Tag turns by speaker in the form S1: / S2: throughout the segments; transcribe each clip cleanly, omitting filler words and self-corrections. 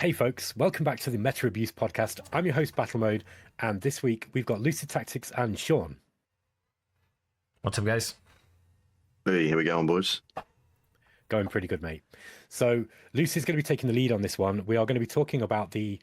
S1: Hey folks, welcome back to the Meta Abuse podcast. I'm your host, Battle Mode, and this week we've got Lucid Tactics and Sean.
S2: What's up, guys?
S3: Hey, here we go, boys.
S1: Going pretty good, mate. So Lucid's going to be taking the lead on this one. We are going to be talking about I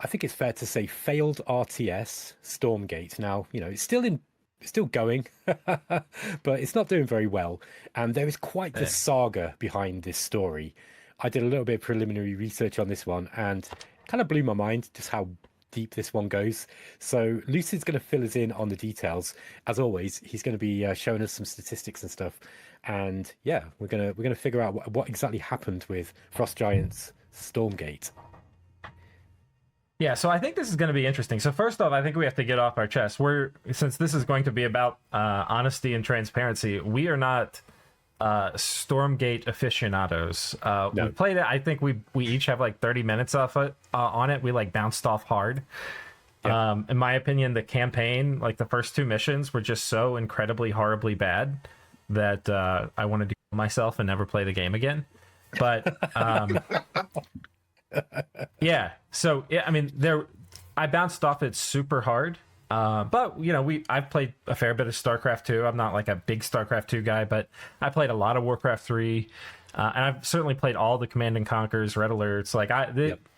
S1: think it's fair to say, failed RTS, Stormgate. Now, it's still going, but it's not doing very well. And there is quite the saga behind this story. I did a little bit of preliminary research on this one and kind of blew my mind just how deep this one goes. So Lucid's going to fill us in on the details. As always, he's going to be showing us some statistics and stuff. And yeah, we're gonna figure out what exactly happened with Frost Giant's Stormgate.
S2: Yeah, so I think this is going to be interesting. So first off, I think we have to get off our chest. Since this is going to be about honesty and transparency, we are not Stormgate aficionados. No. We played it. I think we each have like 30 minutes off it on it. We like bounced off hard. Yeah. In my opinion, the campaign, like the first two missions, were just so incredibly horribly bad that I wanted to kill myself and never play the game again. But yeah, so yeah, I mean, I bounced off it super hard. But I've played a fair bit of Starcraft 2. I'm not like a big Starcraft 2 guy, but I played a lot of Warcraft 3, and I've certainly played all the Command and Conquers, Red Alerts. Like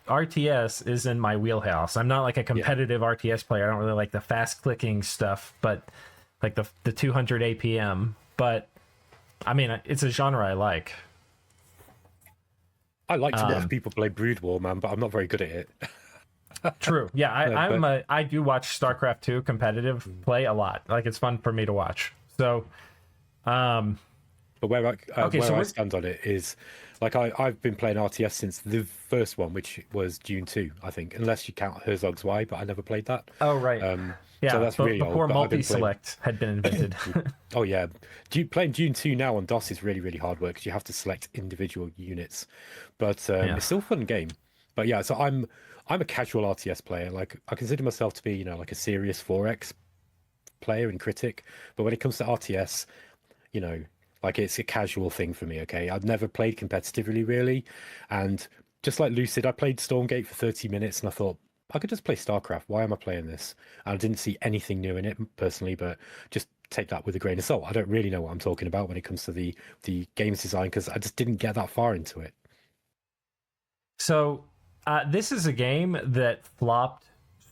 S2: RTS is in my wheelhouse. I'm not like a competitive RTS player. I don't really like the fast clicking stuff, but like the 200 APM. But I mean, it's a genre I like.
S1: I like to watch people play Brood War, man, but I'm not very good at it.
S2: True. Yeah, I do watch StarCraft 2 competitive play a lot. Like, it's fun for me to watch. So,
S1: but where I stand on it is, like, I've been playing RTS since the first one, which was June 2, I think, unless you count Herzog's Y, but I never played that.
S2: Oh, right. Yeah,
S1: so that's really
S2: before multi-select had been invented.
S1: Oh, yeah. Playing June 2 now on DOS is really, really hard work because you have to select individual units. But it's still a fun game. But yeah, so I'm a casual RTS player. Like, I consider myself to be, like a serious 4X player and critic. But when it comes to RTS, like, it's a casual thing for me, okay? I've never played competitively, really. And just like Lucid, I played Stormgate for 30 minutes and I thought, I could just play Starcraft. Why am I playing this? And I didn't see anything new in it personally, but just take that with a grain of salt. I don't really know what I'm talking about when it comes to the games design because I just didn't get that far into it.
S2: So this is a game that flopped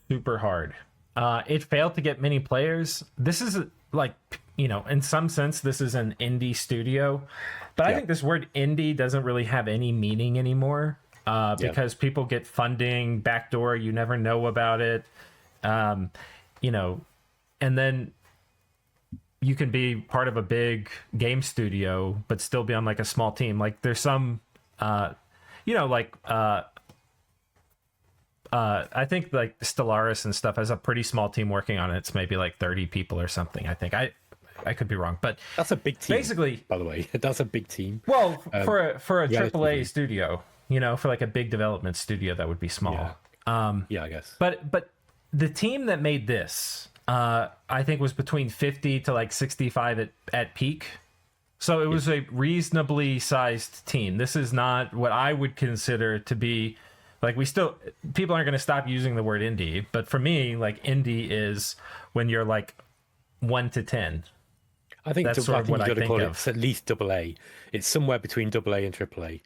S2: super hard. It failed to get many players. This is like, in some sense, this is an indie studio, but I think this word indie doesn't really have any meaning anymore. Because people get funding backdoor, you never know about it, and then you can be part of a big game studio but still be on like a small team. Like there's some, I think like Stellaris and stuff has a pretty small team working on it. It's maybe like 30 people or something. I think I could be wrong, but
S1: that's a big team. Basically, by the way, that's a big team.
S2: Well, for a AAA studio. For like a big development studio, that would be small.
S1: Yeah, I guess.
S2: But the team that made this, I think, was between 50 to like 65 at peak. So it was a reasonably sized team. This is not what I would consider to be like, people aren't going to stop using the word indie. But for me, like, indie is when you're like 1 to 10.
S1: I think that's sort of what I think of. It's at least AA. It's somewhere between AA and AAA.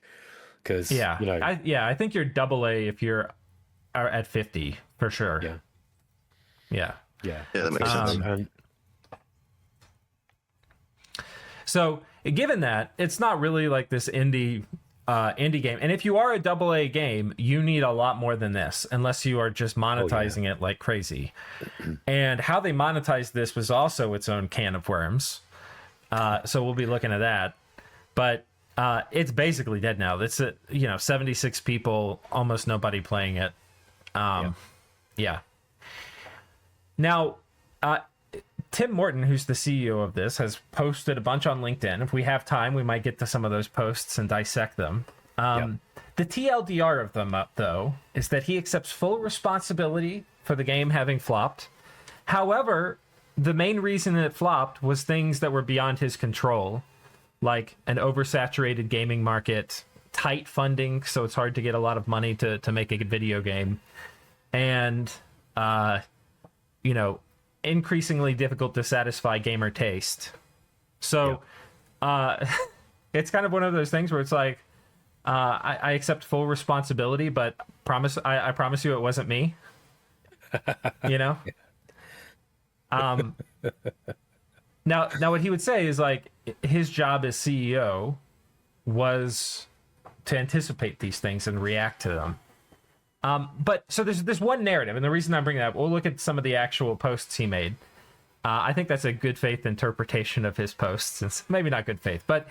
S1: Because
S2: I think you're AA if you're at 50 for sure. Yeah,
S3: that makes sense.
S2: So given that, it's not really like this indie game, and if you are a AA game, you need a lot more than this, unless you are just monetizing it like crazy. And how they monetized this was also its own can of worms. So we'll be looking at that, but. It's basically dead now. It's 76 people, almost nobody playing it. Yeah. Now, Tim Morton, who's the CEO of this, has posted a bunch on LinkedIn. If we have time, we might get to some of those posts and dissect them. The TLDR of them, though, is that he accepts full responsibility for the game having flopped. However, the main reason it flopped was things that were beyond his control, like an oversaturated gaming market, tight funding, so it's hard to get a lot of money to make a video game, and increasingly difficult to satisfy gamer taste. So it's kind of one of those things where it's like, I accept full responsibility, but I promise you it wasn't me. Now what he would say is like his job as CEO was to anticipate these things and react to them. But so there's this one narrative, and the reason I'm bringing that up, we'll look at some of the actual posts he made. I think that's a good faith interpretation of his posts. It's maybe not good faith, but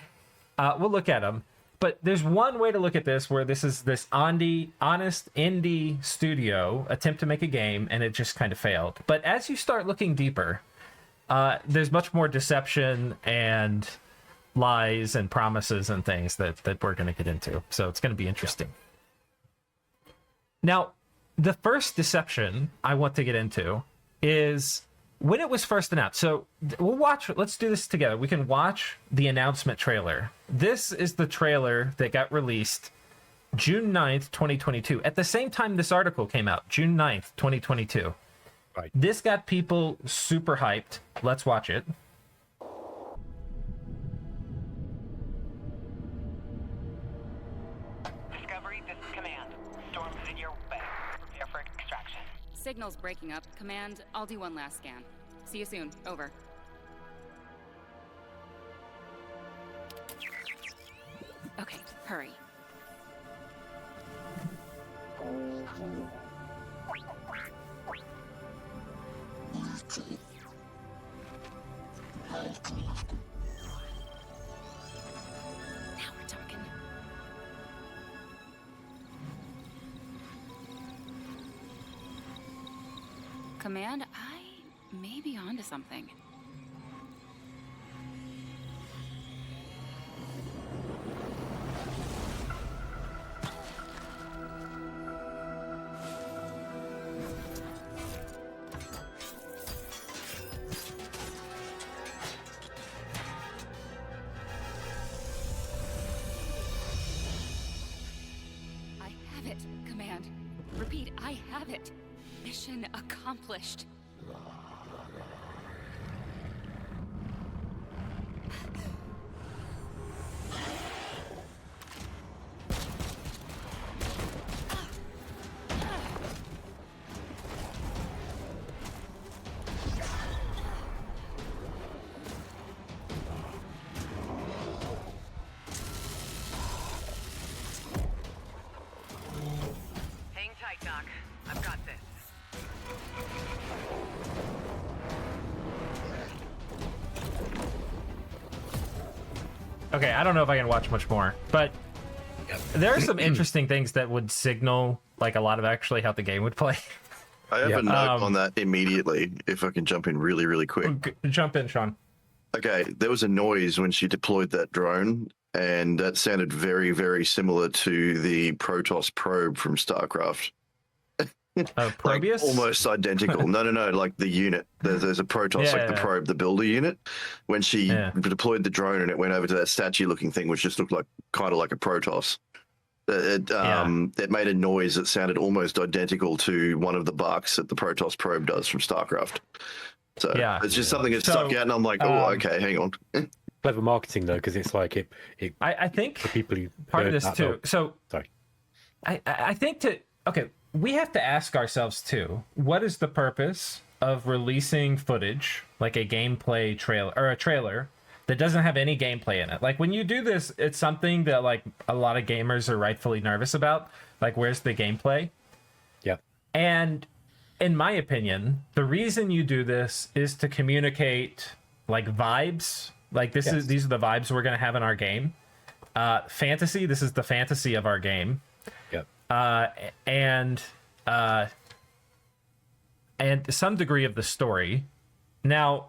S2: we'll look at them. But there's one way to look at this where this is this honest indie studio attempt to make a game, and it just kind of failed. But as you start looking deeper, there's much more deception and lies and promises and things that we're going to get into. So it's going to be interesting. Now, the first deception I want to get into is when it was first announced. So let's do this together. We can watch the announcement trailer. This is the trailer that got released June 9th, 2022. At the same time this article came out, June 9th, 2022. Right. This got people super hyped. Let's watch it.
S4: Discovery, this is Command. Storm's in your way. Prepare for extraction.
S5: Signal's breaking up. Command, I'll do one last scan. See you soon. Over. Okay, hurry. Now we're talking. Command, I may be onto something. I have it, Command. Repeat, I have it. Mission accomplished.
S4: Hang tight, Doc. I've got this.
S2: Okay, I don't know if I can watch much more, but there are some interesting things that would signal like a lot of actually how the game would play.
S3: I have a note on that immediately, if I can jump in really, really quick.
S2: Jump in, Sean.
S3: Okay, there was a noise when she deployed that drone, and that sounded very, very similar to the Protoss probe from Starcraft. Like
S2: Probius?
S3: almost identical. No, like the unit. There's a Protoss, the probe, the builder unit. When she deployed the drone and it went over to that statue-looking thing, which just looked like kind of like a Protoss. It made a noise that sounded almost identical to one of the barks that the Protoss probe does from Starcraft. So it's just something that stuck out, and I'm like, oh, okay, hang on.
S1: Clever marketing though, because it's like it.
S2: I think
S1: for people who
S2: part of this too. So
S1: sorry,
S2: I think we have to ask ourselves too, what is the purpose of releasing footage like a gameplay trailer or a trailer that doesn't have any gameplay in it? Like when you do this, it's something that like a lot of gamers are rightfully nervous about. Like, where's the gameplay?
S1: Yeah. And
S2: in my opinion, the reason you do this is to communicate like vibes. Like these are the vibes we're gonna have in our game. Fantasy. This is the fantasy of our game.
S1: Yep.
S2: And some degree of the story. Now,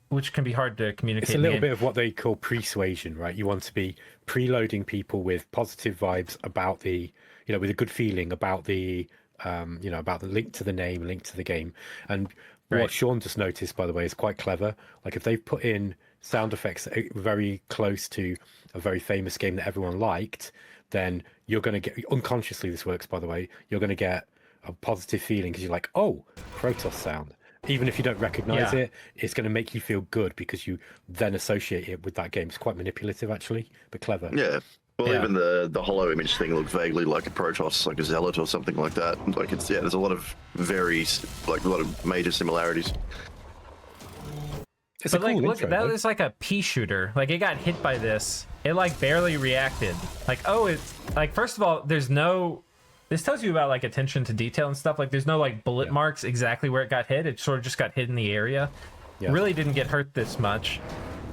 S2: which can be hard to communicate.
S1: It's a little bit of what they call persuasion, right? You want to be preloading people with positive vibes about the, with a good feeling about the, about the link to the name, link to the game. And what Sean just noticed, by the way, is quite clever. Like if they've put in sound effects very close to a very famous game that everyone liked, then you're going to get, unconsciously this works, by the way, you're going to get a positive feeling because you're like, oh, Protoss sound. Even if you don't recognize it, it's going to make you feel good because you then associate it with that game. It's quite manipulative, actually, but clever.
S3: Yeah. Well, even the hollow image thing looked vaguely like a Protoss, like a Zealot or something like that. Like it's there's a lot of a lot of major similarities.
S2: But like, look, that was like a pea shooter. Like it got hit by this, it like barely reacted. Like, oh, it's like, first of all, there's no. This tells you about like attention to detail and stuff. Like there's no like bullet marks exactly where it got hit. It sort of just got hit in the area. Yeah. Really didn't get hurt this much.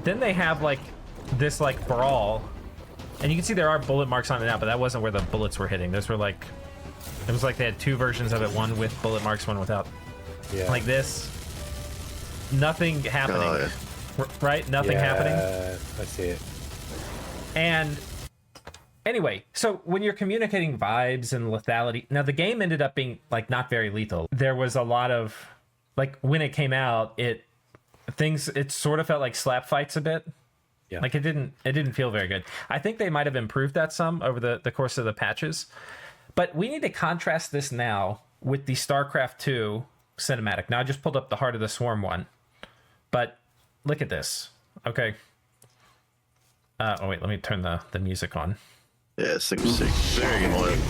S2: Then they have like this like brawl, and you can see there are bullet marks on it now, but that wasn't where the bullets were hitting. Those were like, it was like they had two versions of it, one with bullet marks, one without. Yeah. Like this, nothing happening. Oh, yeah. Right? Nothing happening.
S1: I see it.
S2: And anyway, so when you're communicating vibes and lethality, now the game ended up being like not very lethal. There was a lot of like when it came out, it sort of felt like slap fights a bit. Yeah. Like it didn't feel very good. I think they might have improved that some over the course of the patches. But we need to contrast this now with the StarCraft 2 cinematic. Now I just pulled up the Heart of the Swarm one. But look at this. Okay. Oh wait, let me turn the music on.
S3: Yeah, it's sick. Very annoying.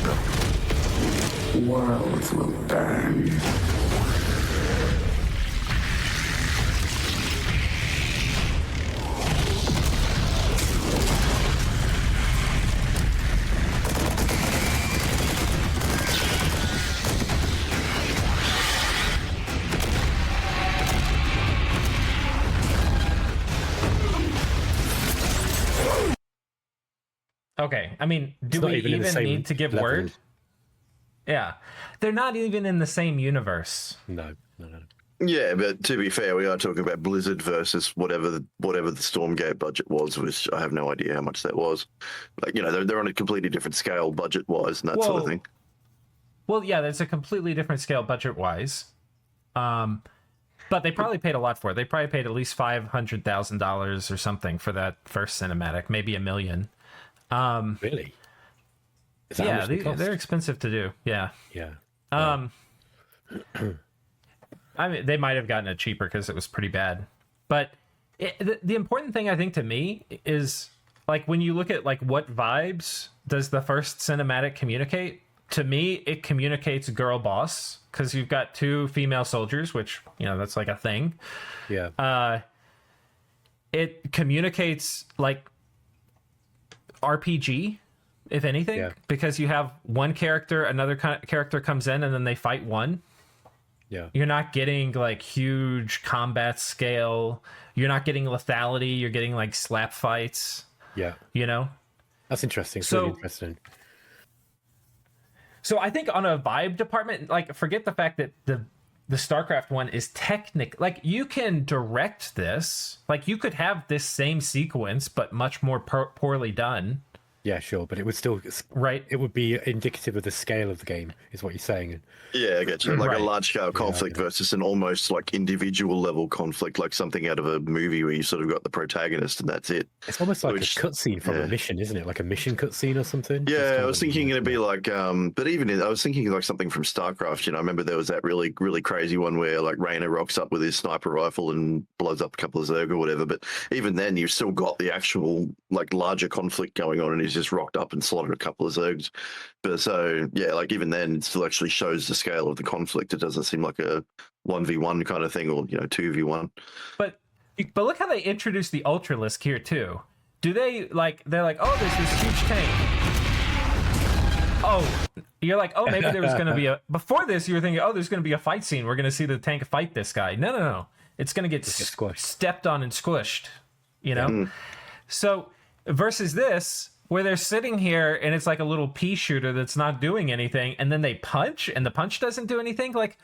S6: Worlds will burn.
S2: Okay, I mean, do we even need to give
S1: level.
S2: word? Yeah, they're not even in the same universe.
S1: No.
S3: Yeah, but to be fair, we are talking about Blizzard versus whatever the Stormgate budget was, which I have no idea how much that was. Like, you know, they're on a completely different scale budget-wise and that sort of thing.
S2: Well, yeah, there's a completely different scale budget-wise. But they probably paid a lot for it. They probably paid at least $500,000 or something for that first cinematic, maybe $1 million.
S1: Really?
S2: Yeah, they're expensive to do. Yeah. I mean, they might have gotten it cheaper because it was pretty bad. But the important thing, I think, to me is like when you look at like what vibes does the first cinematic communicate? To me, it communicates girl boss because you've got two female soldiers, which, you know, that's like a thing.
S1: Yeah.
S2: It communicates like RPG, if anything, because you have one character, another character comes in, and then they fight one.
S1: Yeah,
S2: you're not getting like huge combat scale. You're not getting lethality. You're getting like slap fights.
S1: Yeah,
S2: you know,
S1: that's interesting. So really interesting.
S2: So I think on a vibe department, like forget the fact that the StarCraft one is like you can direct this, like you could have this same sequence but much more poorly done.
S1: Yeah, sure, but it would still it would be indicative of the scale of the game, is what you're saying.
S3: Yeah, I get you. Like a large-scale conflict versus an almost like individual level conflict, like something out of a movie where you sort of got the protagonist and that's it.
S1: It's almost like a cutscene from a mission, isn't it? Like a mission cutscene or something.
S3: Yeah, I was thinking it'd be like, but I was thinking like something from StarCraft. You know, I remember there was that really, really crazy one where like Reyna rocks up with his sniper rifle and blows up a couple of Zerg or whatever. But even then, you've still got the actual like larger conflict going on, and he's just rocked up and slaughtered a couple of Zergs. But so yeah, like even then, it still actually shows the scale of the conflict. It doesn't seem like a 1v1 kind of thing, or 2v1.
S2: But look how they introduced the Ultralisk here too. Do they like? They're like, oh, there's this huge tank. Oh, you're like, oh, maybe there was going to be a. Before this, you were thinking, oh, there's going to be a fight scene. We're going to see the tank fight this guy. No. It's going to get stepped on and squished. You know. Mm. So versus this, where they're sitting here and it's like a little pea shooter that's not doing anything, and then they punch and the punch doesn't do anything. Like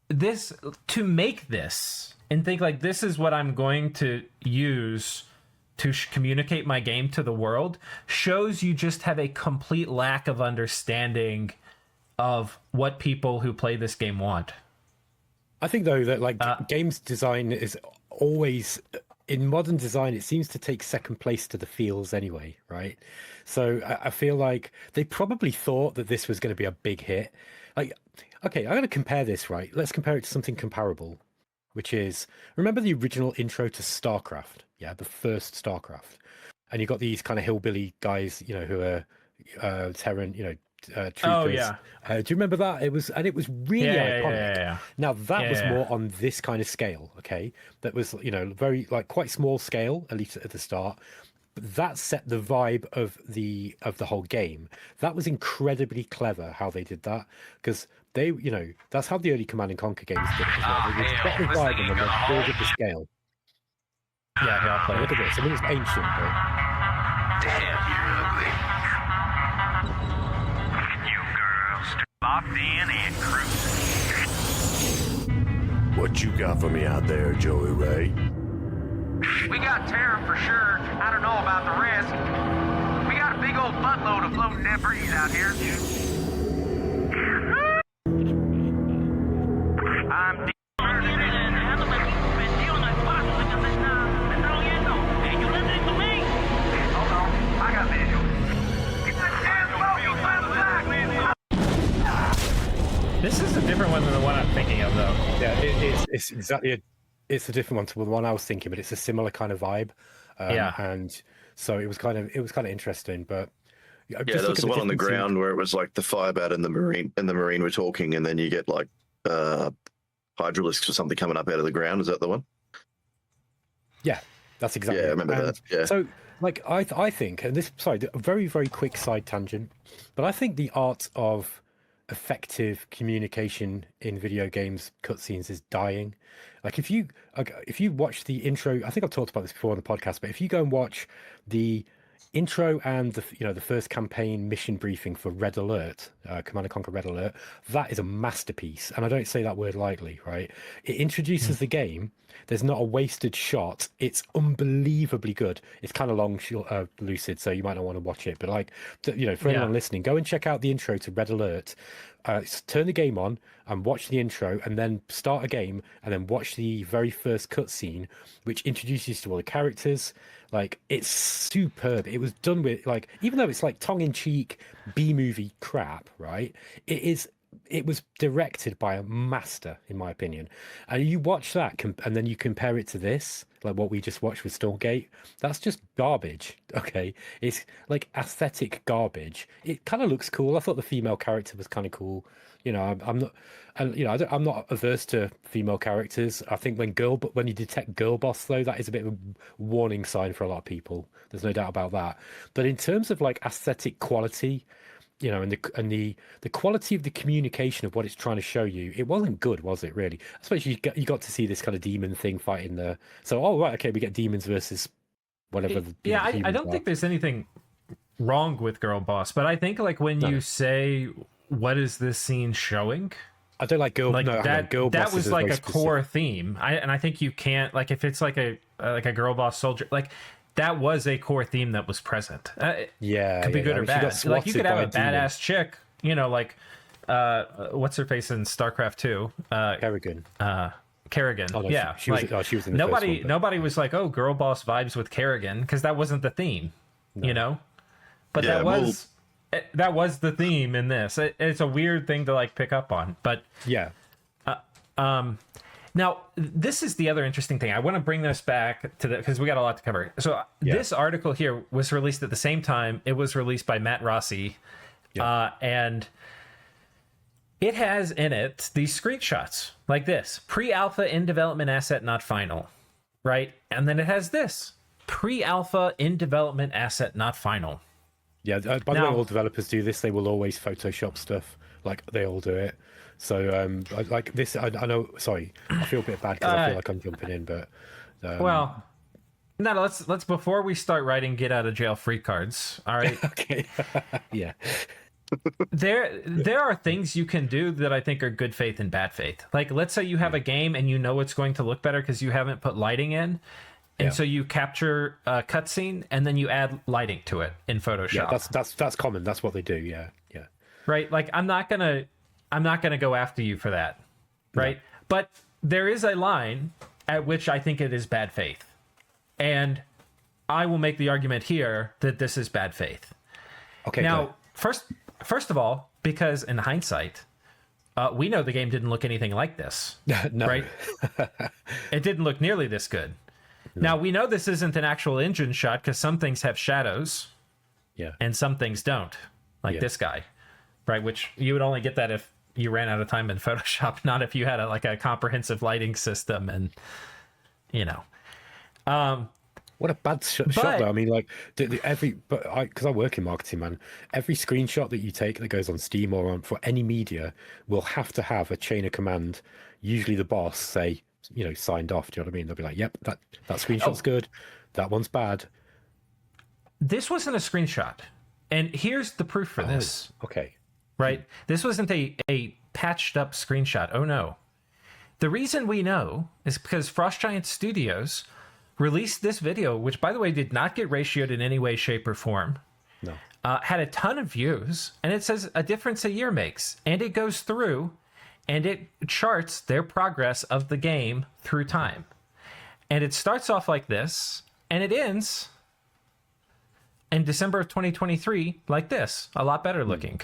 S2: this, to make this and think like this is what I'm going to use to communicate my game to the world, shows you just have a complete lack of understanding of what people who play this game want.
S1: I think though that like games design is always in modern design, it seems to take second place to the feels anyway, right? So I feel like they probably thought that this was going to be a big hit. Like, okay, I'm going to compare this, right? Let's compare it to something comparable, which is, remember the original intro to Starcraft? Yeah, the first Starcraft. And you got these kind of hillbilly guys, you know, who are Terran, you know, troopers.
S2: Oh yeah.
S1: Do you remember that? It was really iconic.
S2: Yeah.
S1: Now that was more on this kind of scale, okay? That was, you know, very like quite small scale, at least at the start. But that set the vibe of the whole game. That was incredibly clever how they did that, because they, you know, that's how the early Command and Conquer games did it as well. They would set the vibe and then they'd build up the scale.
S2: Yeah, here, I'll play
S1: Look at this. I mean, it's ancient, but...
S6: Damn, you're ugly. You girls, locked in and cruising.
S7: What you got for me out there, Joey Ray?
S6: We got terror for sure. I don't know about the rest. We got a big old buttload of floating debris out here. I'm I got visual.
S2: This is a different one than the one I'm thinking of, though.
S1: Yeah, it's exactly it's a different one to the one I was thinking, but it's a similar kind of vibe. And so it was kind of interesting. But
S3: yeah, there was the one on the ground where it was like the firebat and the marine were talking, and then you get like hydralisks or something coming up out of the ground. Is that the one?
S1: Yeah, that's exactly.
S3: Yeah, I remember that. Yeah.
S1: So, like, I think, and this, sorry, a very, very quick side tangent, but I think the art of effective communication in video games cutscenes is dying. Like, if you watch the intro, I think I've talked about this before on the podcast, but if you go and watch the intro and the first campaign mission briefing for Red Alert, Command & Conquer Red Alert, that is a masterpiece, and I don't say that word lightly, right? It introduces the game. There's not a wasted shot. It's unbelievably good. It's kind of long, Lucid, so you might not want to watch it, but like, you know, for anyone listening, go and check out the intro to Red Alert. Turn the game on and watch the intro, and then start a game, and then watch the very first cutscene, which introduces you to all the characters. Like, it's superb. It was done with, like, even though it's like tongue-in-cheek B-movie crap, right? It was directed by a master, in my opinion. And you watch that, and then you compare it to this, like what we just watched with Stormgate. That's just garbage. Okay, it's like aesthetic garbage. It kind of looks cool. I thought the female character was kind of cool. You know, I'm not, and you know, I'm not averse to female characters. I think when you detect girl boss, though, that is a bit of a warning sign for a lot of people. There's no doubt about that. But in terms of like aesthetic quality, you know, and the quality of the communication of what it's trying to show you, it wasn't good, was it? Really? I suppose you got to see this kind of demon thing fighting the. So, right, okay, we get demons versus whatever.
S2: I don't think there's anything wrong with girl boss, but I think like when you say, what is this scene showing?
S1: I don't like girl.
S2: Like
S1: no,
S2: that.
S1: Girl
S2: that
S1: boss
S2: was like a core theme. I think you can't, like, if it's like a girl boss soldier, like. That was a core theme that was present. Could be good or bad. Like, you could have a badass chick, you know, like what's her face in StarCraft 2?
S1: Kerrigan.
S2: Kerrigan.
S1: Oh, no,
S2: yeah.
S1: she was in the first one, but...
S2: Nobody was like, oh, girl boss vibes with Kerrigan, because that wasn't the theme, you know? But that was the theme in this. It's a weird thing to like pick up on, but
S1: yeah.
S2: Now, this is the other interesting thing. I want to bring this back to because we got a lot to cover. So this article here was released at the same time. It was released by Matt Rossi, and it has in it these screenshots like this: pre-alpha in development asset not final, right? And then it has this: pre-alpha in development asset not final.
S1: Yeah. By the way, all developers do this. They will always Photoshop stuff. Like, they all do it. So, like this, I know. Sorry, I feel a bit bad because I feel like I'm jumping in, but
S2: well, no. Let's before we start writing get out of jail free cards. All right.
S1: Okay. Yeah.
S2: There are things you can do that I think are good faith and bad faith. Like, let's say you have a game and you know it's going to look better because you haven't put lighting in. And so you capture a cutscene and then you add lighting to it in Photoshop.
S1: Yeah, that's common. That's what they do. Yeah.
S2: Right. Like, I'm not gonna go after you for that, right? No. But there is a line at which I think it is bad faith, And I will make the argument here that this is bad faith.
S1: Okay.
S2: Now, first of all, because in hindsight, we know the game didn't look anything like this.
S1: No.
S2: Right? It didn't look nearly this good. No. Now, we know this isn't an actual engine shot because some things have shadows.
S1: Yeah.
S2: And some things don't, like this guy, right? Which you would only get that if you ran out of time in Photoshop, not if you had a comprehensive lighting system and,
S1: What a bad shot though. I mean, like because I work in marketing, man. Every screenshot that you take that goes on Steam or on for any media will have to have a chain of command. Usually, the boss say, signed off. Do you know what I mean? They'll be like, "Yep, that screenshot's good. That one's bad."
S2: This wasn't a screenshot, and here's the proof for this.
S1: Okay,
S2: right? This wasn't a patched up screenshot. Oh no, the reason we know is because Frost Giant Studios released this video, which, by the way, did not get ratioed in any way, shape, or form.
S1: No.
S2: Had a ton of views, and it says a difference a year makes. And it goes through, and it charts their progress of the game through time. And it starts off like this, and it ends in December of 2023 like this, a lot better looking.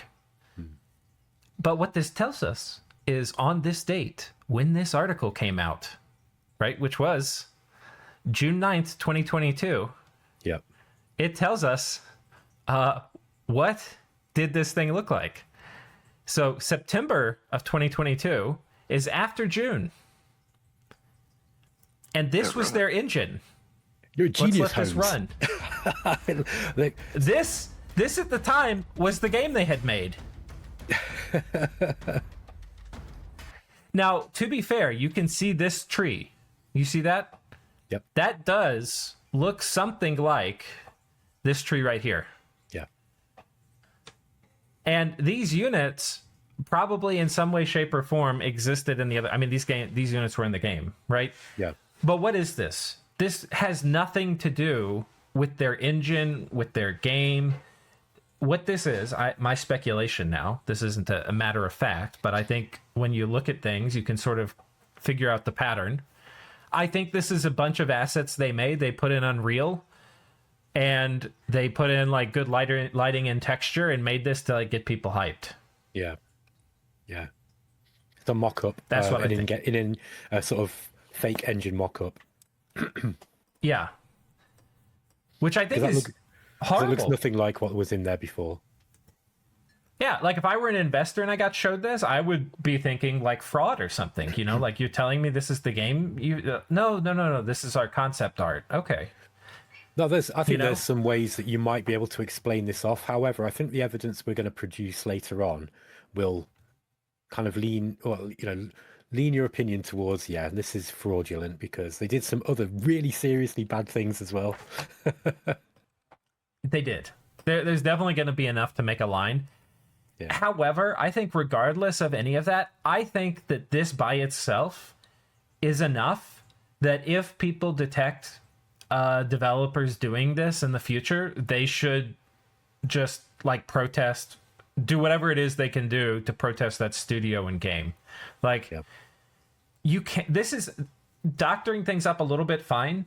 S2: But what this tells us is on this date, when this article came out, right, which was June 9th, 2022.
S1: Yep.
S2: It tells us what did this thing look like. So September of 2022 is after June. And this was their engine.
S1: You're a genius.
S2: Let's let this run. This at the time was the game they had made. Now, to be fair, you can see this tree. You see that?
S1: Yep.
S2: That does look something like this tree right here.
S1: Yeah.
S2: And these units probably in some way, shape, or form existed in the other. I mean, these units were in the game, right?
S1: Yeah.
S2: But what is this? This has nothing to do with their engine, with their game. What this is, my speculation now, this isn't a matter of fact, but I think when you look at things, you can sort of figure out the pattern. I think this is a bunch of assets they made. They put in Unreal, and they put in like good lighting and texture, and made this to like get people hyped.
S1: Yeah, yeah. It's a mock-up.
S2: That's what I think.
S1: In a sort of fake engine mock-up.
S2: Yeah, which I think is horrible.
S1: It looks nothing like what was in there before.
S2: Yeah, like if I were an investor and I got showed this, I would be thinking like fraud or something, like you're telling me this is the game. No, this is our concept art. Okay.
S1: No, I think there's some ways that you might be able to explain this off. However, I think the evidence we're going to produce later on will kind of lean your opinion towards, this is fraudulent because they did some other really seriously bad things as well.
S2: They did. There's definitely going to be enough to make a line. Yeah. However, I think regardless of any of that, I think that this by itself is enough that if people detect developers doing this in the future, they should just like protest, do whatever it is they can do to protest that studio and game. Like, you can't, this is doctoring things up a little bit, fine.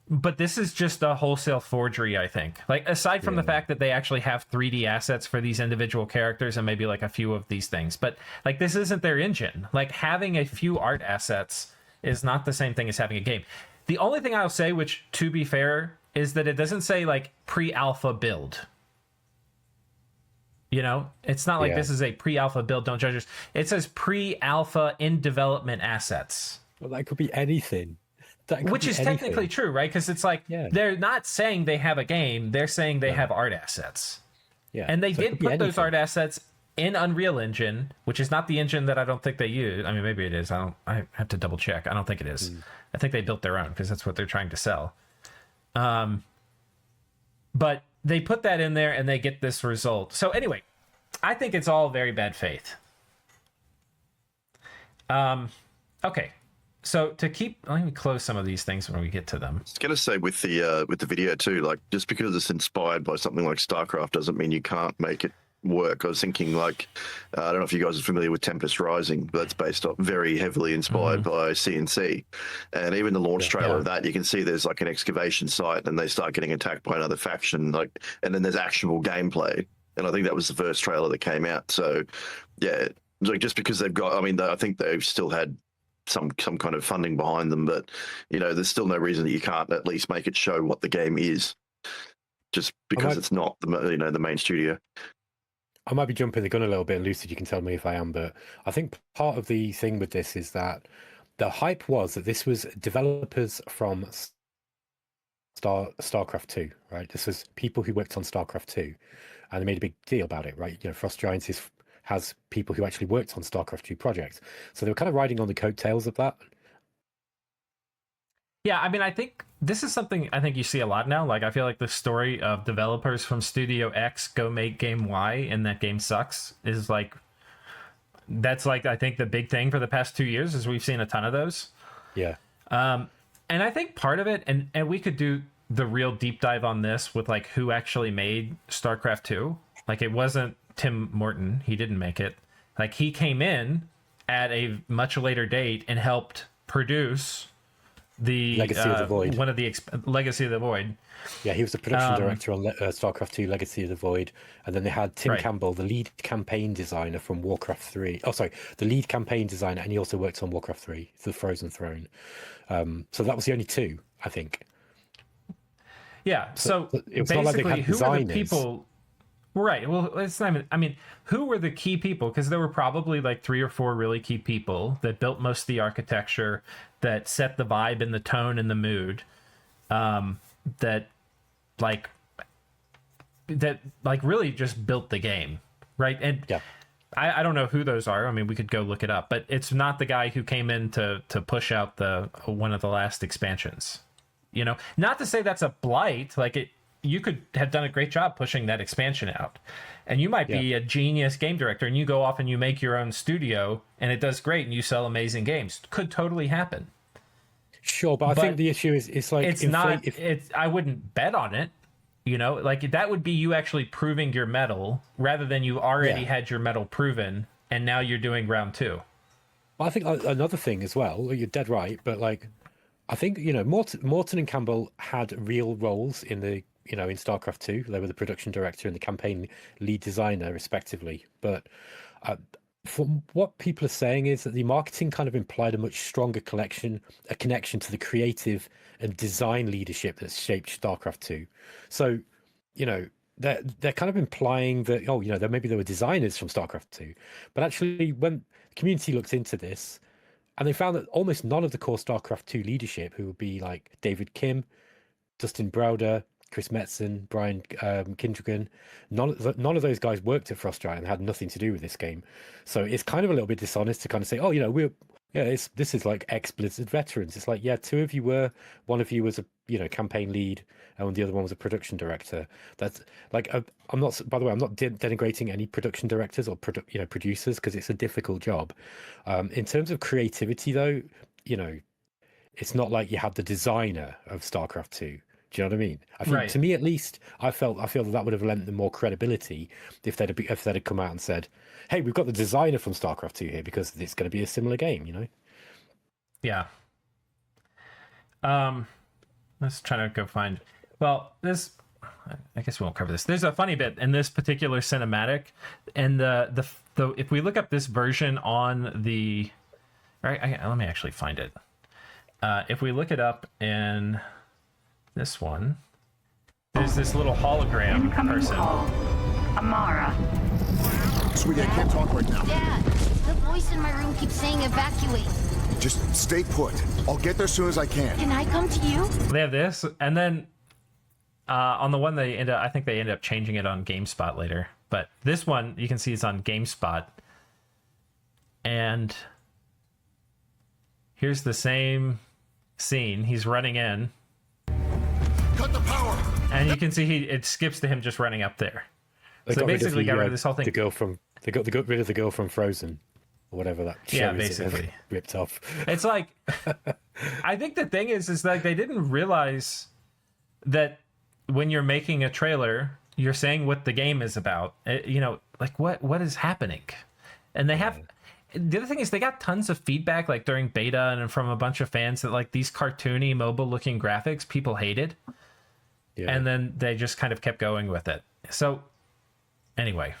S2: But this is just a wholesale forgery, I think. Like, aside from the fact that they actually have 3D assets for these individual characters and maybe like a few of these things. But like, this isn't their engine. Like, having a few art assets is not the same thing as having a game. The only thing I'll say, which to be fair, is that it doesn't say like pre-alpha build. It's not like this is a pre-alpha build, don't judge us. It says pre-alpha in development assets.
S1: Well, that could be anything.
S2: Which is technically true, right? Because it's like they're not saying they have a game; they're saying they have art assets. Yeah, and they did put those art assets in Unreal Engine, which is not the engine that I don't think they use. I mean, maybe it is. I have to double check. I don't think it is. I think they built their own because that's what they're trying to sell. But they put that in there, and they get this result. So anyway, I think it's all very bad faith. Okay. So let me close some of these things when we get to them.
S3: I was going to say with the video too, like just because it's inspired by something like Starcraft doesn't mean you can't make it work. I was thinking like, I don't know if you guys are familiar with Tempest Rising, but that's based off very heavily inspired by CNC. And even the launch trailer of that, you can see there's like an excavation site and they start getting attacked by another faction, like, and then there's actionable gameplay. And I think that was the first trailer that came out. So yeah, like just because they've got, I mean, I think they've still had some kind of funding behind them, but you know, there's still no reason that you can't at least make it show what the game is, just because it's not the main studio.
S1: I might be jumping the gun a little bit, and Lucid, you can tell me if I am, but I think part of the thing with this is that the hype was that this was developers from Starcraft 2, right? This was people who worked on Starcraft 2, and they made a big deal about it, right? You know, Frost Giants has people who actually worked on Starcraft 2 projects. So they were kind of riding on the coattails of that.
S2: Yeah, I mean, I think this is something I think you see a lot now. Like, I feel like the story of developers from Studio X go make game Y and that game sucks is like, that's like, I think the big thing for the past 2 years is we've seen a ton of those.
S1: Yeah.
S2: And I think part of it, and we could do the real deep dive on this with like who actually made StarCraft 2. Like, it wasn't Tim Morton. He didn't make it. Like, he came in at a much later date and helped produce the
S1: Legacy of the Void.
S2: One of the Legacy of the Void.
S1: Yeah, he was the production director on StarCraft 2 Legacy of the Void. And then they had Tim Campbell, the lead campaign designer from Warcraft 3. Oh, sorry, the lead campaign designer, and he also worked on Warcraft 3, The Frozen Throne. So that was the only two, I think.
S2: Yeah, so
S1: it was not like they had
S2: who
S1: designers.
S2: were the people? Right. Well, it's not even. I mean, who were the key people? Because there were probably like 3 or 4 really key people that built most of the architecture, that set the vibe and the tone and the mood, that really just built the game, right? And
S1: yeah.
S2: I don't know who those are. I mean, we could go look it up, but it's not the guy who came in to push out one of the last expansions. You know, not to say that's a blight. Like, you could have done a great job pushing that expansion out, and you might be a genius game director, and you go off and you make your own studio, and it does great, and you sell amazing games. Could totally happen.
S1: Sure, but I think the issue is like
S2: it's not. I wouldn't bet on it. You know, like, that would be you actually proving your mettle rather than you already had your mettle proven, and now you're doing round 2.
S1: Well, I think another thing as well. You're dead right, but like, I think, you know, Morton and Campbell had real roles in the, you know, in StarCraft 2. They were the production director and the campaign lead designer, respectively. But from what people are saying is that the marketing kind of implied a much stronger connection to the creative and design leadership that shaped StarCraft 2. So, you know, they're kind of implying that, oh, you know, maybe there were designers from StarCraft 2. But actually, when the community looked into this, and they found that almost none of the core StarCraft 2 leadership, who would be like David Kim, Dustin Browder, Chris Metzen, Brian Kindregan, none of those guys worked at Frost Giant and had nothing to do with this game. So it's kind of a little bit dishonest to kind of say, oh, you know, this is like ex-Blizzard veterans. It's like, yeah, 2 of you were, one of you was a, you know, campaign lead, and the other one was a production director. That's like, I'm not, by the way, I'm not denigrating any production directors or producers, because it's a difficult job. In terms of creativity, though, you know, it's not like you had the designer of StarCraft 2. Do you know what I mean? I think, to me at least, I feel that would have lent them more credibility if they'd have come out and said, "Hey, we've got the designer from StarCraft 2 here because it's going to be a similar game," you know?
S2: Yeah. Let's try to go find. Well, this. I guess we won't cover this. There's a funny bit in this particular cinematic, and the if we look up this version on the, right? Let me actually find it. If we look it up in this one, there's this little hologram person.
S8: Call. Amara.
S9: Sweetie, I can't talk right now.
S10: Dad, the voice in my room keeps saying evacuate.
S9: Just stay put. I'll get there as soon as I can.
S10: Can I come to you?
S2: They have this, and then on the one I think they ended up changing it on GameSpot later. But this one, you can see it's on GameSpot. And here's the same scene. He's running in.
S9: Cut the power.
S2: And you can see it skips to him just running up there. So they basically got rid of this whole thing.
S1: They got rid of the girl from Frozen, or whatever that show is
S2: basically
S1: ripped off.
S2: It's like, I think the thing is like they didn't realize that when you're making a trailer you're saying what the game is about. You know, like what is happening? And they have. The other thing is they got tons of feedback like during beta and from a bunch of fans that like these cartoony mobile looking graphics people hated. Yeah. And then they just kind of kept going with it. So anyway.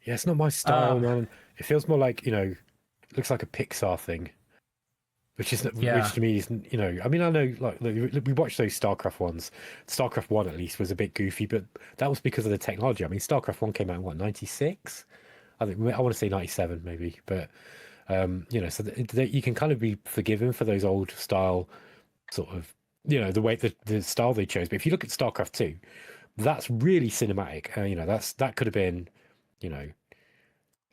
S1: Yeah, it's not my style, man. It feels more like, you know, it looks like a Pixar thing. Which to me is, you know, I mean, I know like we watched those Starcraft ones. Starcraft 1 at least was a bit goofy, but that was because of the technology. I mean, Starcraft 1 came out in what, 96? I want to say 97 maybe, but you know, so you can kind of be forgiven for those old style sort of, you know, the way the style they chose. But if you look at Starcraft 2, that's really cinematic. You know, that could have been, you know,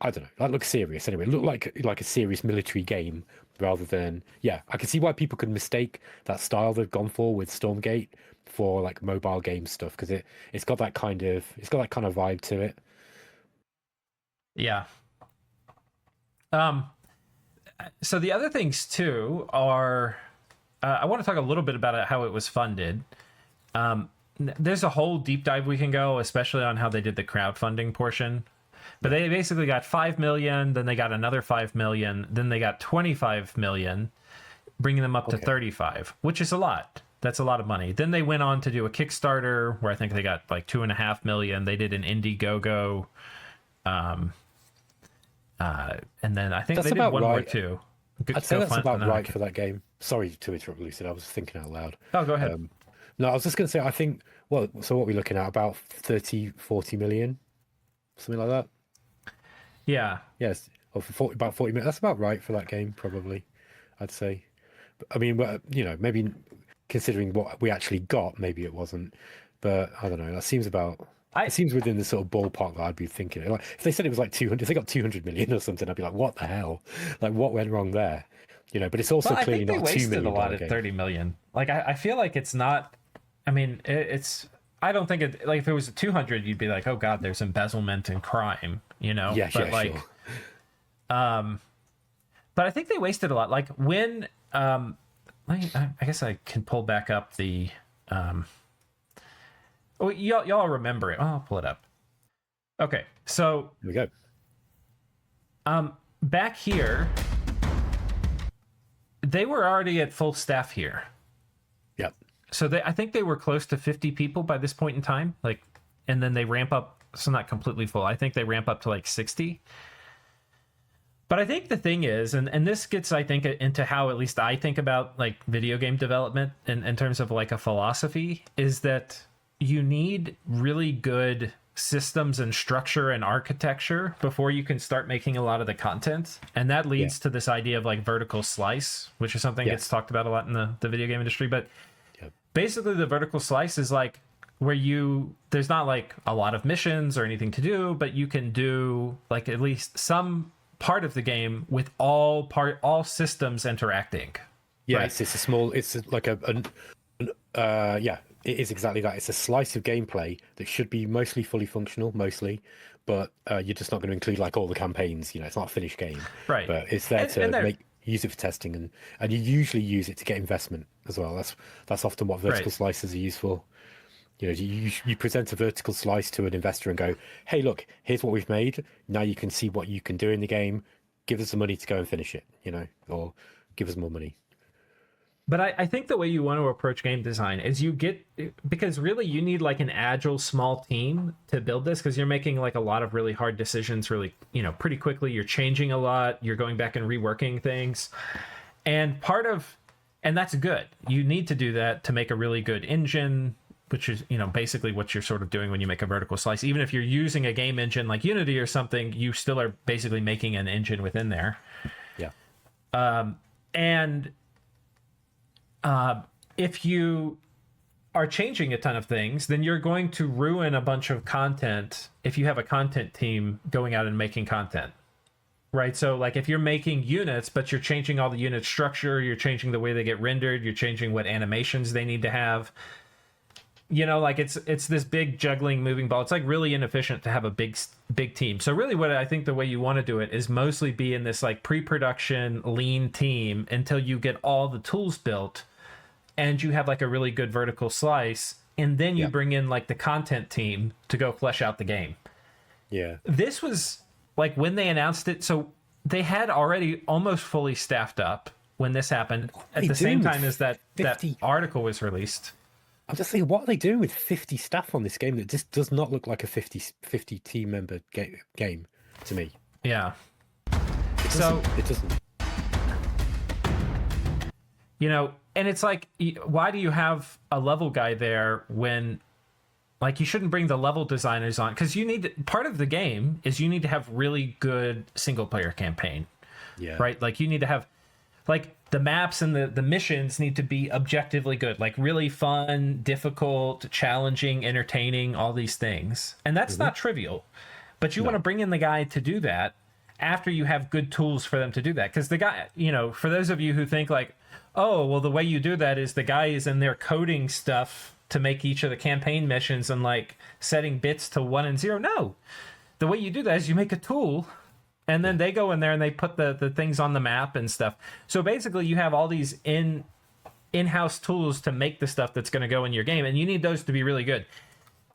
S1: I don't know, that looks serious anyway. It looked like a serious military game rather than, yeah, I can see why people could mistake that style they've gone for with Stormgate for like mobile game stuff, because it's got that kind of vibe to it.
S2: Yeah. So the other things too are, I want to talk a little bit about how it was funded. There's a whole deep dive we can go, especially on how they did the crowdfunding portion. But they basically got 5 million, then they got another 5 million, then they got 25 million, bringing them up to 35, which is a lot. That's a lot of money. Then they went on to do a Kickstarter where I think they got like 2.5 million. They did an Indiegogo. And then I think
S1: that's
S2: they did one
S1: right.
S2: more too.
S1: I'd say that's about right for that game. Sorry to interrupt, Lucid. I was thinking out loud.
S2: Oh, go ahead.
S1: No, I was just going to say, I think, well, so what are we looking at? About 40 million? Something like that?
S2: Yeah.
S1: Yes. Or for about 40 minutes. That's about right for that game, probably, I'd say. But, I mean, you know, maybe considering what we actually got, maybe it wasn't. But I don't know. That seems about... It seems within the sort of ballpark that I'd be thinking. Like, if they said it was like 200, if they got 200 million or something, I'd be like, what the hell? Like, what went wrong there? You know, but it's also clearly not $2 million. I think they wasted a lot at 30
S2: million. Like, I feel like it's not... I mean, it's... I don't think it... Like, if it was 200, you'd be like, oh, God, there's embezzlement and crime, you know?
S1: Yeah,
S2: but,
S1: yeah,
S2: like,
S1: sure.
S2: But I think they wasted a lot. Like, when... I guess I can pull back up the... Oh, y'all remember it. Oh, I'll pull it up. Okay, so...
S1: Here we go.
S2: Back here, they were already at full staff here.
S1: Yep.
S2: So I think they were close to 50 people by this point in time. Like, and then they ramp up, so not completely full. I think they ramp up to like 60. But I think the thing is, and this gets, I think, into how at least I think about like video game development in terms of like a philosophy, is that you need really good systems and structure and architecture before you can start making a lot of the content. And that leads to this idea of like vertical slice, which is something that's talked about a lot in the video game industry. But basically the vertical slice is like where there's not like a lot of missions or anything to do, but you can do like at least some part of the game with all systems interacting.
S1: Yeah,
S2: right?
S1: it's like it is exactly that. It's a slice of gameplay that should be mostly fully functional, but you're just not going to include like all the campaigns. You know, it's not a finished game,
S2: right?
S1: But it's there to use it for testing, and you usually use it to get investment as well. That's often what vertical slices are used for. You know, you present a vertical slice to an investor and go, hey, look, here's what we've made. Now you can see what you can do in the game. Give us the money to go and finish it, you know, or give us more money.
S2: But I think the way you want to approach game design is because really you need like an agile small team to build this, because you're making like a lot of really hard decisions really, you know, pretty quickly. You're changing a lot. You're going back and reworking things. And that's good. You need to do that to make a really good engine, which is, you know, basically what you're sort of doing when you make a vertical slice. Even if you're using a game engine like Unity or something, you still are basically making an engine within there.
S1: Yeah.
S2: If you are changing a ton of things, then you're going to ruin a bunch of content if you have a content team going out and making content, right? So like if you're making units, but you're changing all the unit structure, you're changing the way they get rendered, you're changing what animations they need to have, you know, like it's this big juggling moving ball. It's like really inefficient to have a big team. So really what I think the way you want to do it is mostly be in this like pre-production lean team until you get all the tools built and you have like a really good vertical slice and then you bring in like the content team to go flesh out the game.
S1: Yeah.
S2: This was like when they announced it, so they had already almost fully staffed up when this happened at the same time as that article was released.
S1: I'm just thinking, what are they doing with 50 staff on this game that just does not look like a 50 team member game to me?
S2: Yeah.
S1: It doesn't.
S2: You know, and it's like, why do you have a level guy there when, like, you shouldn't bring the level designers on? Because part of the game is you need to have really good single player campaign.
S1: Yeah.
S2: Right? Like, you need to have, like, the maps and the missions need to be objectively good, like really fun, difficult, challenging, entertaining, all these things. And that's not trivial. But you want to bring in the guy to do that after you have good tools for them to do that. Because the guy, you know, for those of you who think like, oh, well, the way you do that is the guy is in there coding stuff to make each of the campaign missions and like setting bits to 1 and 0. No. The way you do that is you make a tool, and then they go in there and they put the things on the map and stuff. So basically you have all these in-house tools to make the stuff that's going to go in your game, and you need those to be really good.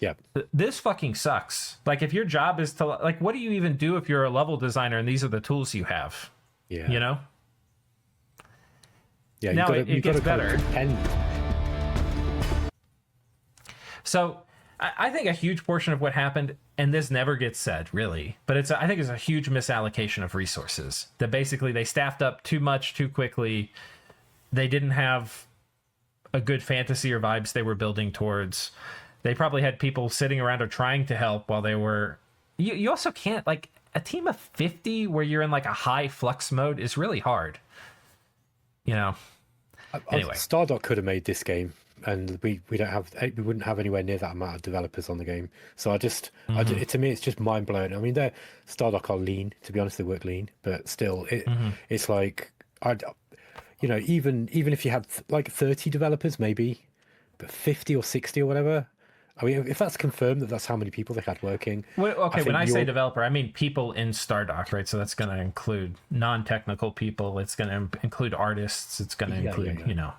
S1: Yeah.
S2: This fucking sucks. Like, if your job is to, like, what do you even do if you're a level designer and these are the tools you have?
S1: Yeah.
S2: You know?
S1: Yeah,
S2: now it gets better. So I think a huge portion of what happened, and this never gets said really, but I think it's a huge misallocation of resources. That basically they staffed up too much too quickly. They didn't have a good fantasy or vibes they were building towards. They probably had people sitting around or trying to help while they were. You also can't, like, a team of 50 where you're in like a high flux mode is really hard. You know. Anyway,
S1: Stardock could have made this game, and we wouldn't have anywhere near that amount of developers on the game. So to me, it's just mind blowing. I mean, Stardock are lean, to be honest. They work lean, but still, it's like even if you had like 30 developers, maybe, but 50 or 60 or whatever. I mean, if that's confirmed that that's how many people they had working.
S2: Well, okay, when I say developer, I mean people in Stardock, right? So that's going to include non-technical people. It's going to include artists. It's going to include, you know.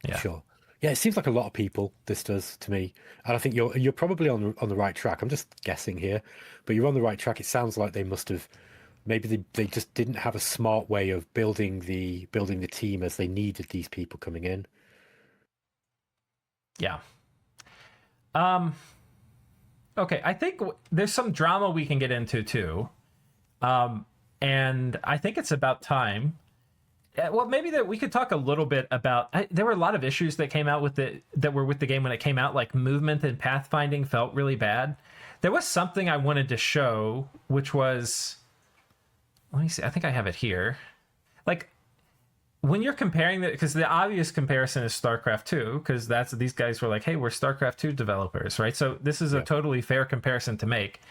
S2: Yeah. Sure.
S1: Yeah, it seems like a lot of people, this does to me. And I think you're probably on the right track. I'm just guessing here, but you're on the right track. It sounds like they must have, maybe they just didn't have a smart way of building the team as they needed these people coming in.
S2: Yeah. Okay, I think there's some drama we can get into too. And I think it's about time. Well, maybe that we could talk a little bit about, there were a lot of issues that came out that were with the game when it came out, like movement and pathfinding felt really bad. There was something I wanted to show, which was, let me see, I think I have it here. Like, when you're comparing because the obvious comparison is StarCraft 2, because these guys were like, hey, we're StarCraft 2 developers, right? So this is a totally fair comparison to make.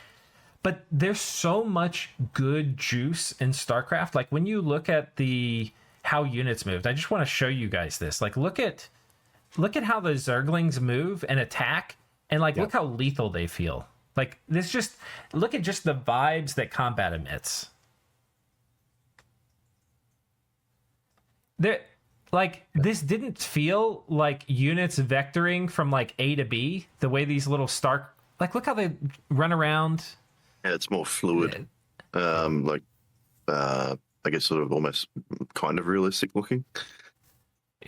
S2: But there's so much good juice in StarCraft. Like, when you look at how units moved, I just want to show you guys this. Like, look at how the Zerglings move and attack, and like look how lethal they feel. Like, look at just the vibes that combat emits. This didn't feel like units vectoring from like A to B the way these little look how they run around.
S3: Yeah, it's more fluid. I guess sort of almost kind of realistic looking.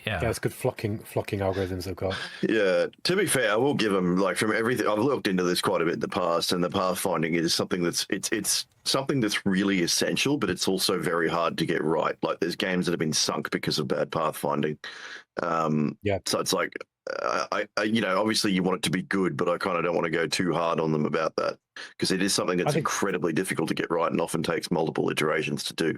S1: Yeah, it's good flocking algorithms they've got.
S3: Yeah, to be fair, I will give them, like, from everything I've looked into this quite a bit in the past, and the pathfinding is something that's it's something that's really essential, but it's also very hard to get right. Like, there's games that have been sunk because of bad pathfinding. So it's like, obviously you want it to be good, but I kind of don't want to go too hard on them about that, because it is something that's incredibly difficult to get right and often takes multiple iterations to do.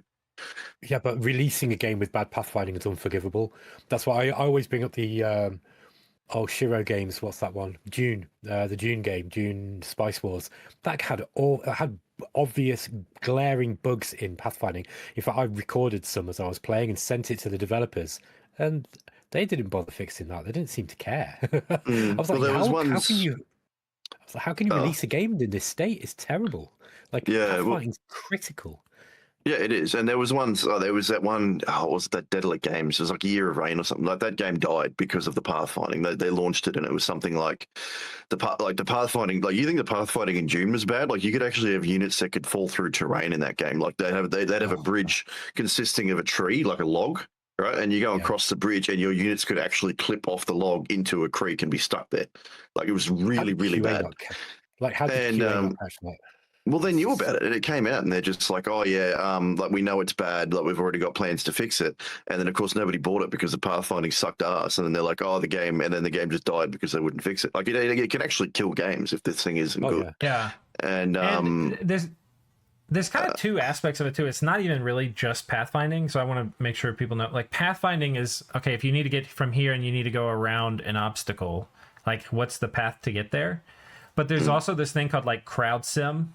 S1: Yeah, but releasing a game with bad pathfinding is unforgivable. That's why I always bring up the Shiro games. What's that one? Dune, the Dune game, Dune Spice Wars. That had obvious glaring bugs in pathfinding. In fact, I recorded some as I was playing and sent it to the developers, and they didn't bother fixing that. They didn't seem to care. I was like, how can you release a game in this state? It's terrible. Like, pathfinding's critical.
S3: Yeah, it is. And there was that one, what was it, that Deadly Games? It was like a Year of Rain or something. Like that game died because of the pathfinding. They launched it and it was something like the pathfinding. Like you think the pathfinding in Dune was bad? Like you could actually have units that could fall through terrain in that game. Like they'd have a bridge consisting of a tree, like a log, right? And you go across the bridge and your units could actually clip off the log into a creek and be stuck there. Like it was really, really bad.
S1: Like how did QA not patch that?
S3: Well, they knew about it, and it came out, and they're just like, "Oh yeah, like we know it's bad. Like we've already got plans to fix it." And then, of course, nobody bought it because the pathfinding sucked ass. And then they're like, "Oh, the game," and then the game just died because they wouldn't fix it. Like it can actually kill games if this thing isn't good.
S2: Yeah.
S3: And
S2: there's kind of two aspects of it too. It's not even really just pathfinding. So I want to make sure people know. Like pathfinding is okay if you need to get from here and you need to go around an obstacle. Like what's the path to get there? But there's also this thing called like crowd sim.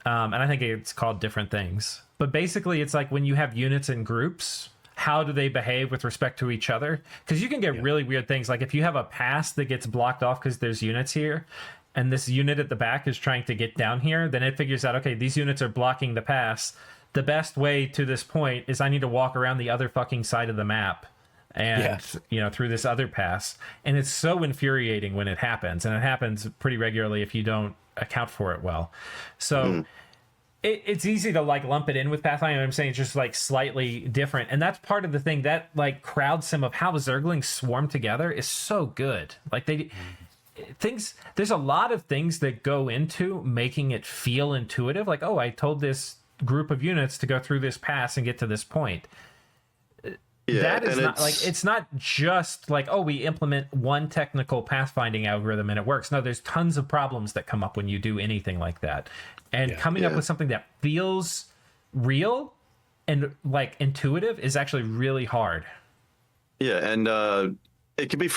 S2: And I think it's called different things. But basically, it's like when you have units in groups, how do they behave with respect to each other? Because you can get really weird things. Like if you have a pass that gets blocked off because there's units here, and this unit at the back is trying to get down here, then it figures out, okay, these units are blocking the pass. The best way to this point is I need to walk around the other fucking side of the map and through this other pass. And it's so infuriating when it happens, and it happens pretty regularly if you don't account for it well. So it's easy to like lump it in with Pathfinder. I'm saying it's just like slightly different, and that's part of the thing. That like crowd sim of how the Zerglings swarm together is so good. Like there's a lot of things that go into making it feel intuitive. Like, oh, I told this group of units to go through this pass and get to this point.
S3: Yeah,
S2: that is not like, it's not just like, oh, we implement one technical pathfinding algorithm and it works. No, there's tons of problems that come up when you do anything like that. And coming up with something that feels real and like intuitive is actually really hard.
S3: Yeah, and it can be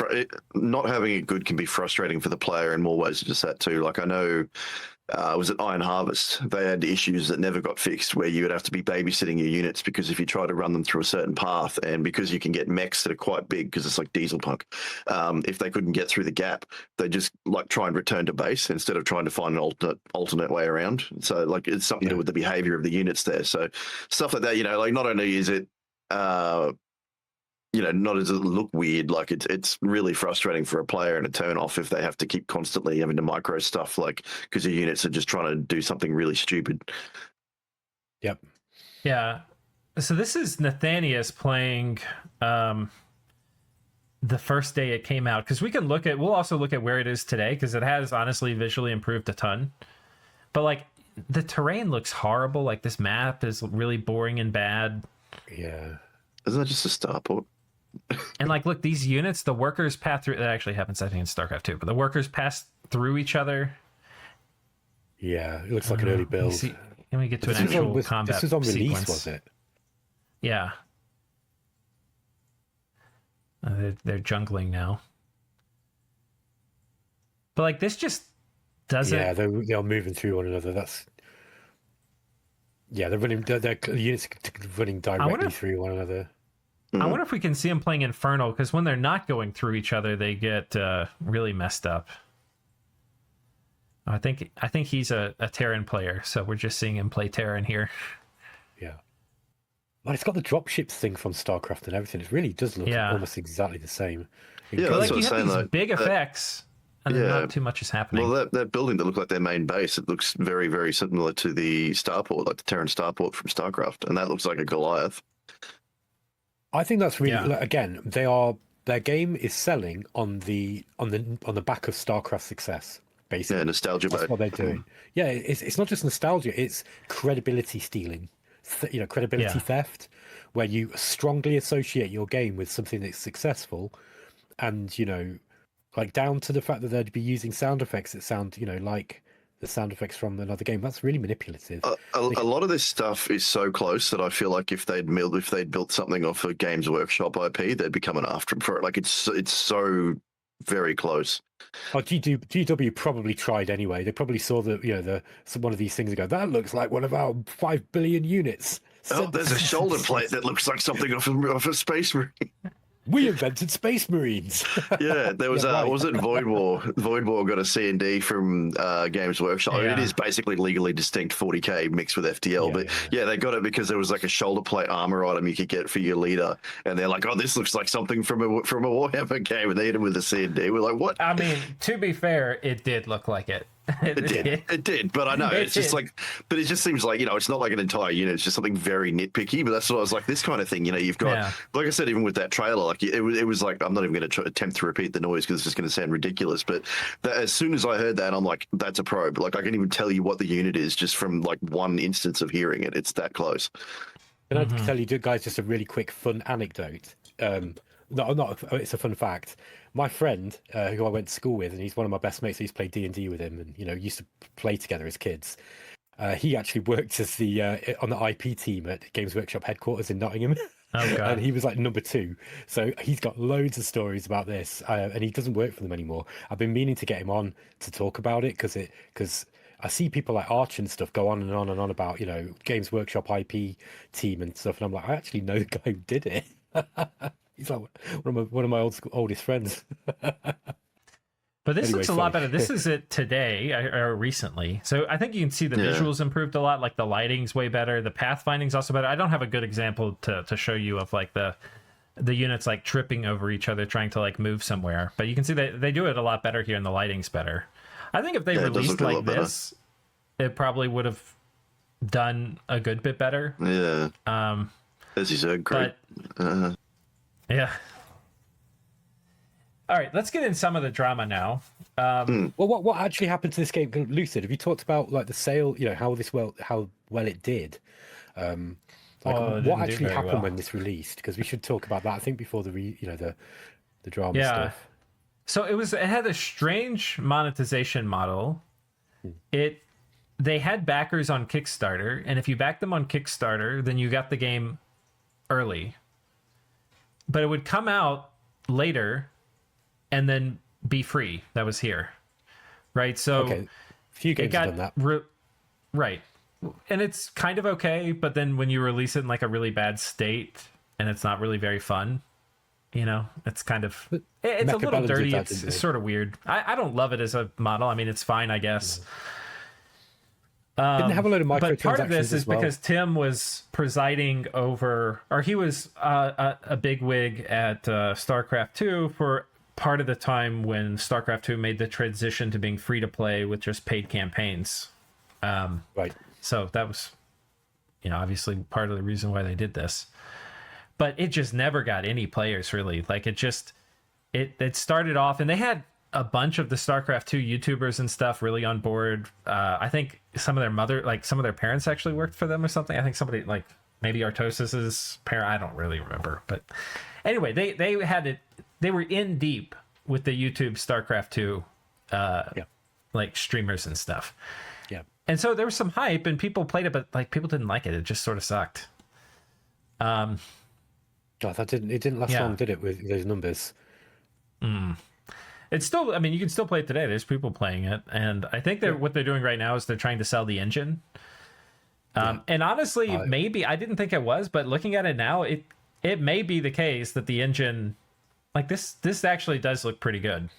S3: not having it good can be frustrating for the player in more ways than just that too. Like I know, was it Iron Harvest? They had issues that never got fixed where you would have to be babysitting your units because if you try to run them through a certain path, and because you can get mechs that are quite big because it's like diesel punk, if they couldn't get through the gap, they just like try and return to base instead of trying to find an alternate way around. So like it's something to do with the behavior of the units there. So stuff like that, like not only is it not does it look weird, like it's really frustrating for a player and a turn off if they have to keep constantly having to micro stuff, like because your units are just trying to do something really stupid.
S1: Yep.
S2: Yeah. So this is Nathanius playing the first day it came out, because we'll also look at where it is today, because it has honestly visually improved a ton. But like the terrain looks horrible. Like this map is really boring and bad.
S1: Yeah.
S3: Isn't that just a starport?
S2: And like, look, these units, the workers pass through. That actually happens, I think, in Starcraft too. But the workers pass through each other.
S1: Yeah, it looks like an early build.
S2: Can we get to an actual combat?
S1: This was on release,
S2: sequence?
S1: was it?
S2: Yeah. They're jungling now. But like, this just doesn't.
S1: Yeah, they're moving through one another. They're running. Their units running directly through one another.
S2: I wonder if we can see them playing Infernal, because when they're not going through each other, they get really messed up. I think he's a Terran player, so we're just seeing him play Terran here.
S1: Yeah. Well, it's got the dropships thing from StarCraft and everything. It really does look almost exactly the same.
S3: Yeah,
S2: but
S3: that's
S2: like,
S3: what
S2: you
S3: I'm
S2: have
S3: saying.
S2: these big effects, and not too much is happening.
S3: Well, that building that looked like their main base, it looks very, very similar to the starport, like the Terran starport from StarCraft, and that looks like a Goliath.
S1: I think that's really again. Their game is selling on the back of StarCraft's success. Basically,
S3: yeah, nostalgia.
S1: That's what they're doing. Yeah, it's not just nostalgia; it's credibility stealing. Credibility theft, where you strongly associate your game with something that's successful, and like down to the fact that they'd be using sound effects that sound like the sound effects from another game. That's really manipulative.
S3: A lot of this stuff is so close that I feel like if they'd built something off a Games Workshop IP, they'd become an after for it. Like it's so very close.
S1: Oh, GW probably tried anyway. They probably saw one of these things and go, that looks like one of our 5 billion units.
S3: Oh, there's a shoulder plate that looks like something off a Space Marine.
S1: We invented Space Marines.
S3: Yeah, there was
S1: right.
S3: was it Void War? Void War got a C&D from Games Workshop.
S2: Yeah.
S3: It is basically legally distinct 40k mixed with FTL, but they got it because there was like a shoulder plate armor item you could get for your leader, and they're like, "Oh, this looks like something from a Warhammer game," and they hit it with a C&D. We're like, "What?"
S2: I mean, to be fair, it did look like it.
S3: It did, but I know it's just like, but it just seems like, it's not like an entire unit. It's just something very nitpicky. But that's what I was like, this kind of thing, you've got, like I said, even with that trailer, like it was like, I'm not even going to attempt to repeat the noise because it's just going to sound ridiculous. But as soon as I heard that, I'm like, that's a probe. Like I can even tell you what the unit is just from like one instance of hearing it. It's that close.
S1: Can I tell you guys just a really quick fun anecdote? It's a fun fact. My friend, who I went to school with, and he's one of my best mates. I used to play D&D with him, and used to play together as kids. He actually worked as the on the IP team at Games Workshop headquarters in Nottingham.
S2: Oh, God.
S1: And he was like number 2. So he's got loads of stories about this, and he doesn't work for them anymore. I've been meaning to get him on to talk about it because I see people like Arch and stuff go on and on and on about Games Workshop IP team and stuff, and I'm like, I actually know the guy who did it. He's like one of my oldest friends.
S2: But this looks a lot better. This is it today or recently. So I think you can see the visuals improved a lot. Like the lighting's way better. The pathfinding's also better. I don't have a good example to show you of like the units like tripping over each other trying to like move somewhere. But you can see they do it a lot better here, and the lighting's better. I think if they released like this, it probably would have done a good bit better.
S3: Yeah. As you said, great.
S2: Yeah. All right, let's get in some of the drama now.
S1: Well, what actually happened to this game, Lucid? Have you talked about like the sale? How well it did? What actually happened when this released? Because we should talk about that. I think before the drama stuff.
S2: So it had a strange monetization model. They had backers on Kickstarter, and if you backed them on Kickstarter, then you got the game early. But it would come out later and then be free. That was here. Right? So
S1: a few games have done that.
S2: Right. And it's kind of okay, but then when you release it in like a really bad state and it's not really very fun, it's kind of... It's a little dirty. It's sort of weird. I don't love it as a model. I mean, it's fine, I guess.
S1: Didn't have a load of microtransactions.
S2: But part of this is because Tim was presiding over, or he was a big wig at Starcraft 2 for part of the time when Starcraft 2 made the transition to being free to play with just paid campaigns.
S1: Right.
S2: So that was, obviously part of the reason why they did this. But it just never got any players really. Like it started off, and they had a bunch of the Starcraft 2 YouTubers and stuff really on board. I think some of their parents actually worked for them or something. I think somebody like maybe Artosis's parent. I don't really remember, but anyway, they were in deep with the YouTube Starcraft 2, like streamers and stuff.
S1: Yeah.
S2: And so there was some hype and people played it, but like people didn't like it. It just sort of sucked.
S1: God, it didn't last long, did it, with those numbers?
S2: It's still, I mean, you can still play it today. There's people playing it. And I think that what they're doing right now is they're trying to sell the engine. And honestly, maybe, I didn't think it was, but looking at it now, it may be the case that the engine, like this actually does look pretty good.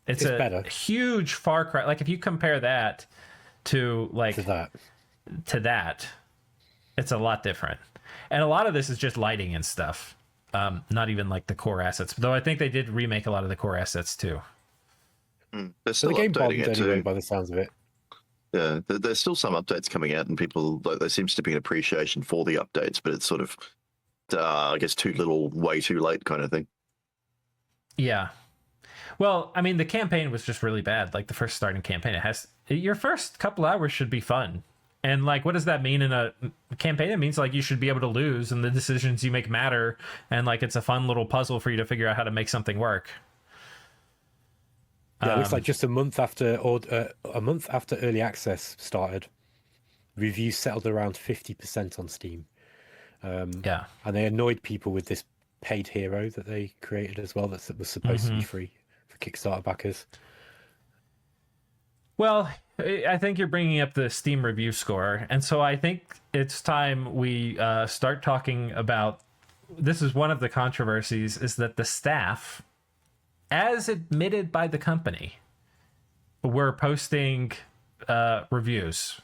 S2: It's a
S1: better.
S2: Huge far cry. Like if you compare that to that, it's a lot different. And a lot of this is just lighting and stuff. Not even like the core assets, though I think they did remake a lot of the core assets too.
S3: They're still
S1: the game
S3: updating it
S1: anyway,
S3: too.
S1: by the sounds of it.
S3: Yeah, there's still some updates coming out, and people there seems to be an appreciation for the updates, but it's sort of, I guess, too little, way too late kind of thing.
S2: Yeah. Well, I mean, the campaign was just really bad. Like the first starting campaign, your first couple hours should be fun. And like, what does that mean in a campaign? It means like you should be able to lose, and the decisions you make matter, and like it's a fun little puzzle for you to figure out how to make something work.
S1: Yeah, it looks like just a month after early access started, reviews settled around 50% on Steam. And they annoyed people with this paid hero that they created as well that was supposed to be free for Kickstarter backers.
S2: Well, I think you're bringing up the Steam review score, and so I think it's time we start talking about this is one of the controversies, is that the staff, as admitted by the company, were posting reviews.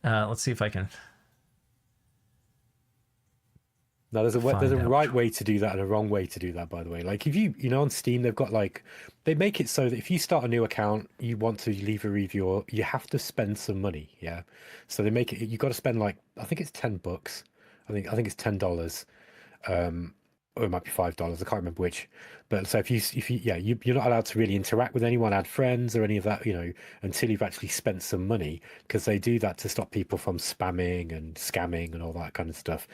S2: Let's see if I can.
S1: No, there's a right way to do that and a wrong way to do that, by the way. Like if you on Steam, they've got they make it so that if you start a new account, you want to leave a review, you have to spend some money. Yeah. So they make it, you got to spend I think it's $10. I think it's $10. Or it might be $5. I can't remember which. But so if you're not allowed to really interact with anyone, add friends or any of that, until you've actually spent some money, because they do that to stop people from spamming and scamming and all that kind of stuff.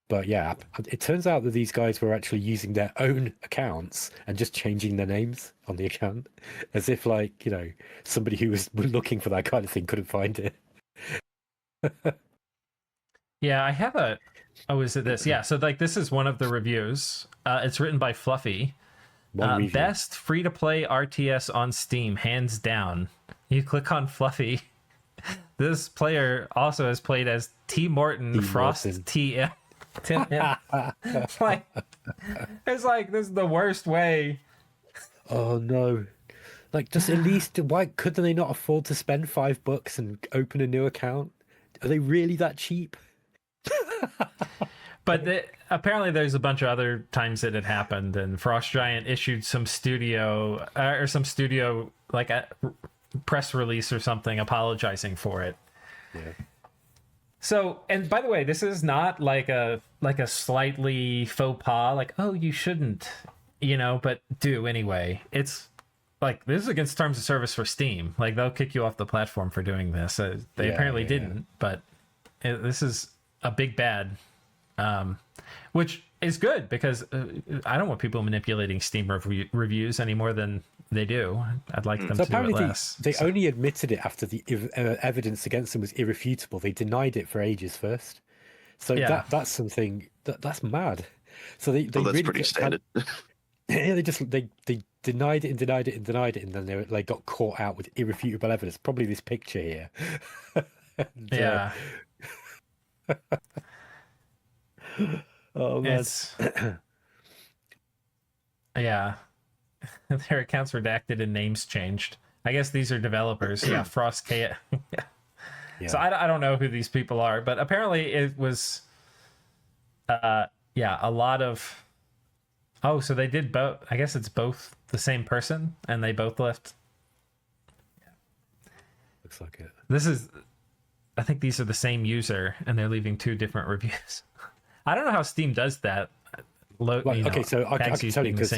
S1: But yeah, it turns out that these guys were actually using their own accounts and just changing their names on the account, as if somebody who was looking for that kind of thing couldn't find it.
S2: Yeah, I have a. Oh, is it this? Yeah, so this is one of the reviews. It's written by Fluffy. Best free-to-play RTS on Steam, hands down. You click on Fluffy. This player also has played as T. Morton, Frost TM. Tim. It's this is the worst way.
S1: Oh no. Just at least, why couldn't they not afford to spend $5 and open a new account? Are they really that cheap?
S2: But apparently there's a bunch of other times that it happened, and Frost Giant issued some studio a press release or something apologizing for it. Yeah. So, and by the way, this is not like a slightly faux pas, oh, you shouldn't, but do anyway. It's this is against terms of service for Steam. They'll kick you off the platform for doing this. They apparently didn't, but this is a big bad, which is good, because I don't want people manipulating Steam reviews any more than they do. I'd like them to do it less.
S1: They only admitted it after the evidence against them was irrefutable. They denied it for ages first. So that's something that's mad. So they
S3: that's
S1: really
S3: pretty standard.
S1: They denied it and denied it and denied it, and then they got caught out with irrefutable evidence. Probably this picture here. And,
S2: yeah.
S1: Oh man.
S2: Yeah. Their accounts redacted and names changed. I guess these are developers. Yeah, Frost K. Yeah. So I don't know who these people are, but apparently it was a lot of. Oh, so they did both. I guess it's both the same person, and they both left.
S1: Yeah. Looks like it.
S2: I think these are the same user, and they're leaving two different reviews. I don't know how Steam does that.
S1: Okay, so I can tell you, because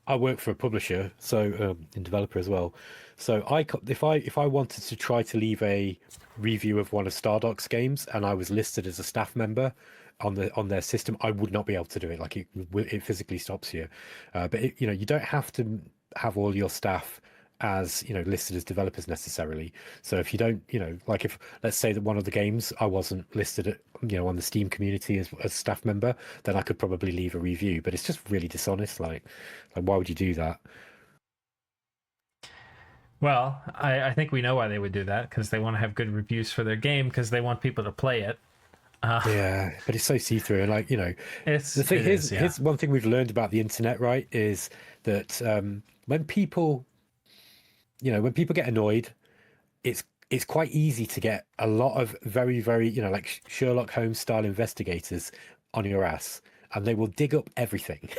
S1: I work for a publisher, so in developer as well. So if I wanted to try to leave a review of one of Stardock's games, and I was listed as a staff member on their system, I would not be able to do it. It physically stops you. But you don't have to have all your staff as listed as developers necessarily. So if you don't, if let's say that one of the games I wasn't listed on the Steam community as a staff member, then I could probably leave a review. But it's just really dishonest. Like why would you do that?
S2: Well, I think we know why they would do that, because they want to have good reviews for their game, because they want people to play it.
S1: Yeah, but it's so see-through, and here's one thing we've learned about the internet, right? Is that when people get annoyed, it's quite easy to get a lot of very, very, like Sherlock Holmes style investigators on your ass, and they will dig up everything.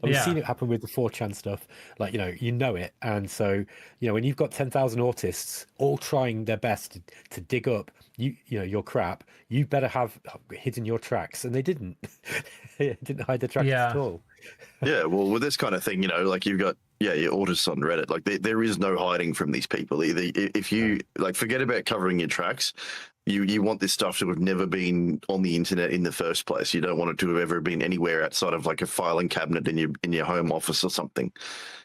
S1: We've seen it happen with the 4chan stuff. It. And so, when you've got 10,000 autists all trying their best to dig up your crap, you better have hidden your tracks. And they didn't. They didn't hide their tracks at all.
S3: Yeah, well, with this kind of thing, you've got your autists on Reddit. There is no hiding from these people. If you forget about covering your tracks, you want this stuff to have never been on the internet in the first place. You don't want it to have ever been anywhere outside of a filing cabinet in your home office or something.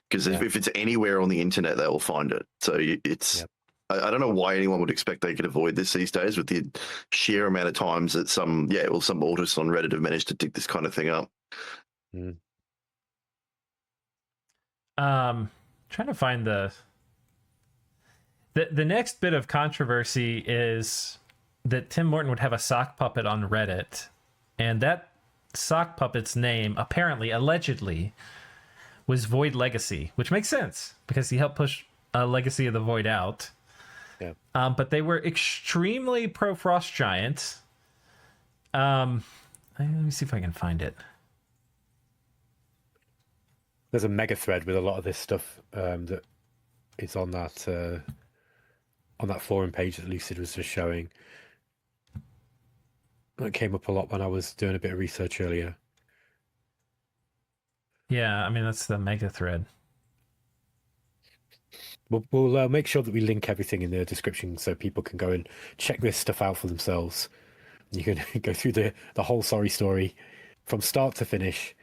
S3: Because if it's anywhere on the internet, they will find it. So it's. Yep. I don't know why anyone would expect they could avoid this these days, with the sheer amount of times that some autists on Reddit have managed to dig this kind of thing up.
S1: Mm.
S2: Trying to find the next bit of controversy is that Tim Morton would have a sock puppet on Reddit, and that sock puppet's name, apparently, allegedly, was Void Legacy, which makes sense because he helped push Legacy of the Void out.
S1: Yeah.
S2: But they were extremely pro Frost Giant. Let me see if I can find it.
S1: There's a mega thread with a lot of this stuff that is on that forum page that Lucid was just showing. That came up a lot when I was doing a bit of research earlier.
S2: Yeah, I mean, that's the mega thread.
S1: We'll make sure that we link everything in the description so people can go and check this stuff out for themselves. You can go through the whole sorry story from start to finish.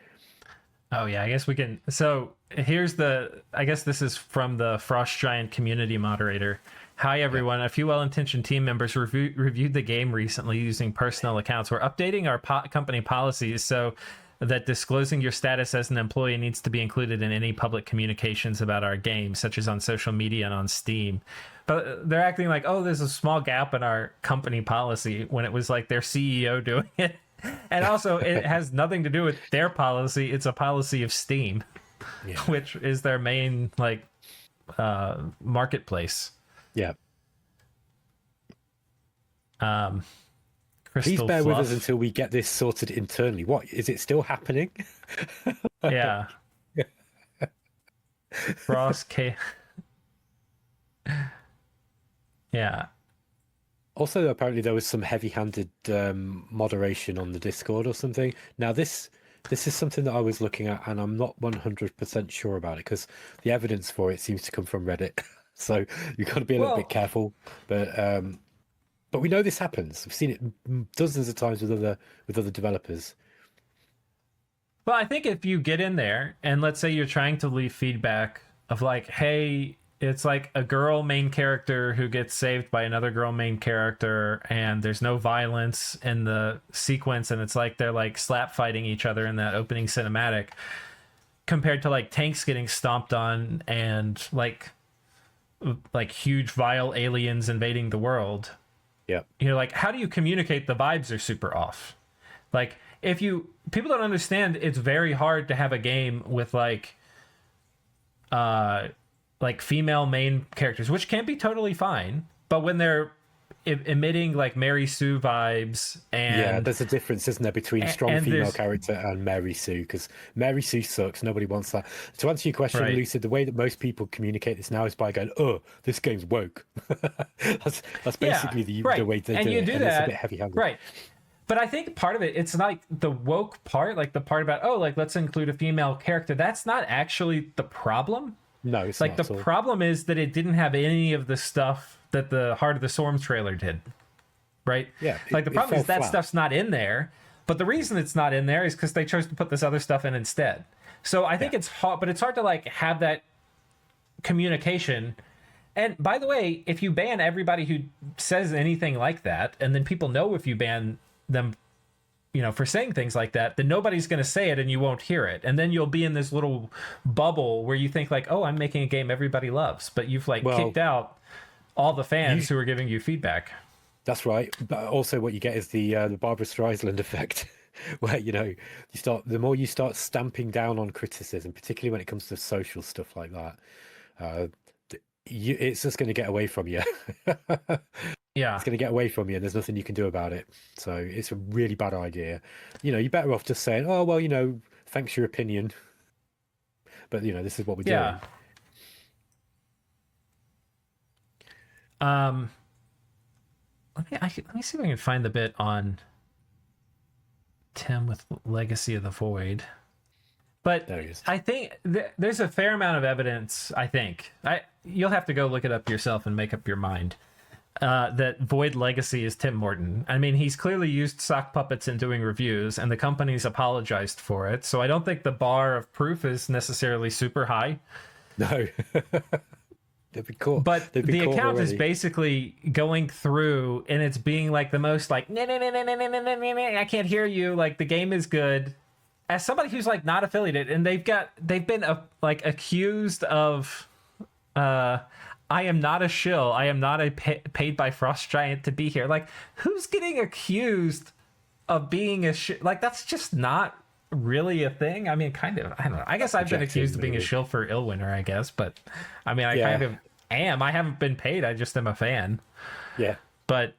S2: Oh, yeah, I guess we can. So here's I guess this is from the Frost Giant community moderator. Hi, everyone. A few well-intentioned team members reviewed the game recently using personal accounts. We're updating our company policies so that disclosing your status as an employee needs to be included in any public communications about our game, such as on social media and on Steam. But they're acting like, oh, there's a small gap in our company policy when it was like their CEO doing it. And also, it has nothing to do with their policy. It's a policy of Steam, which is their main marketplace.
S1: Yeah.
S2: Crystal
S1: Please bear
S2: Fluff.
S1: with us until we get this sorted internally. What, is it still happening?
S2: Yeah. Frost K. Yeah.
S1: Also, apparently there was some heavy-handed moderation on the Discord or something. Now, this is something that I was looking at, and I'm not 100% sure about it because the evidence for it seems to come from Reddit. So you've got to be a little bit careful. But we know this happens. We've seen it dozens of times with other developers.
S2: Well, I think if you get in there and let's say you're trying to leave feedback of like, hey, it's like a girl main character who gets saved by another girl main character and there's no violence in the sequence and it's like they're like slap fighting each other in that opening cinematic compared to like tanks getting stomped on and like huge vile aliens invading the world.
S1: Yeah.
S2: You know, like how do you communicate the vibes are super off? Like people don't understand it's very hard to have a game with like female main characters, which can be totally fine, but when they're emitting like Mary Sue vibes and
S1: there's a difference, isn't there, between strong female character and Mary Sue, because Mary Sue sucks. Nobody wants that. To answer your question, Lucid, the way that most people communicate this now is by going, "Oh, this game's woke." that's basically the way they do it. And it's a bit heavy-handed,
S2: right? But I think part of it, it's like the woke part, like the part about let's include a female character. That's not actually the problem.
S1: No, it's
S2: like
S1: not
S2: the problem is that it didn't have any of the stuff that the Heart of the Storm trailer did, right?
S1: Yeah.
S2: Like the problem is that stuff's not in there, but the reason it's not in there is because they chose to put this other stuff in instead. So I think it's hard, but it's hard to like have that communication. And by the way, if you ban everybody who says anything like that, and then people know if you ban them, you know, for saying things like that, then nobody's going to say it and you won't hear it. And then you'll be in this little bubble where you think like, oh, I'm making a game everybody loves, but you've like kicked out all the fans who are giving you feedback.
S1: That's right. But also what you get is the Barbara Streisand effect where, you know, the more you start stamping down on criticism, particularly when it comes to social stuff like that, it's just going to get away from you.
S2: Yeah,
S1: it's going to get away from you and there's nothing you can do about it. So it's a really bad idea. You know, you're better off just saying, oh, well, you know, thanks for your opinion, but, you know, this is what we're doing.
S2: Let me see if I can find the bit on Tim with Legacy of the Void. But I think there's a fair amount of evidence, I think. You'll have to go look it up yourself and make up your mind. That Void Legacy is Tim Morton. I mean, he's clearly used sock puppets in doing reviews, and the company's apologized for it. So I don't think the bar of proof is necessarily super high.
S1: No. They've been caught.
S2: But the account is basically going through, and it's being like the most like, I can't hear you. Like, the game is good. As somebody who's like not affiliated, and they've been like accused of, I am not a shill. I am not paid by Frost Giant to be here. Like, who's getting accused of being a like that's just not really a thing. I mean, kind of. I don't know. I guess I've been accused of being a shill for Illwinter, I guess, but I mean, I kind of am. I haven't been paid. I just am a fan.
S1: Yeah,
S2: but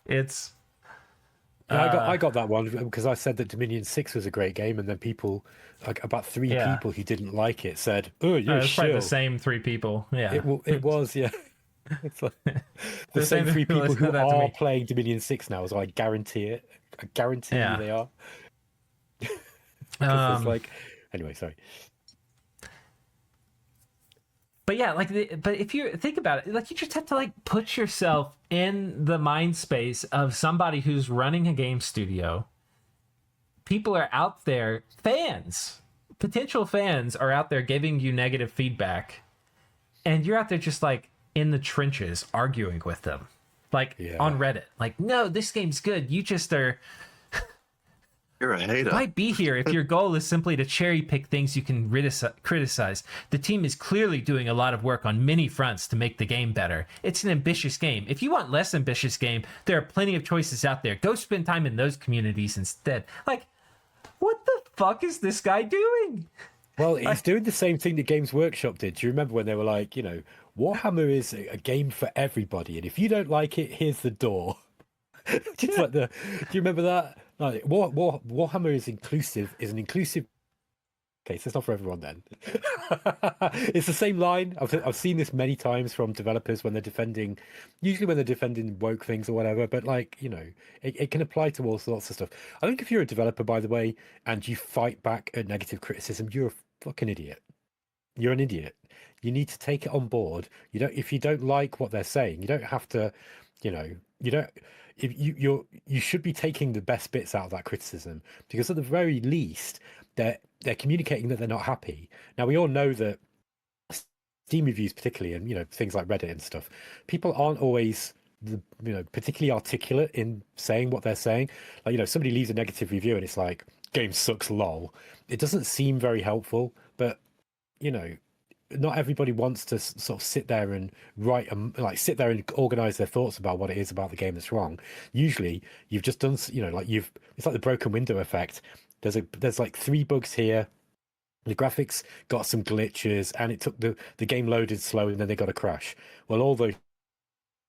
S2: it's.
S1: I got that one because I said that Dominion 6 was a great game, and then people, like about three people who didn't like it, said, "Oh, you're
S2: it's probably the same three people." Yeah,
S1: it was. Yeah, it's like the same three people who are playing Dominion 6 now. So I guarantee it. I guarantee you they are. It's like, anyway, sorry.
S2: But yeah, like, but if you think about it, like, you just have to like put yourself in the mind space of somebody who's running a game studio. People are out there, potential fans are out there giving you negative feedback, and you're out there just like in the trenches arguing with them, like on Reddit, like, no, this game's good. You just are.
S3: You're a hater.
S2: Why be here if your goal is simply to cherry pick things you can criticize? The team is clearly doing a lot of work on many fronts to make the game better. It's an ambitious game. If you want less ambitious game, there are plenty of choices out there. Go spend time in those communities instead. Like, what the fuck is this guy doing?
S1: Well, he's doing the same thing that Games Workshop did. Do you remember when they were like, Warhammer is a game for everybody, and if you don't like it, here's the door. Just like do you remember that? Like, Warhammer is an inclusive case. It's not for everyone then. It's the same line. I've seen this many times from developers when they're defending woke things or whatever, but like, it can apply to all sorts of stuff. I think if you're a developer, by the way, and you fight back at negative criticism, you're a fucking idiot. You're an idiot. You need to take it on board. If you don't like what they're saying, you don't have to, you should be taking the best bits out of that criticism, because at the very least they're communicating that they're not happy. Now, we all know that Steam reviews particularly, and things like Reddit and stuff, people aren't always particularly articulate in saying what they're saying. Like, somebody leaves a negative review and it's like, game sucks, lol. It doesn't seem very helpful, but not everybody wants to sort of sit there and write, sit there and organize their thoughts about what it is about the game that's wrong. Usually, you've just done, it's like the broken window effect. There's like 3 bugs here. The graphics got some glitches, and it took the game loaded slow, and then they got a crash. Well, although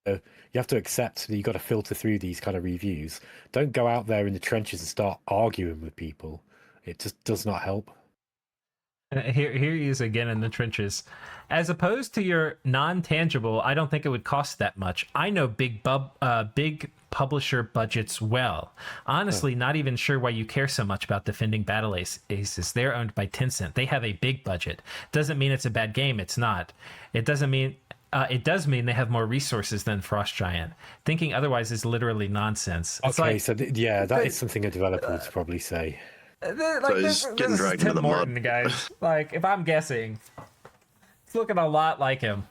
S1: you have to accept that you got to filter through these kind of reviews. Don't go out there in the trenches and start arguing with people. It just does not help.
S2: Here he is again in the trenches. As opposed to your non-tangible, I don't think it would cost that much. I know big publisher budgets well. Honestly, not even sure why you care so much about defending Battle Aces. They're owned by Tencent. They have a big budget. Doesn't mean it's a bad game. It's not. It doesn't mean. It does mean they have more resources than Frost Giant. Thinking otherwise is literally nonsense. It's
S1: okay, so that is something a developer would probably say.
S3: So he's getting dragged into the mud,
S2: guys. Like, if I'm guessing, it's looking a lot like him.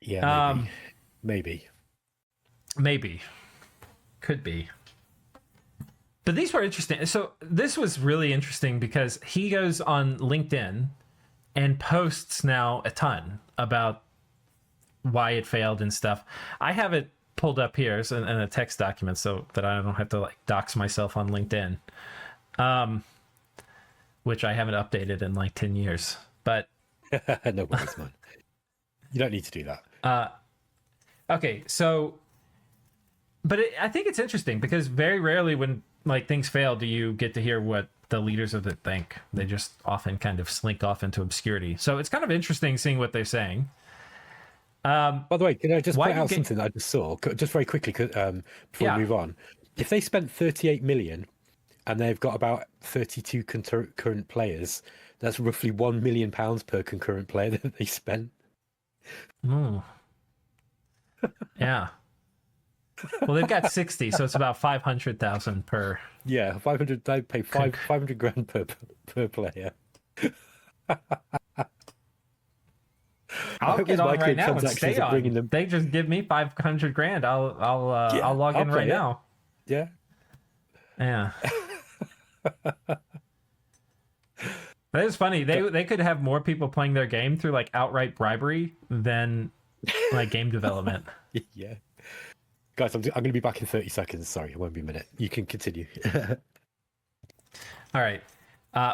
S1: Yeah, maybe.
S2: Could be. But these were interesting. So this was really interesting because he goes on LinkedIn and posts now a ton about why it failed and stuff. I have it pulled up here in a text document so that I don't have to like dox myself on LinkedIn, which I haven't updated in like 10 years. But
S1: no worries, man. You don't need to do that.
S2: Okay, so, but I think it's interesting because very rarely when like things fail do you get to hear what the leaders of it think. They just often kind of slink off into obscurity. So it's kind of interesting seeing what they're saying.
S1: By the way, can I just point out something that I just saw, just very quickly, before we move on? If they spent 38 million and they've got about 32 concurrent players, that's roughly £1 million per concurrent player that they spent.
S2: Oh. Yeah. Well, they've got 60, so it's about 500,000 per.
S1: Yeah, 500. They pay 500 grand per player.
S2: I'll get on right now and stay on. Them. They just give me 500 grand. I'll log in right now.
S1: Yeah.
S2: Yeah. That is funny. They could have more people playing their game through like outright bribery than like game development.
S1: Yeah. Guys, I'm going to be back in 30 seconds. Sorry, it won't be a minute. You can continue.
S2: All right.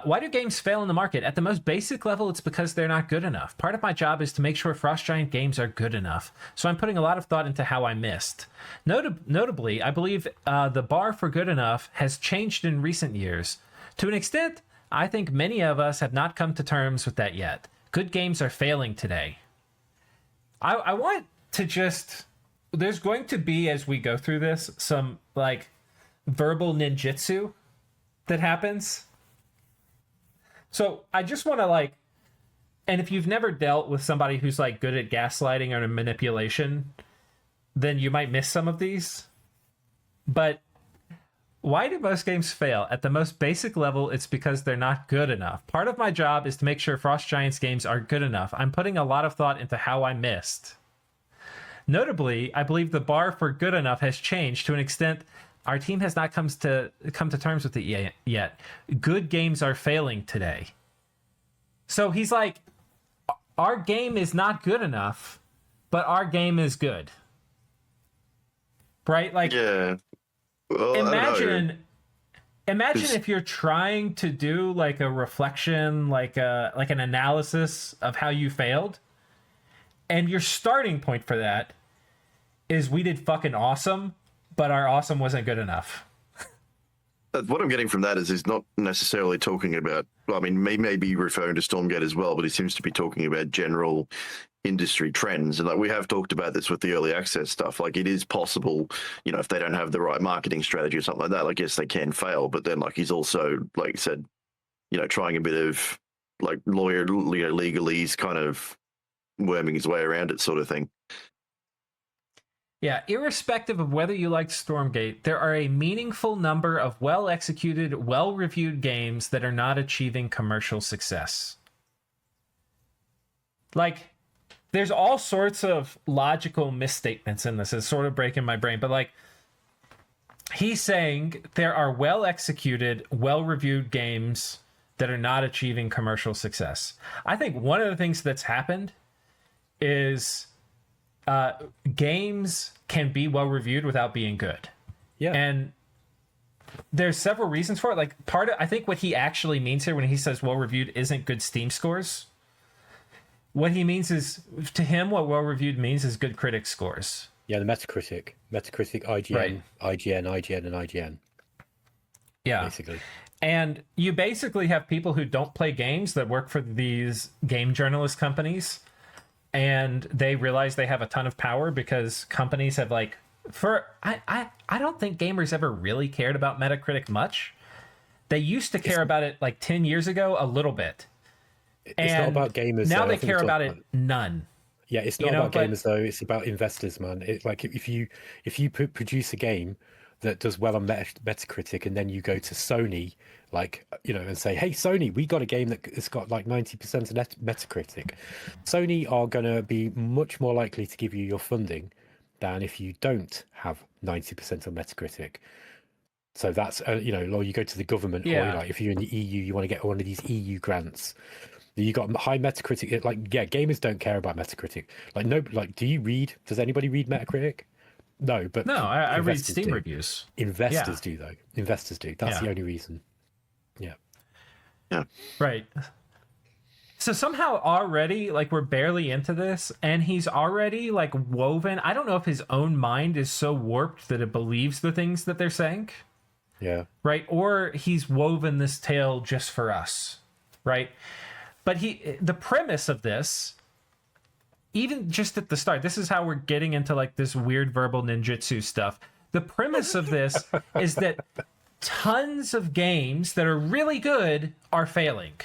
S2: Why do games fail in the market? At the most basic level, it's because they're not good enough. Part of my job is to make sure Frost Giant games are good enough. So I'm putting a lot of thought into how I missed. Notably, I believe the bar for good enough has changed in recent years. To an extent, I think many of us have not come to terms with that yet. Good games are failing today. I want to just... There's going to be, as we go through this, some, like, verbal ninjutsu that happens. So I just want to, like... And if you've never dealt with somebody who's, like, good at gaslighting or manipulation, then you might miss some of these. But why do most games fail? At the most basic level, it's because they're not good enough. Part of my job is to make sure Frost Giants games are good enough. I'm putting a lot of thought into how I missed. Notably, I believe the bar for good enough has changed to an extent our team has not come to terms with it yet. Good games are failing today. So he's like, our game is not good enough, but our game is good. Right? Like,
S3: yeah. Well,
S2: imagine if you're trying to do like a reflection, like an analysis of how you failed, and your starting point for that is we did fucking awesome, but our awesome wasn't good enough.
S3: What I'm getting from that is he's not necessarily talking about, well, I mean, he may be referring to Stormgate as well, but he seems to be talking about general industry trends. And like we have talked about this with the early access stuff, like it is possible, you know, if they don't have the right marketing strategy or something like that, like yes, they can fail. But then like he's also, like you said, you know, trying a bit of like legalese kind of worming his way around it sort of thing.
S2: Yeah, irrespective of whether you liked Stormgate, there are a meaningful number of well-executed, well-reviewed games that are not achieving commercial success. Like, there's all sorts of logical misstatements in this. It's sort of breaking my brain, but like, he's saying there are well-executed, well-reviewed games that are not achieving commercial success. I think one of the things that's happened is games can be well reviewed without being good.
S1: Yeah.
S2: And there's several reasons for it. Like I think what he actually means here when he says well reviewed isn't good Steam scores. What he means is, to him, what well reviewed means is good critic scores.
S1: Yeah, the Metacritic, IGN, right. IGN, and IGN.
S2: Yeah.
S1: Basically.
S2: And you basically have people who don't play games that work for these game journalist companies, and they realize they have a ton of power because companies have like, I don't think gamers ever really cared about Metacritic much. They used to care about it like 10 years ago a little bit.
S1: It's not about gamers.
S2: Now they care about it none.
S1: Yeah, it's not about gamers though. It's about investors, man. It's like if you produce a game that does well on Metacritic, and then you go to Sony, like, you know, and say, hey, Sony, we got a game that has got like 90% of Metacritic. Sony are going to be much more likely to give you your funding than if you don't have 90% on Metacritic. So that's, you know, or you go to the government, or like if you're in the EU, you want to get one of these EU grants. You got high Metacritic. Like, yeah, gamers don't care about Metacritic. Like, no, like, does anybody read Metacritic? No, but
S2: no, I read Steam reviews.
S1: Investors do, though. Investors do. That's the only reason. Yeah.
S3: Yeah.
S2: Right. So somehow already, like, we're barely into this, and he's already, like, woven. I don't know if his own mind is so warped that it believes the things that they're saying.
S1: Yeah.
S2: Right? Or he's woven this tale just for us. Right? But the premise of this, even just at the start, this is how we're getting into like this weird verbal ninjutsu stuff. The premise of this is that tons of games that are really good are failing.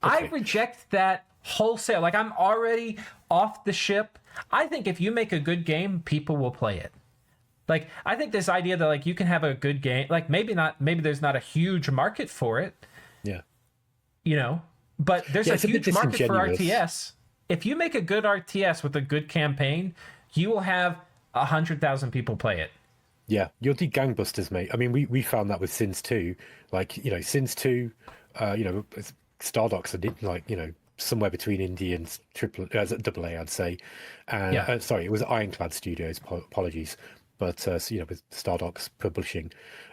S2: Okay. I reject that wholesale. Like, I'm already off the ship. I think if you make a good game, people will play it. Like, I think this idea that like you can have a good game, like maybe there's not a huge market for it.
S1: Yeah.
S2: You know, but there's a huge market for RTS. If you make a good RTS with a good campaign, you will have 100,000 people play it.
S1: Yeah, you'll do gangbusters, mate. I mean, we found that with Sins 2. Like, you know, Sins 2, you know, Stardock's, like, you know, somewhere between indie and double A, I'd say. And sorry, it was Ironclad Studios. Apologies, but so, with Stardox Publishing,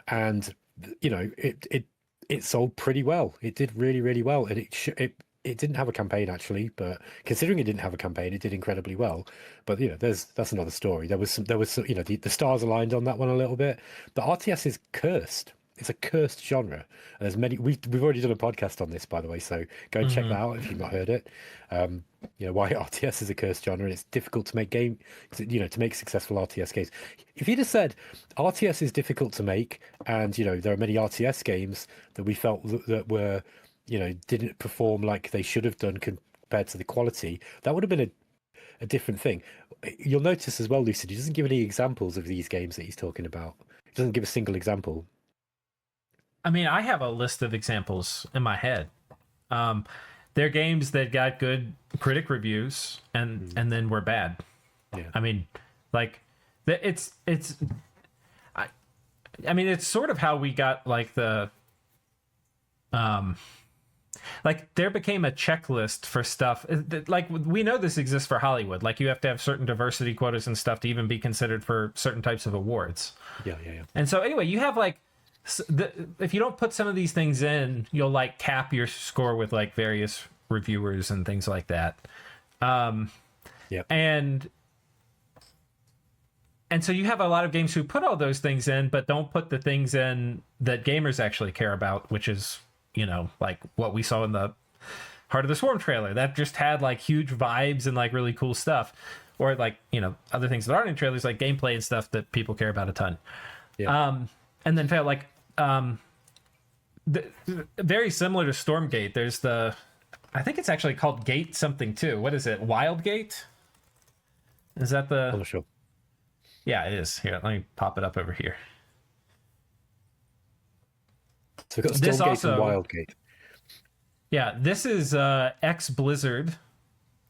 S1: and it sold pretty well. It did really, really well, and it didn't have a campaign actually, but considering it didn't have a campaign, it did incredibly well. But that's another story. There was the stars aligned on that one a little bit. The RTS is cursed. It's a cursed genre. And there's many. We've already done a podcast on this, by the way, so go and check that out if you've not heard it. Why RTS is a cursed genre, and it's difficult to make to make successful RTS games. If you'd have said RTS is difficult to make, and there are many RTS games that we felt that were didn't perform like they should have done compared to the quality, that would have been a different thing. You'll notice as well, Lucid, he doesn't give any examples of these games that he's talking about. He doesn't give a single example.
S2: I mean, I have a list of examples in my head. They're games that got good critic reviews and then were bad. Yeah. I mean, like it's sort of how we got like the like there became a checklist for stuff. Like we know this exists for Hollywood. Like you have to have certain diversity quotas and stuff to even be considered for certain types of awards. Yeah. And so anyway, you have like if you don't put some of these things in, you'll like cap your score with like various reviewers and things like that. And so you have a lot of games who put all those things in, but don't put the things in that gamers actually care about, which is, like what we saw in the Heart of the Swarm trailer that just had like huge vibes and like really cool stuff, or like, other things that aren't in trailers, like gameplay and stuff that people care about a ton. Yeah. And then fail like very similar to Stormgate. There's I think it's actually called Gate something too. What is it? Wild Gate? Is that the?
S1: I'm not sure.
S2: Yeah, it is. Here, let me pop it up over here.
S1: So we've got Stormgate and Wildgate.
S2: Yeah, this is ex-Blizzard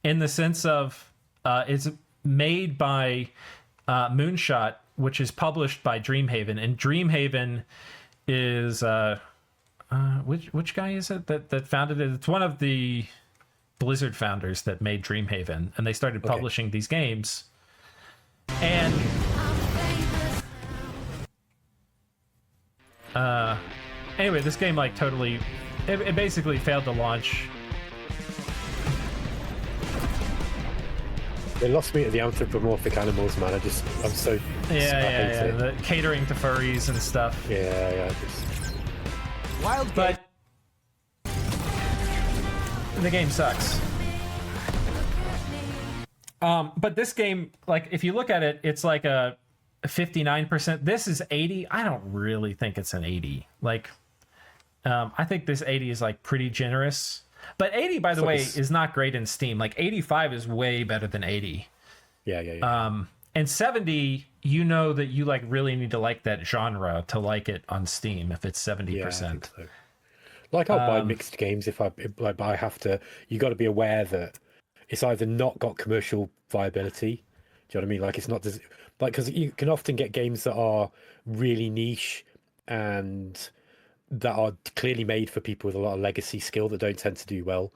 S2: in the sense of it's made by Moonshot, which is published by Dreamhaven, and Dreamhaven is which guy is it that founded it? It's one of the Blizzard founders that made Dreamhaven, and they started publishing these games. And anyway, this game like totally it basically failed to launch.
S1: They lost me at the anthropomorphic animals, man. I'm so
S2: yeah. The catering to furries and stuff.
S1: Yeah.
S2: Wild, but the game sucks. But this game, like, if you look at it, it's like a 59%. This is 80. I don't really think it's an 80. Like, I think this 80 is like pretty generous. But 80, by the way, is not great in Steam. Like 85 is way better than 80.
S1: Yeah.
S2: And 70, that you like really need to like that genre to like it on Steam if it's 70%. Yeah, I think so.
S1: Like I'll buy mixed games if I have to. You got to be aware that it's either not got commercial viability. Do you know what I mean? Like it's not like because you can often get games that are really niche and that are clearly made for people with a lot of legacy skill that don't tend to do well.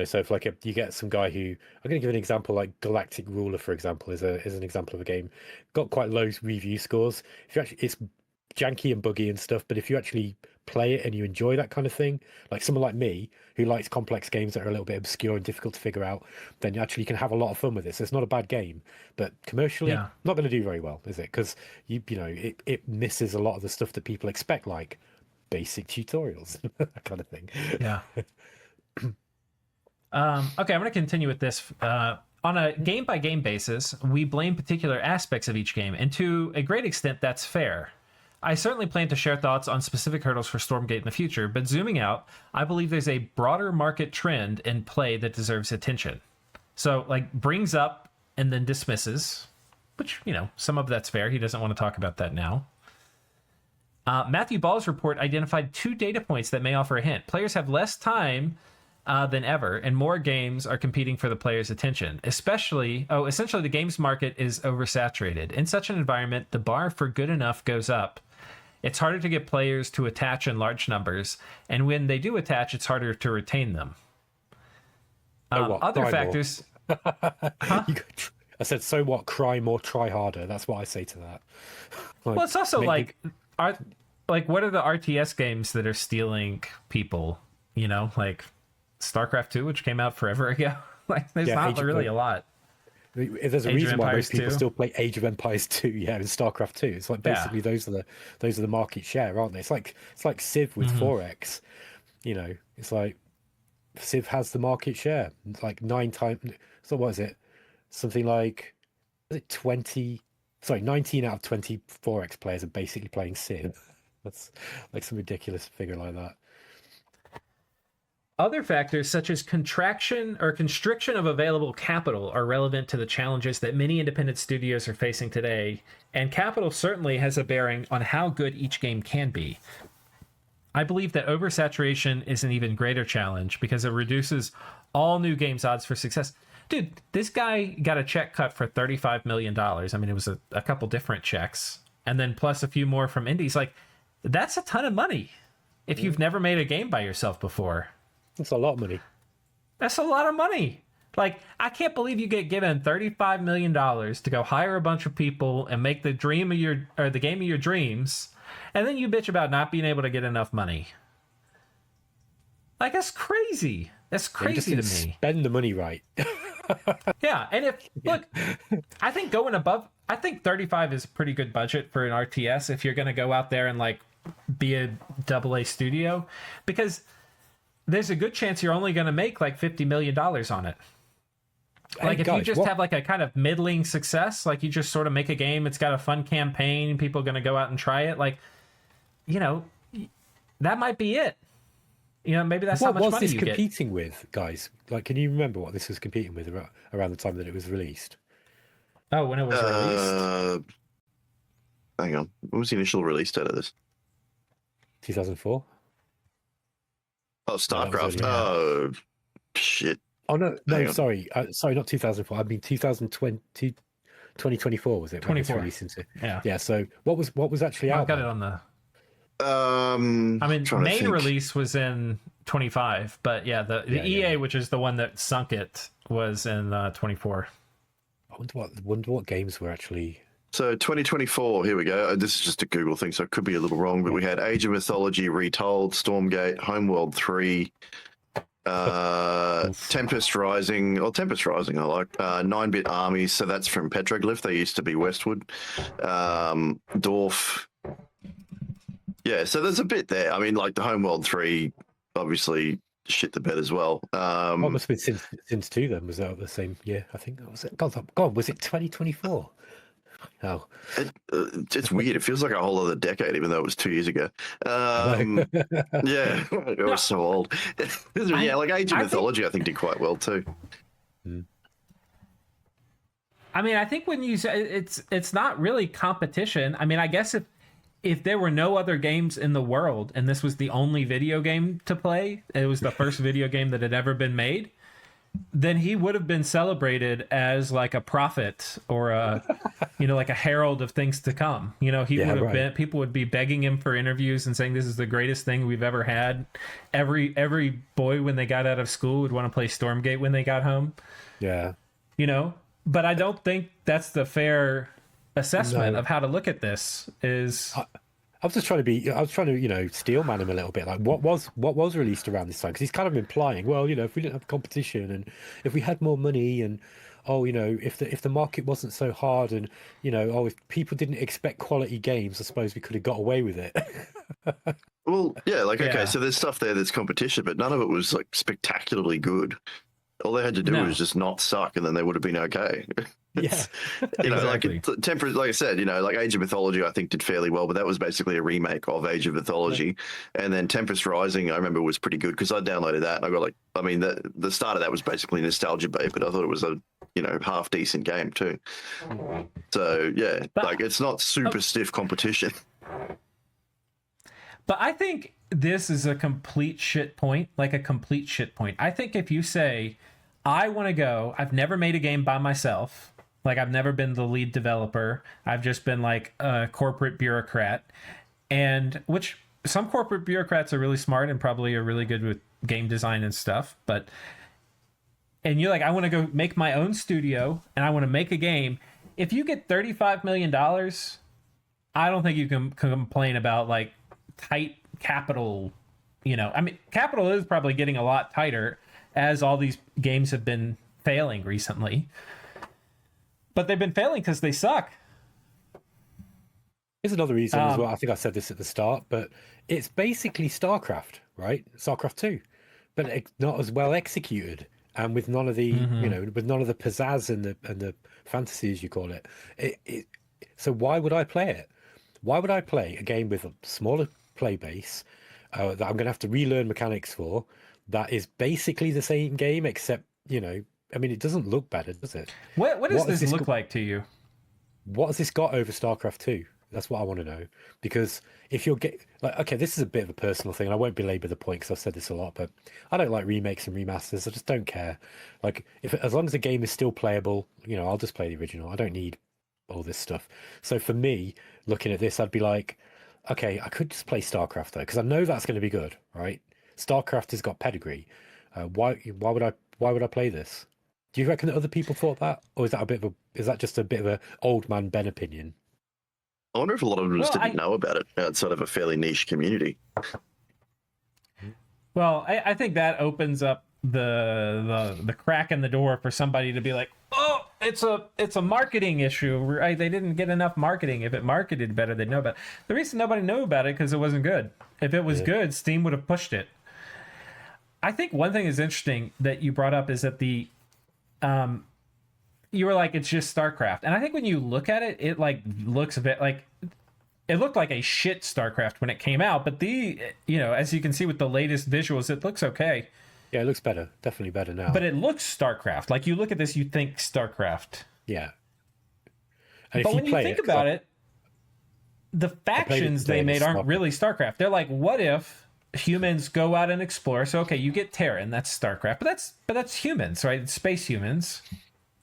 S1: So if like you get some guy who, I'm going to give an example, like Galactic Ruler, for example, is an example of a game got quite low review scores. If you actually, it's janky and buggy and stuff, but if you actually play it and you enjoy that kind of thing, like someone like me who likes complex games that are a little bit obscure and difficult to figure out, then you actually can have a lot of fun with this. It's not a bad game, but commercially not going to do very well, is it? Because it misses a lot of the stuff that people expect, like basic tutorials, that kind of thing.
S2: Yeah. Okay, I'm going to continue with this. On a game-by-game basis, we blame particular aspects of each game, and to a great extent, that's fair. I certainly plan to share thoughts on specific hurdles for Stormgate in the future, but zooming out, I believe there's a broader market trend in play that deserves attention. So, like, brings up and then dismisses, which, some of that's fair. He doesn't want to talk about that now. Matthew Ball's report identified 2 data points that may offer a hint. Players have less time than ever, and more games are competing for the player's attention. Essentially, the games market is oversaturated. In such an environment, the bar for good enough goes up. It's harder to get players to attach in large numbers, and when they do attach, it's harder to retain them. Other factors.
S1: I said, so what? Cry more, try harder. That's what I say to that.
S2: Well, it's also like what are the RTS games that are stealing people? You know, like Starcraft 2, which came out forever ago. Like, there's not really a lot.
S1: There's a reason why most people still play Age of Empires 2, and StarCraft 2. It's like basically those are the market share, aren't they? It's like Civ with 4X. You know, it's like Civ has the market share. It's like 9 times. So what is it? Something like 19 out of 20 4X players are basically playing Civ. That's like some ridiculous figure like that.
S2: Other factors such as contraction or constriction of available capital are relevant to the challenges that many independent studios are facing today, and capital certainly has a bearing on how good each game can be. I believe that oversaturation is an even greater challenge because it reduces all new games' odds for success. Dude, this guy got a check cut for $35 million. I mean, it was a couple different checks, and then plus a few more from indies. Like, that's a ton of money if you've never made a game by yourself before.
S1: That's a lot of money.
S2: That's a lot of money. Like, I can't believe you get given $35 million to go hire a bunch of people and make the game of your dreams, and then you bitch about not being able to get enough money. Like, that's crazy. That's crazy to me.
S1: Spend the money right.
S2: Yeah, and look, I think going above, I think 35 is a pretty good budget for an RTS if you're going to go out there and like be a AA studio, because there's a good chance you're only going to make like $50 million on it. Like, if you just have like a kind of middling success, like you just sort of make a game, it's got a fun campaign, people are going to go out and try it, like, you know, that might be it. You know, maybe that's how much money you get. What was this
S1: competing with, guys? Like, can you remember what this was competing with around the time that it was released?
S2: Oh, when it was released?
S3: Hang on. What was the initial release date of this?
S1: 2004?
S3: Oh, Starcraft. Oh, shit.
S1: Oh, no, sorry. Sorry, not 2004. I mean, 2024 was it?
S2: 24.
S1: Released into?
S2: Yeah.
S1: Yeah, so what was actually out?
S2: I got it on the... I mean, main release was in 25, but yeah, the EA, which is the one that sunk it, was in 24.
S1: I wonder what games were actually...
S3: So 2024, here we go. This is just a Google thing, so it could be a little wrong, but we had Age of Mythology Retold, Stormgate, Homeworld 3, Tempest Rising. Oh, Tempest Rising I like. 9-Bit Armies, so that's from Petroglyph. They used to be Westwood. Dwarf. Yeah, so there's a bit there. I mean, like the Homeworld 3, obviously shit the bed as well.
S1: What must have been Sims 2 then? Was that the same year? I think that was it. God, was it 2024? Oh,
S3: it's weird. It feels like a whole other decade, even though it was 2 years ago. Yeah, it was so old. Yeah, like Age of Mythology, I think did quite well too.
S2: I mean, I think when you say it's not really competition. I mean, I guess if there were no other games in the world and this was the only video game to play, it was the first video game that had ever been made, then he would have been celebrated as like a prophet or a, you know, like a herald of things to come. You know, he would have been, people would be begging him for interviews and saying this is the greatest thing we've ever had. Every boy when they got out of school would want to play Stormgate when they got home.
S1: Yeah.
S2: You know, but I don't think that's the fair assessment of how to look at this. Is
S1: I was trying to, you know, steel man him a little bit. Like, what was released around this time? Because he's kind of implying, well, you know, if we didn't have competition and if we had more money and, oh, you know, if the market wasn't so hard and, you know, oh, if people didn't expect quality games, I suppose we could have got away with it.
S3: Well, yeah, like, okay, so there's stuff there that's competition, but none of it was like spectacularly good. All they had to do was just not suck, and then they would have been okay.
S1: Yeah,
S3: you know,
S2: exactly.
S3: like I said, you know, like Age of Mythology, I think did fairly well, but that was basically a remake of Age of Mythology. And then Tempest Rising, I remember was pretty good because I downloaded that and I got like, I mean, the start of that was basically nostalgia bait, but I thought it was a, you know, half decent game too. So yeah, like it's not super stiff competition.
S2: But I think this is a complete shit point, like a complete shit point. I think if you say, I want to go, I've never made a game by myself. Like, I've never been the lead developer. I've just been like a corporate bureaucrat. And which some corporate bureaucrats are really smart and probably are really good with game design and stuff. But and you're like, I want to go make my own studio and I want to make a game. If you get $35 million, I don't think you can complain about like tight capital. You know, I mean, capital is probably getting a lot tighter as all these games have been failing recently. But they've been failing because they suck.
S1: Here's another reason as well. I think I said this at the start, but it's basically Starcraft, right? Starcraft 2, but not as well executed, and with none of the with none of the pizzazz and the fantasy, as you call it. So why would I play it? Why would I play a game with a smaller play base that I'm going to have to relearn mechanics for? That is basically the same game, except I mean, it doesn't look better, does it?
S2: What does this look like to you?
S1: What has this got over Starcraft 2? That's what I want to know. Because if you're okay, this is a bit of a personal thing, and I won't belabor the point because I've said this a lot, but I don't like remakes and remasters. I just don't care. Like, as long as the game is still playable, I'll just play the original. I don't need all this stuff. So for me, looking at this, I'd be like, okay, I could just play Starcraft though, because I know that's going to be good, right? Starcraft has got pedigree. Why would I play this? Do you reckon that other people thought that, or is that just a bit of a old man Ben opinion?
S3: I wonder if a lot of them just didn't know about it outside of a fairly niche community.
S2: Well, I think that opens up the crack in the door for somebody to be like, oh, it's a marketing issue, right? They didn't get enough marketing. If it marketed better, they'd know about it. The reason nobody knew about it because it wasn't good. If it was good, Steam would have pushed it. I think one thing is interesting that you brought up is that you were like, it's just StarCraft. And I think when you look at it, it like looks a bit like it looked like a shit StarCraft when it came out. But as you can see with the latest visuals, it looks okay.
S1: Yeah, it looks better. Definitely better now.
S2: But it looks StarCraft. Like you look at this, you think StarCraft.
S1: Yeah.
S2: And but when you think about it, the factions they made aren't really StarCraft. They're like, what if humans go out and explore? So okay, you get Terran, that's StarCraft, but that's humans, right? It's space humans.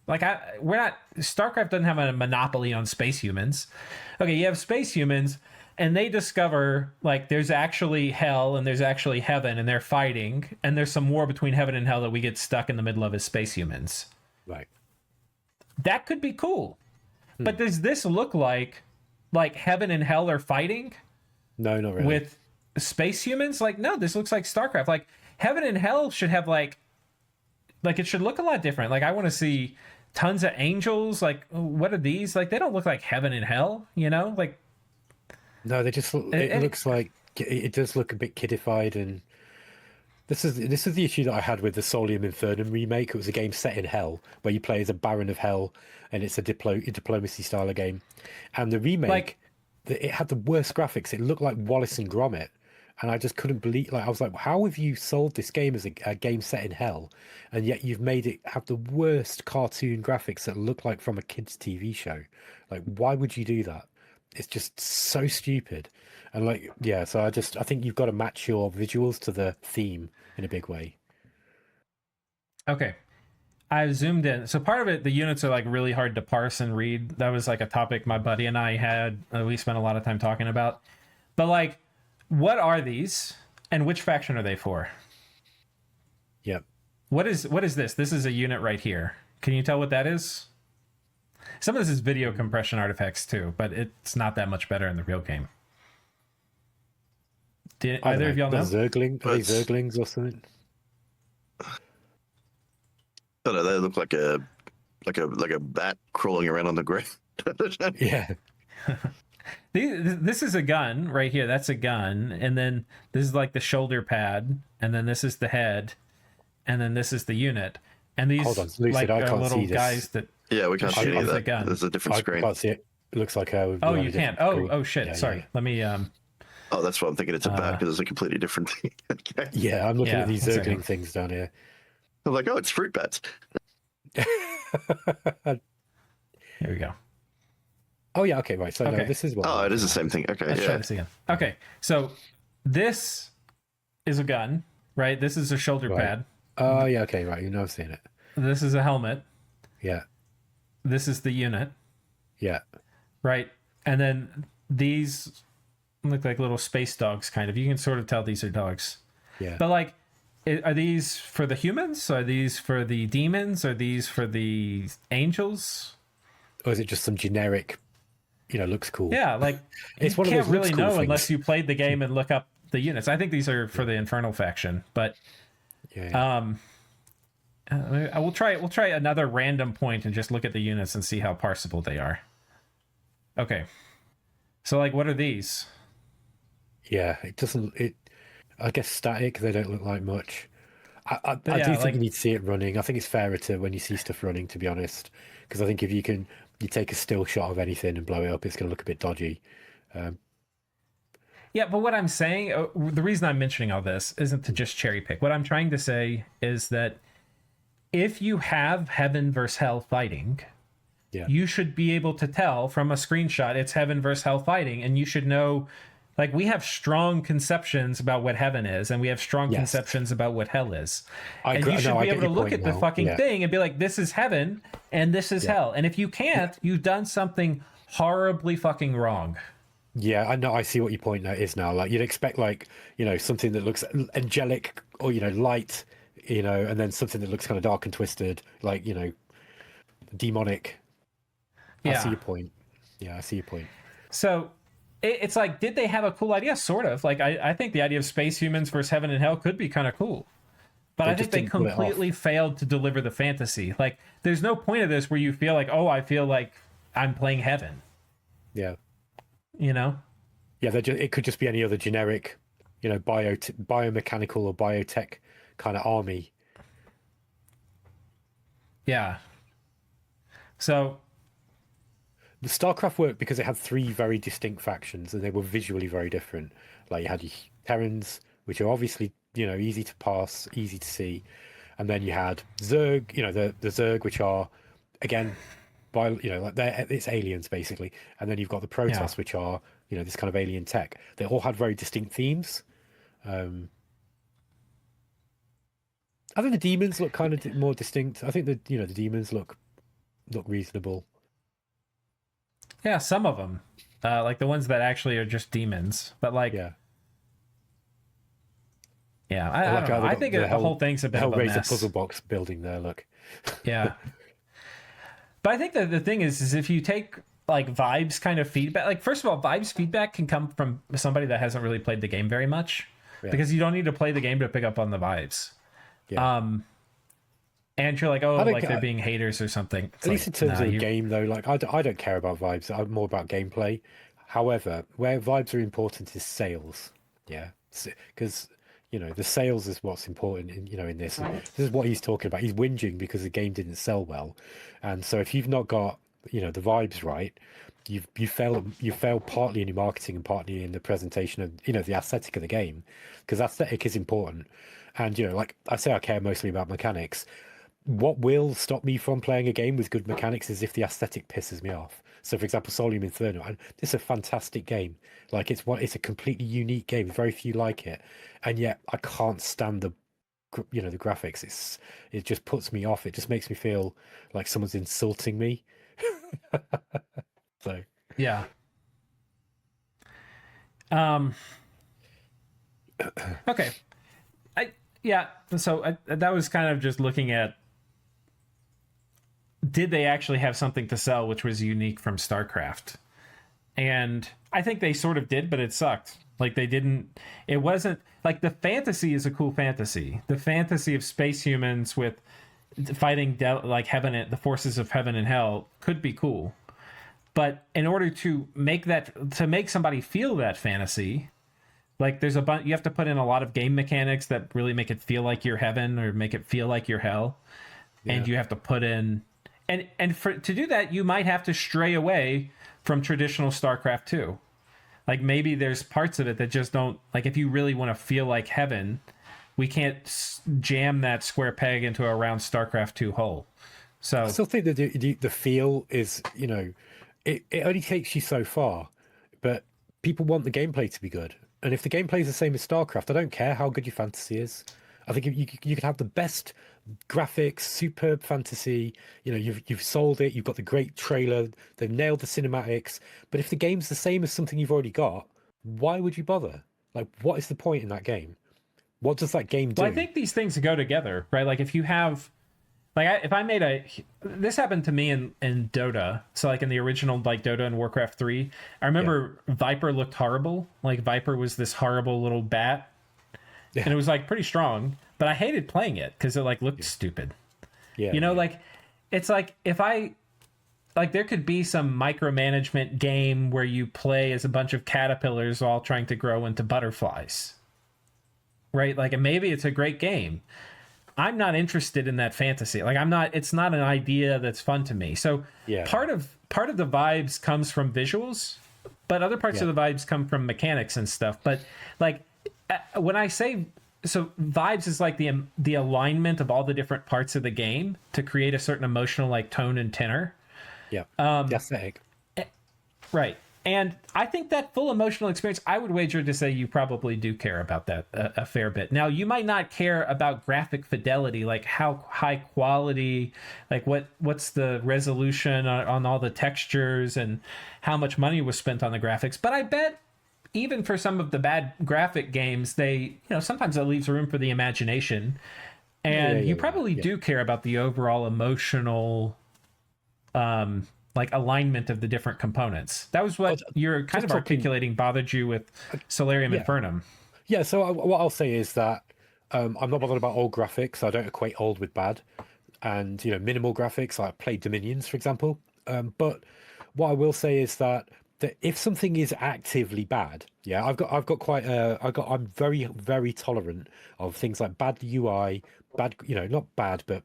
S2: Like StarCraft doesn't have a monopoly on space humans. Okay, you have space humans, and they discover like there's actually hell and there's actually heaven, and they're fighting, and there's some war between heaven and hell that we get stuck in the middle of as space humans.
S1: Right.
S2: That could be cool. But does this look like heaven and hell are fighting?
S1: No, not really.
S2: With space humans? Like, no, this looks like StarCraft. Like, heaven and hell should have like it should look a lot different. Like, I want to see tons of angels. Like, what are these? Like, they don't look like heaven and hell, Like,
S1: no, they just look, it looks like it does look a bit kiddified, and this is the issue that I had with the Solium Infernum remake. It was a game set in hell where you play as a Baron of Hell, and it's a diplomacy style of game. And the remake, it had the worst graphics. It looked like Wallace and Gromit. And I just couldn't believe, I was like, how have you sold this game as a game set in hell, and yet you've made it have the worst cartoon graphics that look like from a kid's TV show? Like, why would you do that? It's just so stupid. And so I think you've got to match your visuals to the theme in a big way.
S2: Okay. I've zoomed in. So part of it, the units are like really hard to parse and read. That was like a topic my buddy and I had, we spent a lot of time talking about. But like, what are these, and which faction are they for?
S1: Yep.
S2: What is this? This is a unit right here. Can you tell what that is? Some of this is video compression artifacts too, but it's not that much better in the real game. Did either of y'all know?
S1: Zergling? Are they Zerglings or something?
S3: I don't know. They look like a bat crawling around on the ground.
S1: Yeah.
S2: This is a gun right here. That's a gun, and then this is like the shoulder pad, and then this is the head, and then this is the unit. And these
S1: Lucid,
S2: are little guys that
S3: we can't see any of that. There's a different screen.
S1: I can't see it. It looks like you
S2: can't. Oh shit.
S1: Yeah,
S2: sorry.
S1: Yeah.
S2: Let me.
S3: Oh, that's why I'm thinking it's a bat, because it's a completely different thing. Okay.
S1: Yeah, I'm looking at these Zergling things down here.
S3: I'm like, oh, it's fruit bats.
S2: Here we go.
S1: Oh yeah, okay, right. So no, this is one.
S3: Oh, it is the same thing. Okay,
S2: let's try this again. Okay, so this is a gun, right? This is a shoulder pad.
S1: Oh yeah, okay, right. I've seen it.
S2: This is a helmet.
S1: Yeah.
S2: This is the unit.
S1: Yeah.
S2: Right, and then these look like little space dogs, kind of. You can sort of tell these are dogs.
S1: Yeah.
S2: But like, Are these for the humans? Are these for the demons? Are these for the angels?
S1: Or is it just some generic, looks cool?
S2: Yeah, like
S1: it's
S2: you
S1: one
S2: can't
S1: of those
S2: really
S1: looks cool
S2: know
S1: things.
S2: unless you played the game and look up the units. I think these are for the Infernal faction, but I will try. We'll try another random point and just look at the units and see how parsable they are. Okay, so like, what are these?
S1: Yeah, it doesn't. I guess static. They don't look like much. I do think you need to see it running. I think it's fairer to when you see stuff running, to be honest, because I think if you take a still shot of anything and blow it up, it's going to look a bit dodgy.
S2: Yeah, but what I'm saying, the reason I'm mentioning all this isn't to just cherry pick. What I'm trying to say is that if you have heaven versus hell fighting, you should be able to tell from a screenshot it's heaven versus hell fighting, and you should know. Like, we have strong conceptions about what heaven is, and we have strong conceptions about what hell is. And you should be able to look at the fucking thing and be like, this is heaven, and this is hell. And if you can't, you've done something horribly fucking wrong.
S1: Yeah, I know. I see what your point now is now. Like, you'd expect, like, something that looks angelic or, light, and then something that looks kind of dark and twisted, like, demonic.
S2: Yeah.
S1: I see your point. Yeah, I see your point.
S2: So... it's like, did they have a cool idea? Sort of. Like, I think the idea of space humans versus heaven and hell could be kind of cool. But I think they completely failed to deliver the fantasy. Like, there's no point of this where you feel like, oh, I feel like I'm playing heaven.
S1: Yeah.
S2: Yeah,
S1: it could just be any other generic, biomechanical or biotech kind of army.
S2: Yeah. So...
S1: the StarCraft worked because it had 3 very distinct factions and they were visually very different. Like, you had your Terrans, which are obviously, easy to pass, easy to see. And then you had Zerg, the Zerg, which are, again, it's aliens, basically. And then you've got the Protoss, which are, this kind of alien tech. They all had very distinct themes. I think the demons look kind of more distinct. I think that, the demons look reasonable.
S2: Yeah, some of them, like the ones that actually are just demons. But like, I don't know. I think the whole thing's a bit of a mess.
S1: Puzzle box building there. Look.
S2: Yeah. But I think that the thing is if you take like vibes kind of feedback, like first of all, vibes feedback can come from somebody that hasn't really played the game very much, because you don't need to play the game to pick up on the vibes. Yeah. And you're like, like they're being haters or something. It's
S1: at least in terms of the game, though, like I don't care about vibes. I'm more about gameplay. However, where vibes are important is sales. Yeah, because the sales is what's important. In this is what he's talking about. He's whinging because the game didn't sell well, and so if you've not got the vibes right, you fail partly in your marketing and partly in the presentation of the aesthetic of the game, because aesthetic is important. And like I say, I care mostly about mechanics. What will stop me from playing a game with good mechanics is if the aesthetic pisses me off. So, for example, Solium Inferno, this is a fantastic game. Like, it's a completely unique game. Very few like it, and yet I can't stand the graphics. It just puts me off. It just makes me feel like someone's insulting me. So
S2: yeah. Okay. So that was kind of just looking at, did they actually have something to sell which was unique from StarCraft? And I think they sort of did, but it sucked. Like, it wasn't like, the fantasy is a cool fantasy. The fantasy of space humans with fighting like heaven, the forces of heaven and hell could be cool. But in order to make somebody feel that fantasy, like you have to put in a lot of game mechanics that really make it feel like you're heaven or make it feel like you're hell. Yeah. And you have to put in, and to do that, you might have to stray away from traditional StarCraft 2. Like, maybe there's parts of it that just don't, like, if you really want to feel like heaven, we can't jam that square peg into a round StarCraft 2 hole. So
S1: I still think that the feel is, it only takes you so far, but people want the gameplay to be good. And if the gameplay is the same as StarCraft, I don't care how good your fantasy is. I think you could have the best graphics, superb fantasy. You've sold it. You've got the great trailer. They've nailed the cinematics. But if the game's the same as something you've already got, why would you bother? Like, what is the point in that game? What does that game do?
S2: Well, I think these things go together, right? Like if you have, if I made this happened to me in Dota. So like in the original like Dota and Warcraft 3, I remember Viper looked horrible. Like Viper was this horrible little bat, and it was like pretty strong, but I hated playing it because it like looked stupid. Yeah, like it's like if I like there could be some micromanagement game where you play as a bunch of caterpillars all trying to grow into butterflies. Right? Like, and maybe it's a great game. I'm not interested in that fantasy. Like, it's not an idea that's fun to me. So part of the vibes comes from visuals, but other parts of the vibes come from mechanics and stuff. But like when I say, so vibes is like the alignment of all the different parts of the game to create a certain emotional like tone and tenor.
S1: Yeah. The aesthetic.
S2: Right. And I think that full emotional experience, I would wager to say you probably do care about that a fair bit. Now, you might not care about graphic fidelity, like how high quality, like what's the resolution on all the textures and how much money was spent on the graphics. But I bet even for some of the bad graphic games, sometimes that leaves room for the imagination. And you probably do care about the overall emotional like alignment of the different components. That was what you're kind of articulating bothered you with Solarium Infernum.
S1: Yeah, so what I'll say is that I'm not bothered about old graphics. I don't equate old with bad. And, minimal graphics, like play Dominions, for example. But what I will say is that if something is actively bad, I'm very, very tolerant of things like bad UI, not bad, but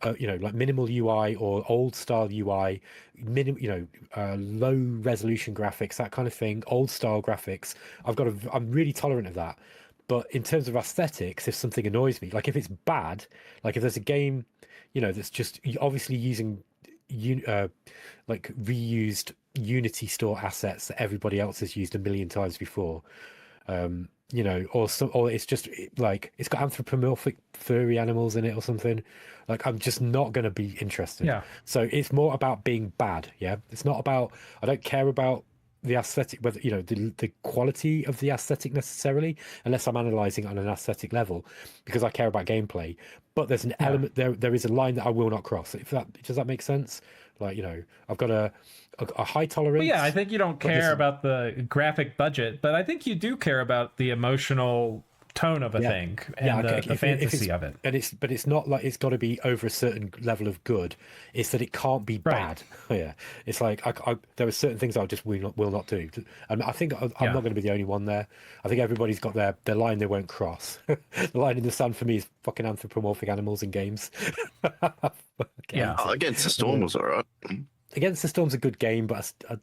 S1: like minimal UI or old style UI, low resolution graphics, that kind of thing, old style graphics. I'm really tolerant of that. But in terms of aesthetics, if something annoys me, like if it's bad, like if there's a game, that's just obviously using like reused Unity store assets that everybody else has used a million times before, or it's just like it's got anthropomorphic furry animals in it or something. Like I'm just not going to be interested. Yeah. So it's more about being bad. Yeah. It's not about. I don't care about the aesthetic, whether the quality of the aesthetic necessarily, unless I'm analyzing on an aesthetic level, because I care about gameplay. But there's an element there is a line that I will not cross. Does that make sense? Like I've got a high tolerance.
S2: Well, I think you don't care about the graphic budget, but I think you do care about the emotional tone of a thing and the fantasy of it.
S1: And it's not like it's got to be over a certain level of good. It's that it can't be bad. Yeah, it's like there are certain things I just will not do. And I think I'm not going to be the only one there. I think everybody's got their line they won't cross. The line in the sand for me is fucking anthropomorphic animals in games.
S3: Against the Storm was all right.
S1: Against the Storm's a good game, but I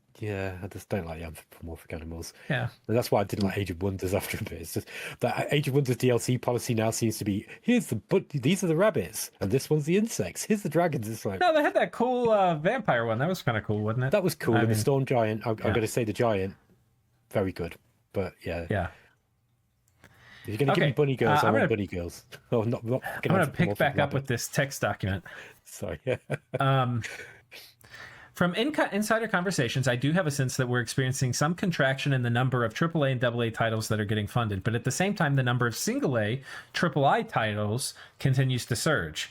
S1: just don't like the anthropomorphic animals. Yeah, and that's why I didn't like Age of Wonders after a bit. It's just that Age of Wonders DLC policy now seems to be these are the rabbits and this one's the insects. Here's the dragons. It's like
S2: no, they had that cool vampire one. That was kind of cool, wasn't it?
S1: That was cool. The Storm Giant. I'm going to say the Giant, very good. But yeah. If you're going to give me bunny girls, I want bunny girls. Oh, not
S2: I'm going to pick back up with this text document.
S1: Sorry.
S2: From insider conversations, I do have a sense that we're experiencing some contraction in the number of AAA and AA titles that are getting funded, but at the same time, the number of single-A, AAA titles continues to surge.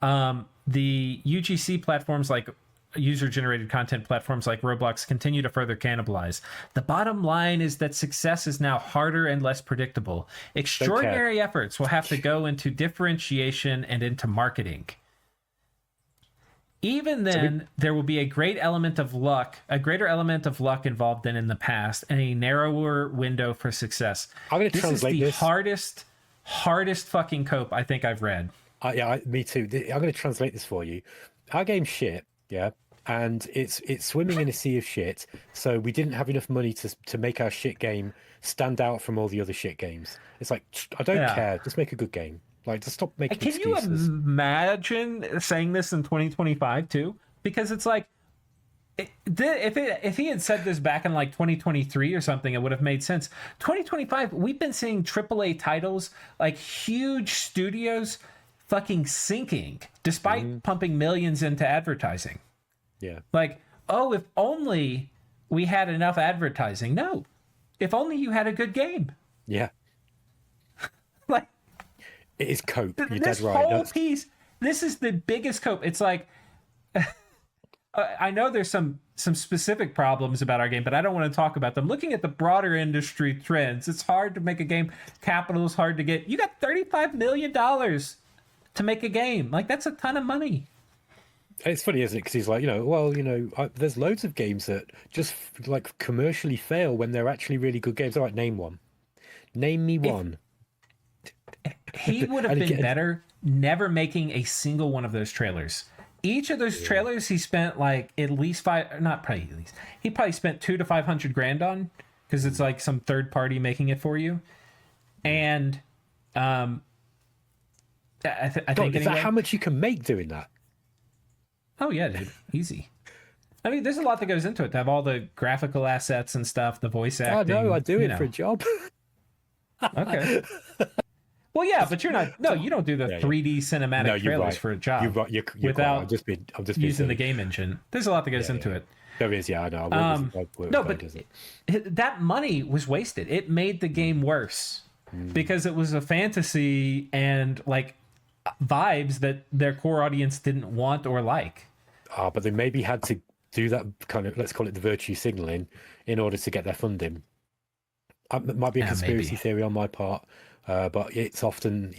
S2: The UGC platforms like user-generated content platforms like Roblox continue to further cannibalize. The bottom line is that success is now harder and less predictable. Extraordinary efforts will have to go into differentiation and into marketing. Even then, there will be a greater element of luck involved than in the past, and a narrower window for success.
S1: I'm going to translate this.
S2: Hardest fucking cope I think I've read.
S1: Me too. I'm going to translate this for you. Our game's shit, and it's swimming in a sea of shit. So we didn't have enough money to make our shit game stand out from all the other shit games. It's like I don't care. Just make a good game. Like, to stop making excuses.
S2: Can you imagine saying this in 2025 too? Because it's like, if he had said this back in like 2023 or something, it would have made sense. 2025, we've been seeing AAA titles, like huge studios, fucking sinking despite pumping millions into advertising.
S1: Yeah.
S2: Like, if only we had enough advertising. No, if only you had a good game.
S1: Yeah.
S2: Like.
S1: It is cope. You're
S2: This
S1: dead right.
S2: whole piece, this is the biggest cope. It's like, I know there's some specific problems about our game, but I don't want to talk about them. Looking at the broader industry trends, it's hard to make a game. Capital is hard to get. You got $35 million to make a game. Like, that's a ton of money.
S1: It's funny, isn't it? Because he's like, there's loads of games that just like commercially fail when they're actually really good games. All right, name one. Name me one.
S2: He would have been better never making a single one of those trailers. Each of those trailers he spent like at least he probably spent $200,000 to $500,000 on, because it's like some third party making it for you. And I think
S1: is that how much you can make doing that?
S2: Oh yeah, dude, easy. I mean, there's a lot that goes into it to have all the graphical assets and stuff, the voice acting.
S1: Oh no, I do it for a job.
S2: Okay. Well, yeah, but you're not. No, you don't do the 3D cinematic trailers for a job.
S1: You're
S2: without
S1: I'm just being
S2: using
S1: silly.
S2: the game engine. There's a lot that goes into it.
S1: There is, I know.
S2: No, but that money was wasted. It made the game worse because it was a fantasy and like vibes that their core audience didn't want or like.
S1: But they maybe had to do that kind of, let's call it the virtue signaling, in order to get their funding. It might be a conspiracy theory on my part, but it's often,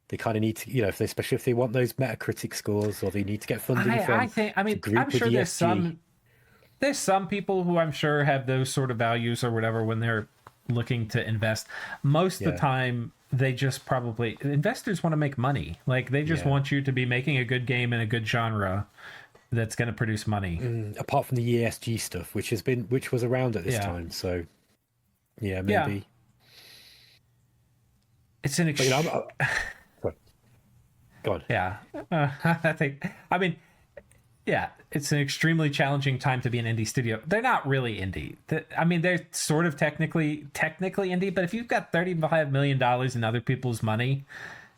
S1: they kind of need to, especially if they want those Metacritic scores, or they need to get funding
S2: I'm sure there's some people who I'm sure have those sort of values or whatever when they're looking to invest. Most of the time, they just investors want to make money. Like, they just want you to be making a good game in a good genre that's going to produce money.
S1: Apart from the ESG stuff, which was around at this time. So, yeah, maybe.
S2: Yeah. It's an
S1: Go on.
S2: Yeah. It's an extremely challenging time to be an indie studio. They're not really indie. They're sort of technically indie, but if you've got $35 million in other people's money,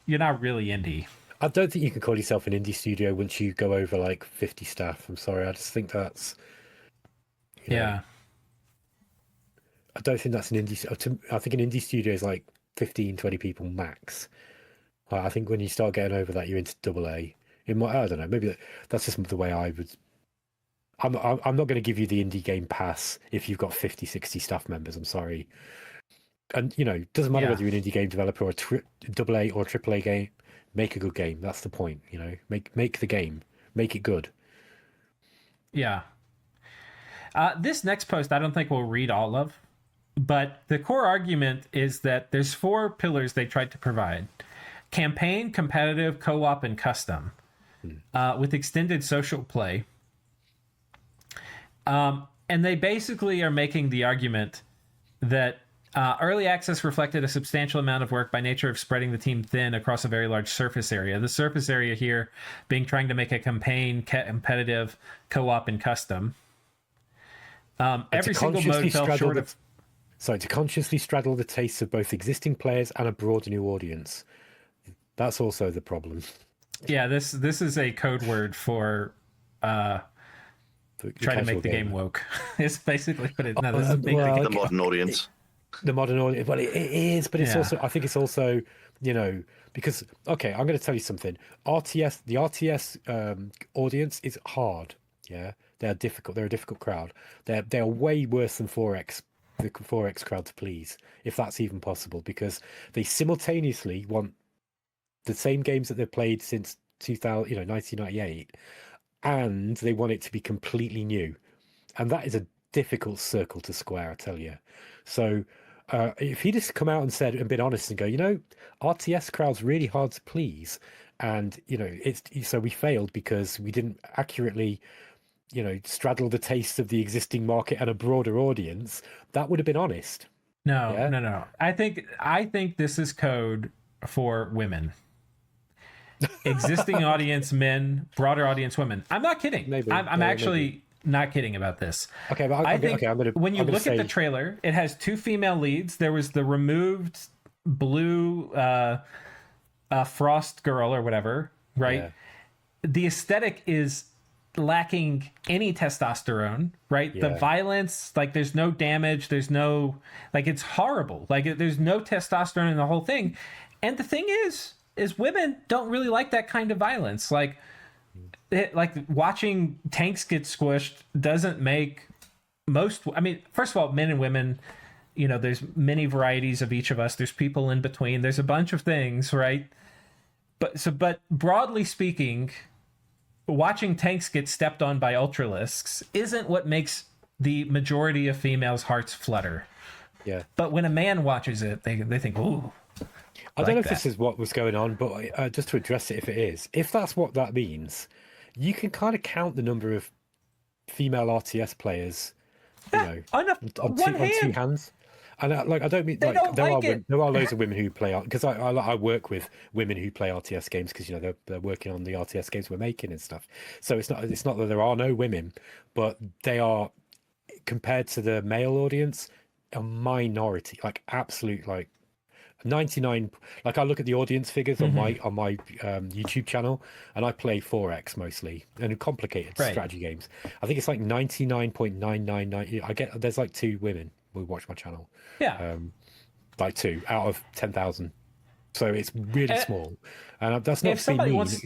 S2: you're not really indie.
S1: I don't think you can call yourself an indie studio once you go over like 50 staff. I'm sorry. I just think that's... I don't think that's an indie... I think an indie studio is like 15, 20 people max. I think when you start getting over that, you're into AA. I don't know. Maybe that's just the way I would... I'm not going to give you the indie game pass if you've got 50, 60 staff members. I'm sorry. And, it doesn't matter whether you're an indie game developer or AA or AAA game. Make a good game. That's the point. Make the game. Make it good.
S2: Yeah. This next post, I don't think we'll read all of, but the core argument is that there's 4 pillars they tried to provide: campaign, competitive, co-op, and custom, with extended social play. And they basically are making the argument that early access reflected a substantial amount of work by nature of spreading the team thin across a very large surface area. The surface area here being trying to make a campaign, competitive, co-op, and custom. Every single mode fell short of...
S1: to consciously straddle the tastes of both existing players and a broader new audience. That's also the problem. Yeah,
S2: this is a code word for trying to make the game woke. It's basically what it... No, this is
S3: the modern audience.
S1: The modern audience. Well, it is, but it's also... I think it's also, because... Okay, I'm going to tell you something. The RTS audience is hard, yeah? They're difficult. They're a difficult crowd. They're way worse than 4X, the 4X crowd to please, if that's even possible, because they simultaneously want the same games that they've played since 1998, and they want it to be completely new, and that is a difficult circle to square, I tell you. So if he just come out and been honest and go, RTS crowd's really hard to please, and so we failed because we didn't accurately straddle the tastes of the existing market and a broader audience, that would have been honest.
S2: No. I think this is code for women. Existing audience men, broader audience women. I'm not kidding. I'm actually not kidding about this.
S1: Okay, but I think
S2: when you look at the trailer, it has 2 female leads. There was the removed blue Frost girl or whatever, right? Yeah. The aesthetic is lacking any testosterone, right? Yeah. The violence, like, there's no damage, there's no, like, it's horrible. Like, there's no testosterone in the whole thing. And the thing is women don't really like that kind of violence. Like watching tanks get squished doesn't make most. I mean, first of all, men and women, you know, there's many varieties of each of us. There's people in between. There's a bunch of things, right? But broadly speaking, watching tanks get stepped on by ultralisks isn't what makes the majority of females' hearts flutter.
S1: Yeah.
S2: But when a man watches it, they think, ooh.
S1: I don't know if this is what was going on, but just to address it, if it is, if that's what that means, you can kind of count the number of female RTS players, you know, on two hands. And I don't mean like there are loads of women who play, because I work with women who play RTS games, because you know they're working on the RTS games we're making and stuff. So it's not that there are no women, but they are, compared to the male audience, a minority, like absolute, like 99. Like I look at the audience figures on my YouTube channel, and I play 4X mostly and complicated strategy games. I think it's like 99.999. I get there's like 2 women who watch my channel.
S2: Yeah.
S1: Like 2 out of 10,000. So it's really small, and that's not being mean. It's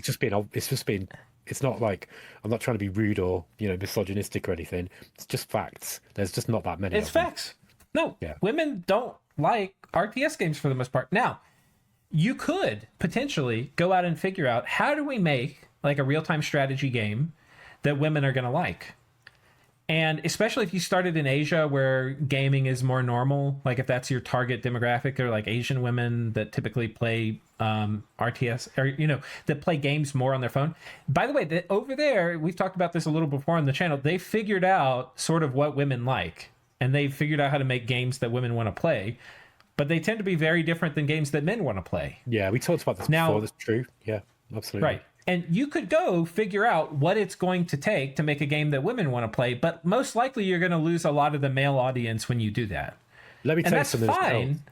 S1: just been. It's not like I'm not trying to be rude or, you know, misogynistic or anything. It's just facts. There's just not that many.
S2: It's facts. No, women don't like RTS games for the most part. Now, you could potentially go out and figure out, how do we make like a real-time strategy game that women are going to like? And especially if you started in Asia, where gaming is more normal, like if that's your target demographic, or like Asian women that typically play RTS, or, you know, that play games more on their phone. By the way, over there, we've talked about this a little before on the channel, they figured out sort of what women like, and they figured out how to make games that women want to play, but they tend to be very different than games that men want to play.
S1: Yeah, we talked about this before. That's true. Yeah, absolutely.
S2: Right. And you could go figure out what it's going to take to make a game that women want to play, but most likely you're going to lose a lot of the male audience when you do that.
S1: Let me tell you something.
S2: That's fine,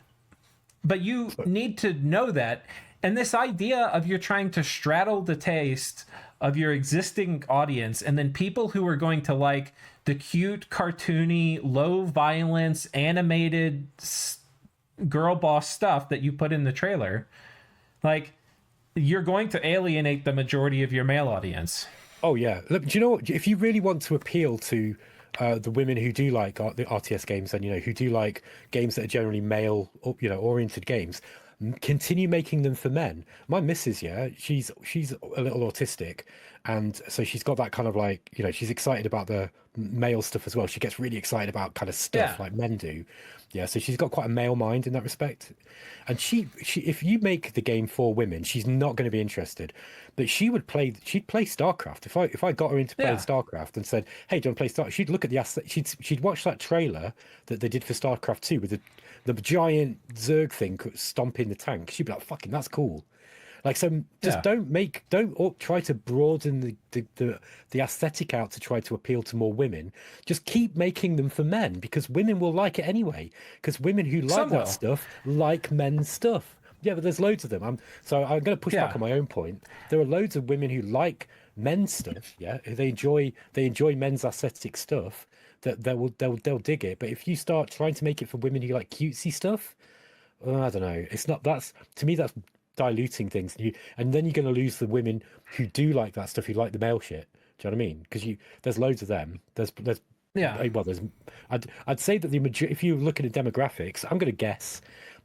S2: but you need to know that. And this idea of you're trying to straddle the taste of your existing audience, and then people who are going to like the cute, cartoony, low violence, animated girl boss stuff that you put in the trailer, like, you're going to alienate the majority of your male audience.
S1: Oh yeah. Look, do you know what? If you really want to appeal to the women who do like the RTS games, and, you know, who do like games that are generally male, you know, oriented games, continue making them for men. My missus, she's a little autistic, and so she's got that kind of, like, you know, she's excited about the male stuff as well. She gets really excited about kind of stuff like men do. Yeah, so she's got quite a male mind in that respect. And she if you make the game for women, she's not going to be interested. But she'd play Starcraft. If I got her into playing Starcraft and said, "Hey, do you want to play Starcraft?" She'd look at the asset. She'd watch that trailer that they did for Starcraft 2 with the giant Zerg thing stomping the tank. She'd be like, "Fucking, that's cool." Like, so just don't try to broaden the aesthetic out to try to appeal to more women. Just keep making them for men, because women will like it anyway. Because women who like that stuff like men's stuff. Yeah, but there's loads of them. I'm going to push back on my own point. There are loads of women who like men's stuff. Yeah, they enjoy men's aesthetic stuff. That they'll dig it. But if you start trying to make it for women who like cutesy stuff, I don't know. It's not. That's, to me, that's diluting things, and then you're going to lose the women who do like that stuff, who like the male shit. Do you know what I mean? Because there's loads of them. I'd say that the majority, if you look at the demographics, I'm going to guess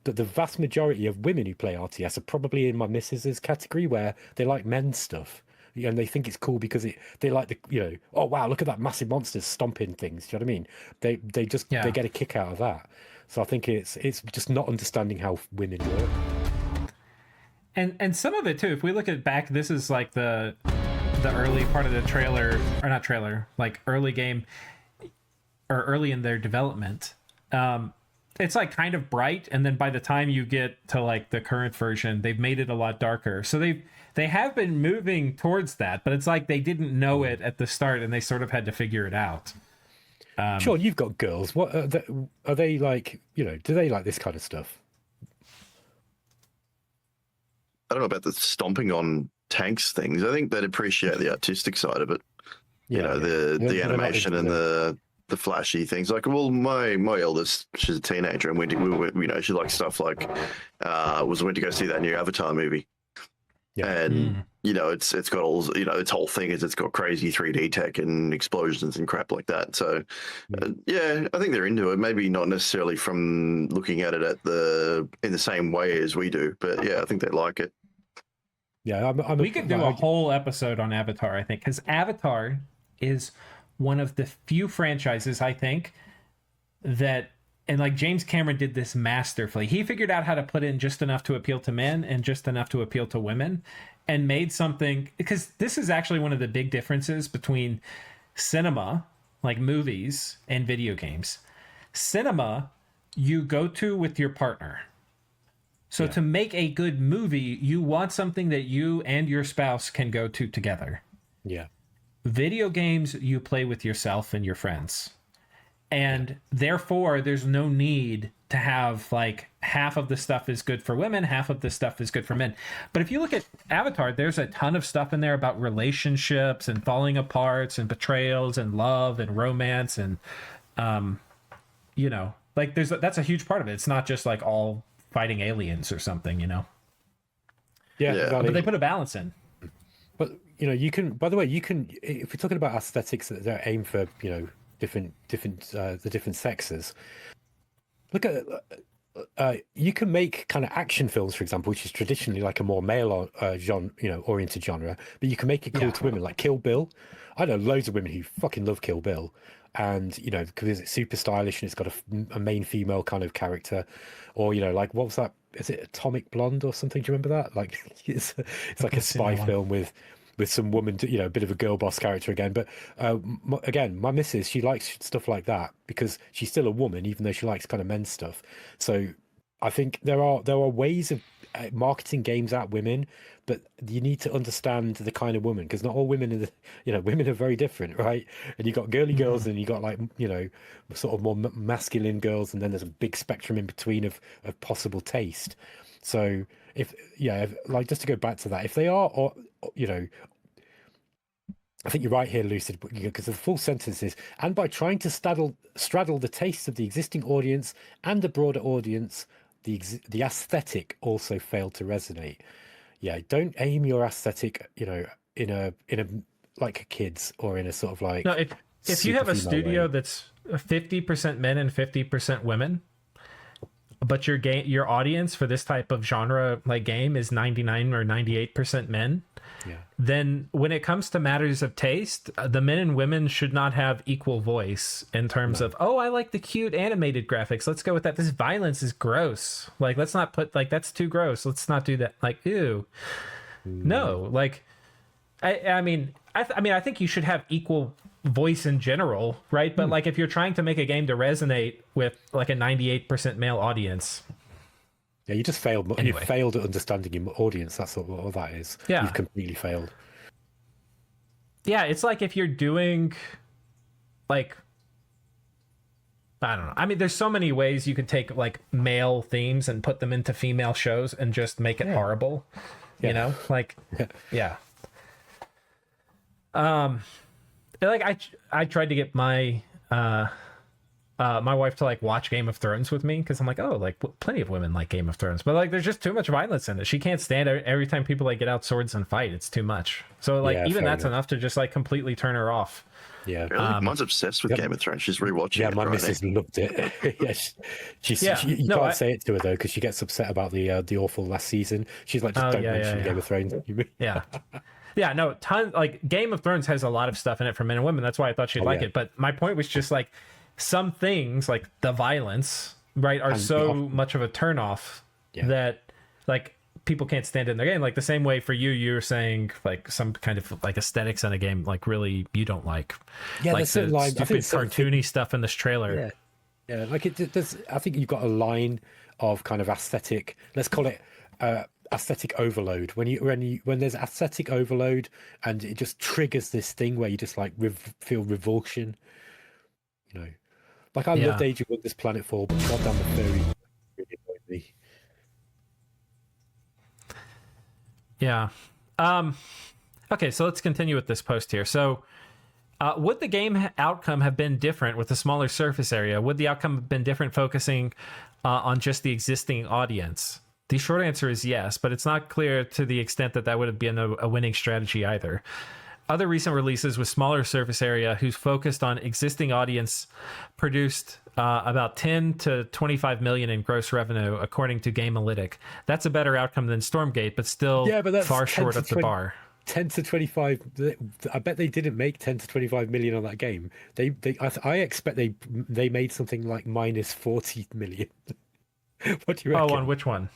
S1: that the vast majority of women who play RTS are probably in my missus's category, where they like men's stuff, and they think it's cool because they like the, you know, oh wow, look at that massive monsters stomping things. Do you know what I mean? They just they get a kick out of that. So I think it's just not understanding how women work.
S2: And some of it too, if we look at back, this is like the early part of the trailer, or not trailer, like early game, or early in their development. It's like kind of bright, and then by the time you get to like the current version, they've made it a lot darker. So they have been moving towards that, but it's like they didn't know it at the start, and they sort of had to figure it out.
S1: Sure, you've got girls. What are they like? You know, do they like this kind of stuff?
S3: I don't know about the stomping on tanks things. I think they'd appreciate the artistic side of it. You know, the animation and the the flashy things. Like, well, my eldest, she's a teenager, and she likes stuff like went to go see that new Avatar movie. Yeah. And it's got all its whole thing is it's got crazy 3D tech and explosions and crap like that. So I think they're into it. Maybe not necessarily from looking at it in the same way as we do, but yeah, I think they like it.
S2: Yeah, we could do a whole episode on Avatar, I think, because Avatar is one of the few franchises, I think, that, and like James Cameron did this masterfully. He figured out how to put in just enough to appeal to men and just enough to appeal to women, and made something, because this is actually one of the big differences between cinema, like movies, and video games. Cinema, you go to with your partner. So to make a good movie, you want something that you and your spouse can go to together. Yeah. Video games, you play with yourself and your friends. And therefore, there's no need to have like half of the stuff is good for women, half of the stuff is good for men. But if you look at Avatar, there's a ton of stuff in there about relationships and falling apart and betrayals and love and romance. And, like that's a huge part of it. It's not just like all fighting aliens or something, Yeah. Exactly. But they put a balance in.
S1: But, you can, by the way, if we're talking about aesthetics that are aimed for, the different sexes. Look at you can make kind of action films, for example, which is traditionally like a more male oriented genre, but you can make it cool to women, like Kill Bill. I know loads of women who fucking love Kill Bill, and because it's super stylish and it's got a main female kind of character, or like what was that? Is it Atomic Blonde or something? Do you remember that? Like it's like a spy film with some woman, a bit of a girl boss character again. But again, my missus, she likes stuff like that because she's still a woman, even though she likes kind of men's stuff. So I think there are ways of marketing games at women, but you need to understand the kind of woman, because not all women women are very different, right? And you got girly girls and you got like sort of more masculine girls, and then there's a big spectrum in between of possible taste. So if like, just to go back to that, if they are, or I think you're right here, Lucid, because the full sentence is, and by trying to straddle the tastes of the existing audience and the broader audience, the aesthetic also failed to resonate. Yeah, don't aim your aesthetic, in a like a kid's, or in a sort of like.
S2: No, if you have a studio that's 50% men and 50% women, but your audience for this type of genre like game is 99 or 98% men, then when it comes to matters of taste, the men and women should not have equal voice in terms of, oh, I like the cute animated graphics, let's go with that. This violence is gross, like let's not put, like, that's too gross, let's not do that, like, ew. No, like I mean I think you should have equal voice in general, right? But like, if you're trying to make a game to resonate with like a 98% male audience,
S1: you just failed. Anyway. You failed at understanding your audience. That's what that is. Yeah, you've completely failed.
S2: Yeah, it's like if you're doing, like, I don't know. I mean, there's so many ways you could take like male themes and put them into female shows and just make it horrible. Like, like I tried to get my my wife to like watch Game of Thrones with me, because I'm like, oh, like plenty of women like Game of Thrones, but like there's just too much violence in it. She can't stand it. Every time people like get out swords and fight, it's too much. So like even that's enough to just like completely turn her off.
S3: Yeah, really? Mine's obsessed with Game of Thrones. She's rewatching.
S1: Yeah, my missus loved it. You can't say it to her though, because she gets upset about the awful last season. She's like, just don't mention Game of Thrones.
S2: Yeah, no, like Game of Thrones has a lot of stuff in it for men and women. That's why I thought she'd like it. But my point was just like, some things like the violence, right, are so much of a turnoff that like people can't stand it in their game. Like the same way for you're saying like some kind of like aesthetics in a game, like really you don't like. Yeah, like the stupid cartoony stuff in this trailer.
S1: Yeah, like it does. I think you've got a line of kind of aesthetic. Let's call it aesthetic overload. When there's aesthetic overload, and it just triggers this thing where you just like feel revulsion. Like I loved Age of Wonders Planetfall, but goddamn the furry really annoyed me.
S2: Yeah. Okay, so let's continue with this post here. So Would the game outcome have been different with a smaller surface area? Would the outcome have been different focusing on just the existing audience? The short answer is yes, but it's not clear to the extent that would have been a winning strategy either. Other recent releases with smaller surface area who's focused on existing audience produced about 10 to 25 million in gross revenue, according to Gamealytic. That's a better outcome than Stormgate, but still that's far short of the bar.
S1: 10 to 25. I bet they didn't make 10 to 25 million on that game. I expect they made something like minus 40 million. What do you reckon?
S2: Oh, on which one?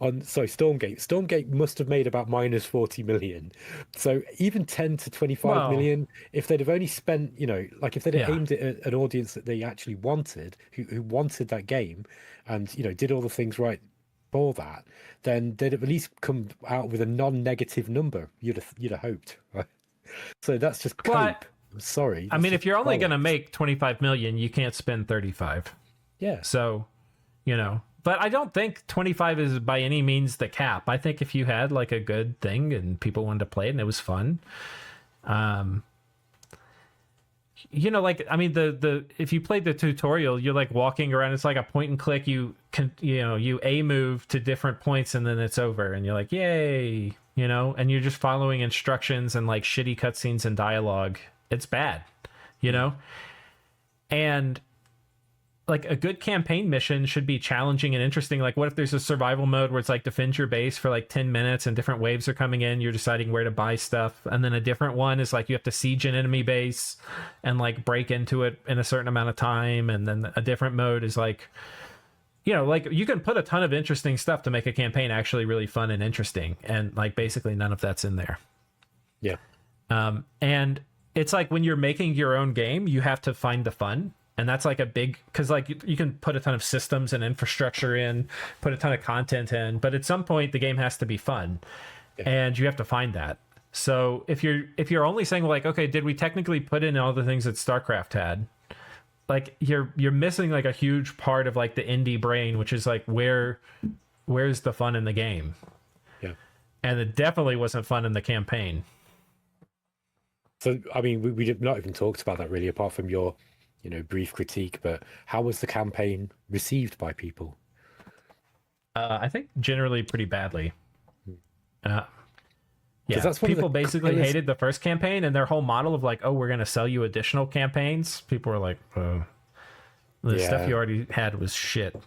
S1: Stormgate. Stormgate must have made about minus 40 million. So even 10 to 25 million, if they'd have only spent, like if they'd have aimed it at an audience that they actually wanted, who wanted that game, and did all the things right for that, then they'd at least come out with a non-negative number. You'd have hoped, right? So that's just cope. I'm sorry.
S2: I mean, if you're only going to make 25 million, you can't spend 35.
S1: Yeah.
S2: So, but I don't think 25 is by any means the cap. I think if you had like a good thing and people wanted to play it and it was fun, if you played the tutorial, you're like walking around. It's like a point and click. You A move to different points and then it's over and you're like, yay, and you're just following instructions and like shitty cutscenes and dialogue. It's bad, and like a good campaign mission should be challenging and interesting. Like what if there's a survival mode where it's like defend your base for like 10 minutes and different waves are coming in, you're deciding where to buy stuff, and then a different one is like you have to siege an enemy base and like break into it in a certain amount of time, and then a different mode is like like you can put a ton of interesting stuff to make a campaign actually really fun and interesting, and like basically none of that's in there. And it's like when you're making your own game, you have to find the fun. And that's like a big, because like you can put a ton of systems and infrastructure in, put a ton of content in, but at some point the game has to be fun, and you have to find that. So if you're only saying like, okay, did we technically put in all the things that StarCraft had? Like you're missing like a huge part of like the indie brain, which is like where's the fun in the game?
S1: Yeah,
S2: and it definitely wasn't fun in the campaign.
S1: So I mean, we did not even talked about that really, apart from your brief critique, but how was the campaign received by people?
S2: I think generally pretty badly.
S1: That's
S2: people basically hated the first campaign, and their whole model of like, oh, we're going to sell you additional campaigns. People were like, the stuff you already had was shit.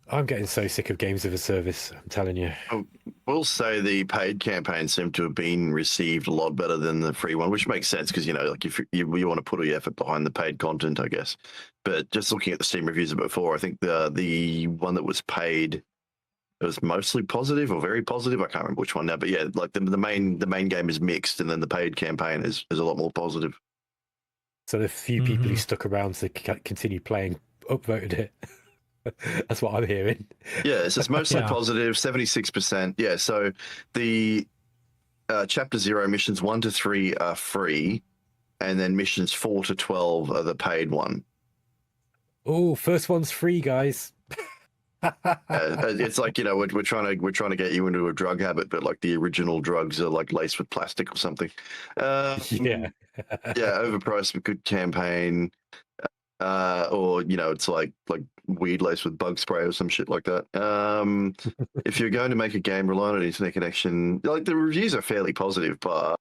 S1: I'm getting so sick of games as a service, I'm telling you.
S3: I will say the paid campaign seemed to have been received a lot better than the free one, which makes sense because, like if you want to put all your effort behind the paid content, I guess. But just looking at the Steam reviews of it before, I think the one that was paid, it was mostly positive or very positive. I can't remember which one now, but yeah, like the main game is mixed, and then the paid campaign is a lot more positive.
S1: So the few people who stuck around to continue playing upvoted it. That's what I'm hearing.
S3: Yeah, so it's mostly positive, 76%. Yeah, so the Chapter 0 missions 1 to 3 are free, and then missions 4 to 12 are the paid one.
S1: Oh, first one's free, guys.
S3: It's like, we're trying to get you into a drug habit, but like the original drugs are like laced with plastic or something. Overpriced but good campaign. Or it's like weed laced with bug spray or some shit like that. If you're going to make a game rely on an internet connection, like the reviews are fairly positive, but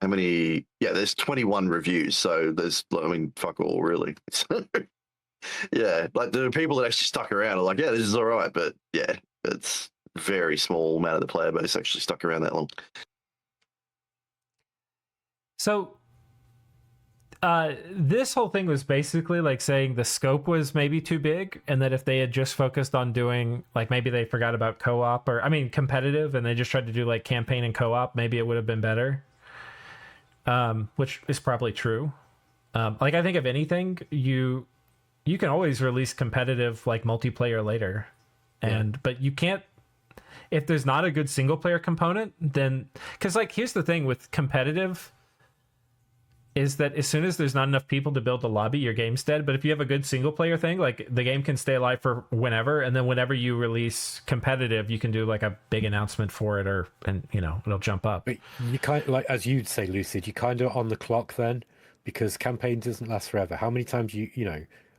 S3: how many? Yeah, there's 21 reviews, so there's, fuck all really. Yeah, like the people that actually stuck around are like, yeah, this is all right, but yeah, it's a very small amount of the player base actually stuck around that long.
S2: So this whole thing was basically like saying the scope was maybe too big, and that if they had just focused on doing like, maybe they forgot about co-op, or competitive, and they just tried to do like campaign and co-op, maybe it would have been better. Which is probably true. I think if anything, you can always release competitive like multiplayer later, but you can't if there's not a good single player component. Then, because like here's the thing with competitive. is that as soon as there's not enough people to build a lobby, your game's dead. But if you have a good single player thing, like the game can stay alive for whenever, and then whenever you release competitive, you can do like a big announcement for it, and it'll jump up.
S1: But you kind of, like, as you'd say, Lucid, you kind of on the clock then, because campaign doesn't last forever. How many times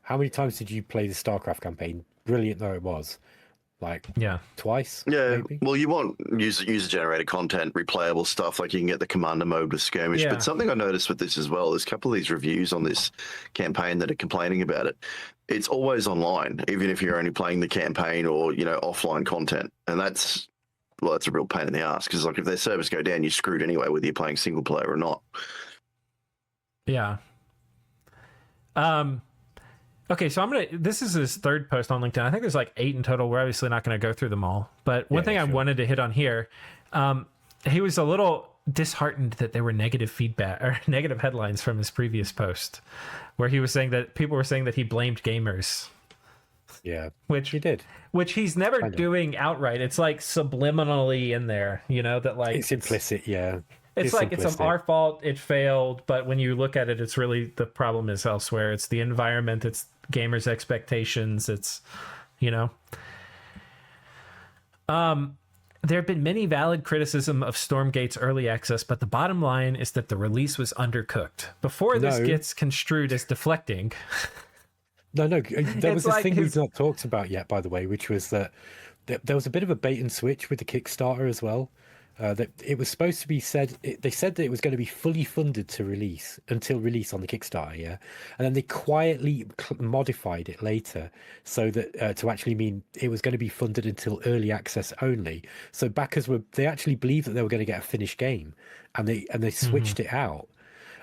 S1: how many times did you play the Starcraft campaign? Brilliant though it was. Like, twice?
S3: Yeah,
S1: maybe?
S3: well, you want user-generated content, replayable stuff, like you can get the commander mode with skirmish.
S2: Yeah.
S3: But something I noticed with this as well, there's a couple of these reviews on this campaign that are complaining about it. It's always online, even if you're only playing the campaign or, offline content. And that's a real pain in the ass, because, like, if their servers go down, you're screwed anyway, whether you're playing single player or not.
S2: Yeah. Okay, so this is his third post on LinkedIn. I think there's like 8 in total. We're obviously not going to go through them all. But one thing I wanted to hit on here, he was a little disheartened that there were negative feedback or negative headlines from his previous post, where he was saying that people were saying that he blamed gamers.
S1: Yeah,
S2: which
S1: he did.
S2: Which he's never doing outright. It's like subliminally in there, that like
S1: it's implicit. Yeah.
S2: It's like it's our fault, it failed, but when you look at it, it's really the problem is elsewhere. It's the environment, it's gamers' expectations, it's there have been many valid criticism of Stormgate's early access, but the bottom line is that the release was undercooked. Before this gets construed as deflecting.
S1: No, there was a thing we've not talked about yet, by the way, which was that there was a bit of a bait and switch with the Kickstarter as well. That it was supposed to be they said that it was going to be fully funded to release until release on the Kickstarter, yeah, and then they quietly modified it later so that to actually mean it was going to be funded until early access only. So backers they actually believed that they were going to get a finished game, and they switched it out,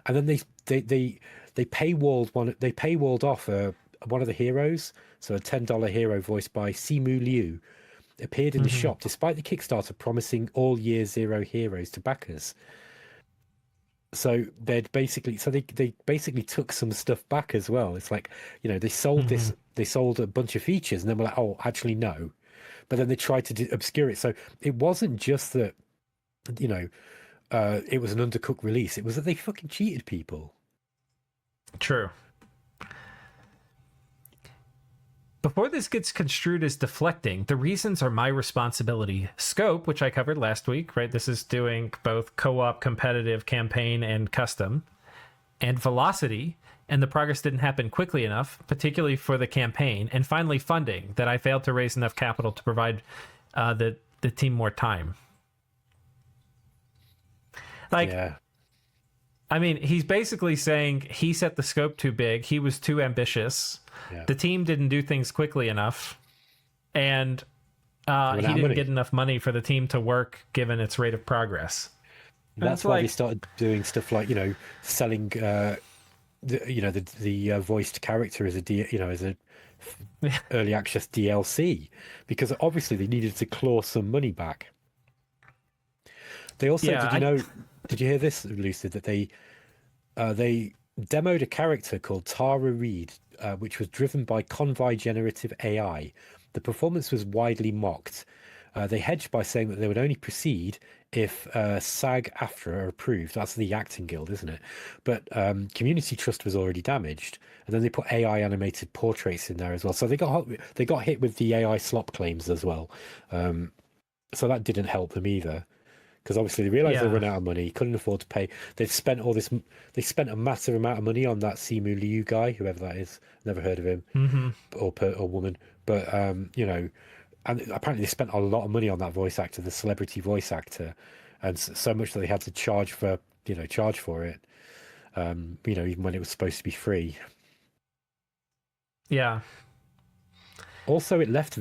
S1: and then they paywalled off one of the heroes, so a $10 hero voiced by Simu Liu. Appeared in the shop despite the Kickstarter promising all year 0 heroes to backers. So they basically took some stuff back as well. It's like, they sold they sold a bunch of features and then we're like, oh, actually no. But then they tried to obscure it. So it wasn't just that, it was an undercooked release. It was that they fucking cheated people.
S2: True. Before this gets construed as deflecting, the reasons are my responsibility. Scope, which I covered last week, right? This is doing both co-op, competitive, campaign, and custom. And velocity, and the progress didn't happen quickly enough, particularly for the campaign. And finally, funding, that I failed to raise enough capital to provide the team more time. I mean, he's basically saying he set the scope too big, he was too ambitious, the team didn't do things quickly enough, and he didn't get enough money for the team to work given its rate of progress.
S1: That's why they started doing stuff like, selling the voiced character as a early access DLC, because obviously they needed to claw some money back. They also did you hear this, Lucid, that they demoed a character called Tara Reid, which was driven by Convoy generative AI. The performance was widely mocked. They hedged by saying that they would only proceed if SAG-AFTRA are approved. That's the acting guild, isn't it? But community trust was already damaged, and then they put AI animated portraits in there as well. So they got hit with the AI slop claims as well. So that didn't help them either. Because obviously they realised they run out of money, couldn't afford to pay. They spent a massive amount of money on that Simu Liu guy, whoever that is. Never heard of him, or woman. But and apparently they spent a lot of money on that voice actor, the celebrity voice actor, and so much that they had to charge for it. Even when it was supposed to be free.
S2: Yeah.
S1: Also, it left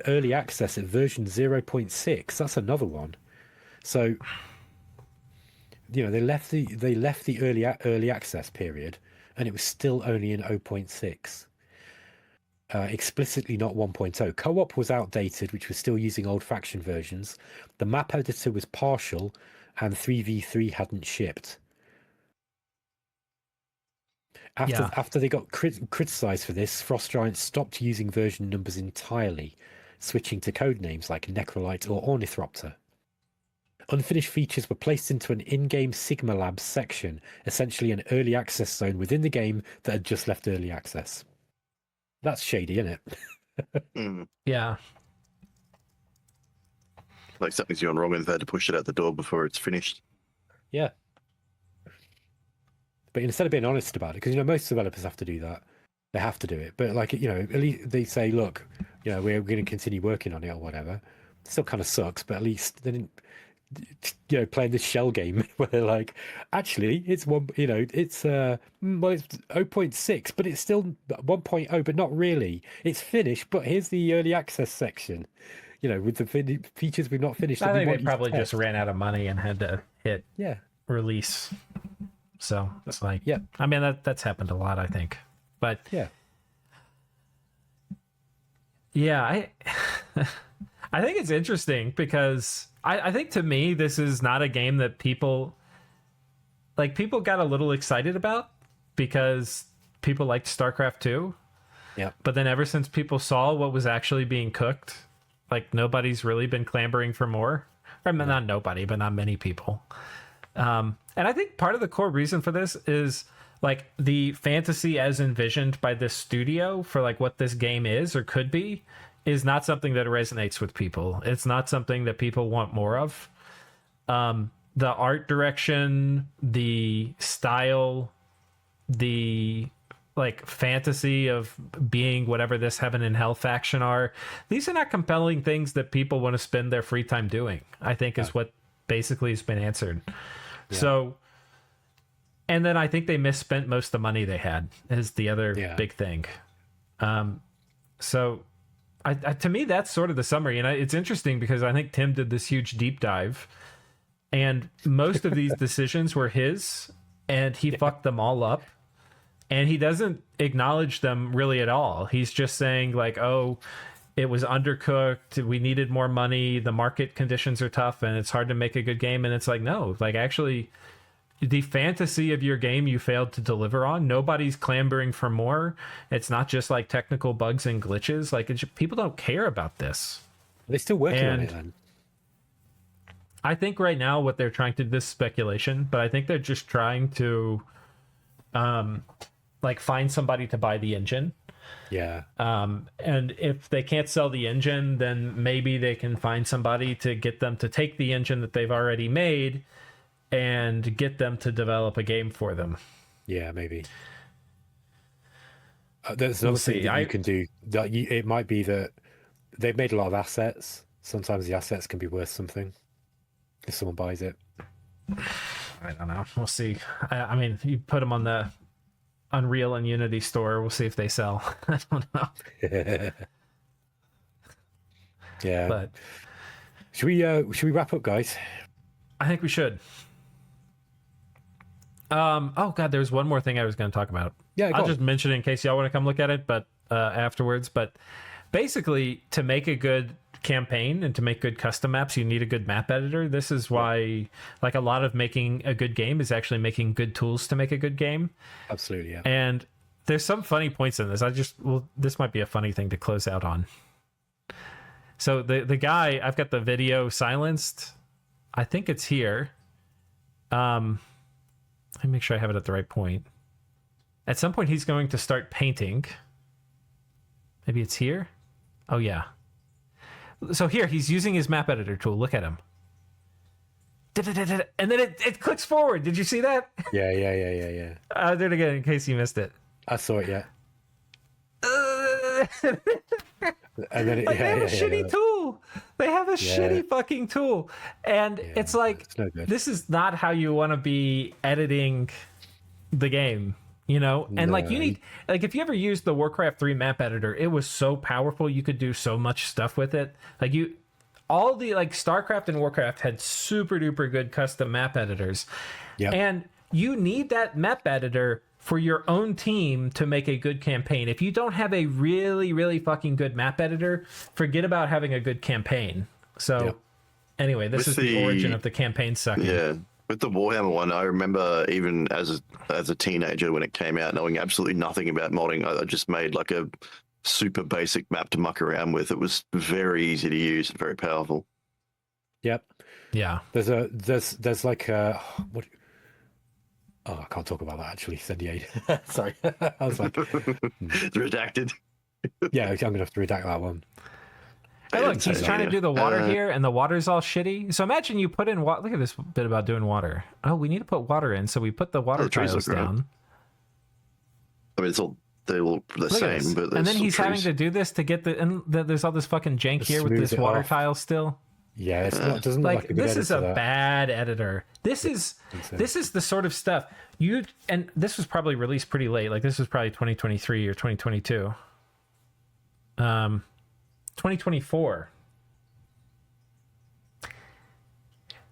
S1: early access at version 0.6. That's another one. So, they left the early access period, and it was still only in 0.6. Explicitly not 1.0. Co-op was outdated, which was still using old faction versions. The map editor was partial, and 3v3 hadn't shipped. After they got criticized for this, Frost Giants stopped using version numbers entirely, switching to code names like Necrolite or Ornithopter. Unfinished features were placed into an in-game Sigma Labs section, essentially an early access zone within the game that had just left early access. That's shady, isn't it?
S2: Yeah.
S3: Like something's gone wrong and they had to push it out the door before it's finished.
S1: Yeah. But instead of being honest about it, because, most developers have to do that. They have to do it. But, like, at least they say, look, we're going to continue working on it or whatever. It still kind of sucks, but at least they didn't, playing this shell game where they're like, actually, it's it's 0.6, but it's still 1.0, but not really. It's finished, but here's the early access section. With the features we've not finished.
S2: I think they probably just ran out of money and had to hit release. So it's like, I mean, that's happened a lot, I think. But I think it's interesting because I think to me, this is not a game that people got a little excited about because people liked StarCraft 2.
S1: Yeah.
S2: But then ever since people saw what was actually being cooked, like nobody's really been clamoring for more. I mean, not nobody, but not many people. And I think part of the core reason for this is like the fantasy as envisioned by this studio for like what this game is or could be is not something that resonates with people. It's not something that people want more of. The art direction, the style, the like fantasy of being whatever this heaven and hell faction are, these are not compelling things that people want to spend their free time doing, I think is what basically has been answered. So, and then I think they misspent most of the money they had is the other big thing. So I to me, that's sort of the summary. And it's interesting because I think Tim did this huge deep dive and most of these decisions were his and he fucked them all up. And he doesn't acknowledge them really at all. He's just saying like, oh, it was undercooked. We needed more money. The market conditions are tough and it's hard to make a good game. And it's like, no, like actually the fantasy of your game you failed to deliver on. Nobody's clamoring for more. It's not just like technical bugs and glitches. Like people don't care about this.
S1: They're still working on it then.
S2: I think right now what they're trying to, this speculation, but I think they're just trying to like find somebody to buy the engine.
S1: Yeah.
S2: And if they can't sell the engine, then maybe they can find somebody to get them to take the engine that they've already made and get them to develop a game for them.
S1: Yeah, maybe. There's another thing that you can do. It might be that they've made a lot of assets. Sometimes the assets can be worth something if someone buys it.
S2: I don't know. We'll see. I mean, you put them on the Unreal and Unity store. We'll see if they sell. I don't know.
S1: Yeah.
S2: But
S1: should we wrap up, guys?
S2: I think we should. Oh god, there's one more thing I was going to talk about.
S1: Yeah,
S2: I'll just mention it in case y'all want to come look at it, but afterwards. But basically, to make a good campaign and to make good custom maps, you need a good map editor. This is why, like, a lot of making a good game is actually making good tools to make a good game.
S1: Absolutely, yeah.
S2: And there's some funny points in this. This might be a funny thing to close out on. So the guy, I've got the video silenced. I think it's here. Let me make sure I have it at the right point. At some point, he's going to start painting. Maybe it's here. Oh, yeah. So here, he's using his map editor tool. Look at him. And then it clicks forward. Did you see that?
S1: Yeah.
S2: I'll do it again in case you missed it.
S1: I saw it, yeah. And then
S2: they have a shitty tool. They have a shitty fucking tool. And it's like, this is not how you want to be editing the game, you know? And like, you need, like, if you ever used the Warcraft 3 map editor, it was so powerful. You could do so much stuff with it. Like, all the, like, Starcraft and Warcraft had super duper good custom map editors. Yeah. And you need that map editor for your own team to make a good campaign. If you don't have a really, really fucking good map editor, forget about having a good campaign. So anyway, this is the origin of the campaign sucking.
S3: Yeah. With the Warhammer one, I remember even as a teenager when it came out, knowing absolutely nothing about modding, I just made like a super basic map to muck around with. It was very easy to use and very powerful.
S1: Yep.
S2: Yeah.
S1: There's like a what? Oh, I can't talk about that actually. NDA. Sorry. I was like,
S3: It's redacted.
S1: Yeah, I'm gonna have to redact that one.
S2: Hey, look, he's trying to do the water here, and the water's all shitty. So imagine you put in water. Look at this bit about doing water. Oh, we need to put water in, so we put the water tiles down.
S3: I mean, it's all they're all the same, but
S2: and then he's having to do this to get there's all this fucking jank here with this water tile still.
S1: Yeah, it's not. Doesn't look like a good
S2: this is a
S1: that.
S2: bad editor. This is the sort of stuff and this was probably released pretty late. Like this was probably 2023 or 2022. 2024.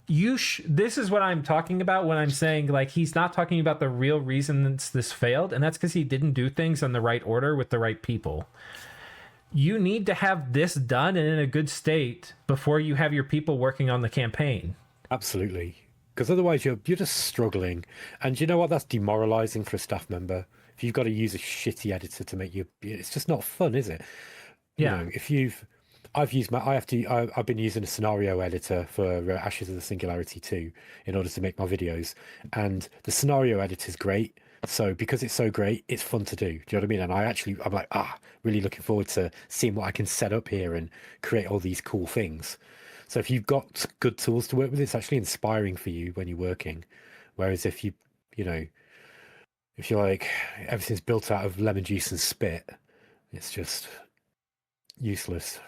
S2: This is what I'm talking about when I'm saying like he's not talking about the real reason this failed, and that's because he didn't do things in the right order with the right people. You need to have this done and in a good state before you have your people working on the campaign.
S1: Absolutely, because otherwise you're just struggling, and you know what? That's demoralizing for a staff member. If you've got to use a shitty editor to make it's just not fun, is it?
S2: Yeah.
S1: You know, I've been using a scenario editor for Ashes of the Singularity 2 in order to make my videos, and the scenario editor is great. So because it's so great, it's fun to do. Do you know what I mean? And I'm like, really looking forward to seeing what I can set up here and create all these cool things. So if you've got good tools to work with, it's actually inspiring for you when you're working. Whereas if if you're like, everything's built out of lemon juice and spit, it's just useless.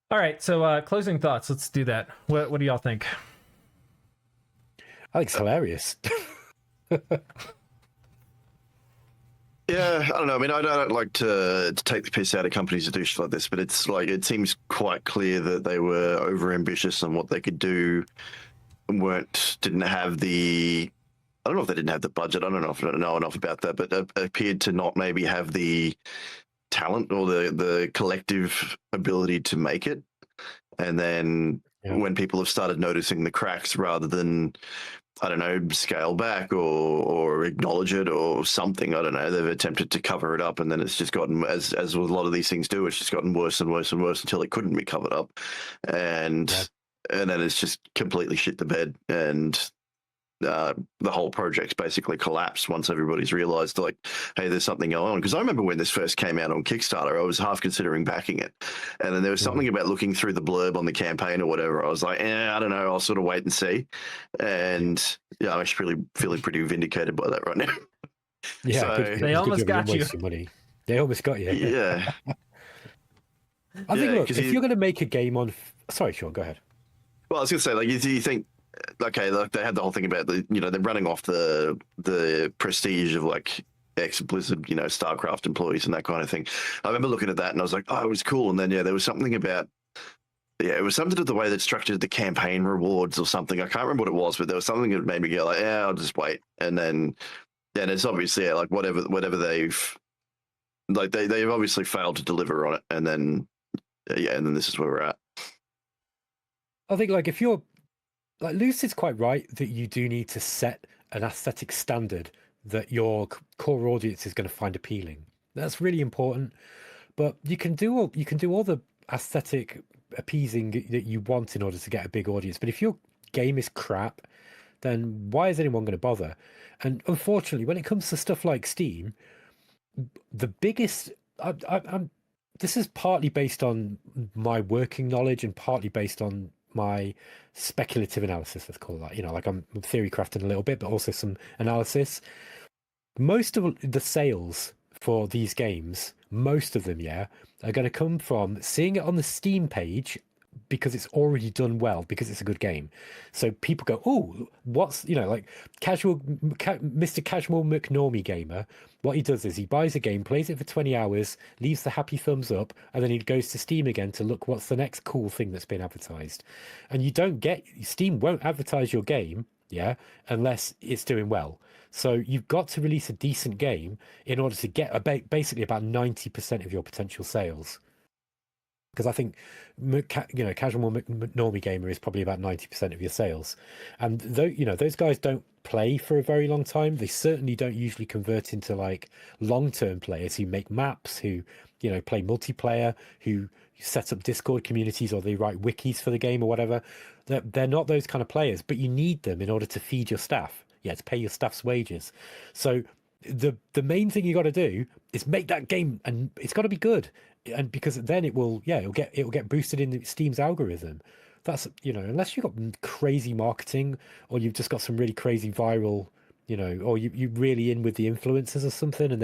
S2: All right, so closing thoughts. Let's do that. What do y'all think?
S1: I think it's hilarious.
S3: Yeah, I don't know. I mean, I don't like to take the piss out of companies that do shit like this, but it's like it seems quite clear that they were over ambitious on what they could do, and didn't have the. I don't know if they didn't have the budget. I don't know if I don't know enough about that, but appeared to not maybe have the talent or the collective ability to make it. And then when people have started noticing the cracks, rather than I don't know, scale back or acknowledge it or something. I don't know. They've attempted to cover it up, and then it's just gotten, as with a lot of these things do, it's just gotten worse and worse and worse until it couldn't be covered up, and then it's just completely shit the bed, and the whole project's basically collapsed once everybody's realized, like, hey, there's something going on. Because I remember when this first came out on Kickstarter, I was half considering backing it, and then there was something about looking through the blurb on the campaign or whatever. I was like, I don't know, I'll sort of wait and see. And yeah, I'm actually feeling pretty vindicated by that right now.
S1: Yeah,
S3: so,
S2: they almost got you.
S1: Money. They almost got you.
S3: Yeah.
S1: I think, look, if you're going to make a game on, sorry, Sean, go ahead.
S3: Well, I was going to say, like, you think, okay, look, they had the whole thing about they're running off the prestige of like ex-Blizzard, StarCraft employees and that kind of thing. I remember looking at that and I was like, oh, it was cool. And then there was something about, it was something to do with the way that structured the campaign rewards or something. I can't remember what it was, but there was something that made me go like, yeah, I'll just wait. And then it's obviously like whatever they've like they've obviously failed to deliver on it. And then and then this is where we're at.
S1: I think like if you're like Lucid's quite right that you do need to set an aesthetic standard that your core audience is going to find appealing. That's really important. But you can do all the aesthetic appeasing that you want in order to get a big audience. But if your game is crap, then why is anyone going to bother? And unfortunately, when it comes to stuff like Steam, the biggest this is partly based on my working knowledge and partly based on my speculative analysis, let's call that. Like I'm theory crafting a little bit, but also some analysis. Most of the sales for these games, most of them, are going to come from seeing it on the Steam page because it's already done well, because it's a good game. So people go, oh, what's, like Mr. Casual McNormie Gamer, what he does is he buys a game, plays it for 20 hours, leaves the happy thumbs up, and then he goes to Steam again to look what's the next cool thing that's been advertised. And Steam won't advertise your game, unless it's doing well. So you've got to release a decent game in order to get basically about 90% of your potential sales. Because I think, casual normie gamer is probably about 90% of your sales, and though those guys don't play for a very long time, they certainly don't usually convert into like long-term players who make maps, who play multiplayer, who set up Discord communities, or they write wikis for the game or whatever. They're not those kind of players, but you need them in order to feed your staff. To pay your staff's wages. So the main thing you got to do is make that game, and it's got to be good. And because then it'll get boosted in Steam's algorithm. That's unless you've got crazy marketing, or you've just got some really crazy viral, or you're really in with the influencers or something, and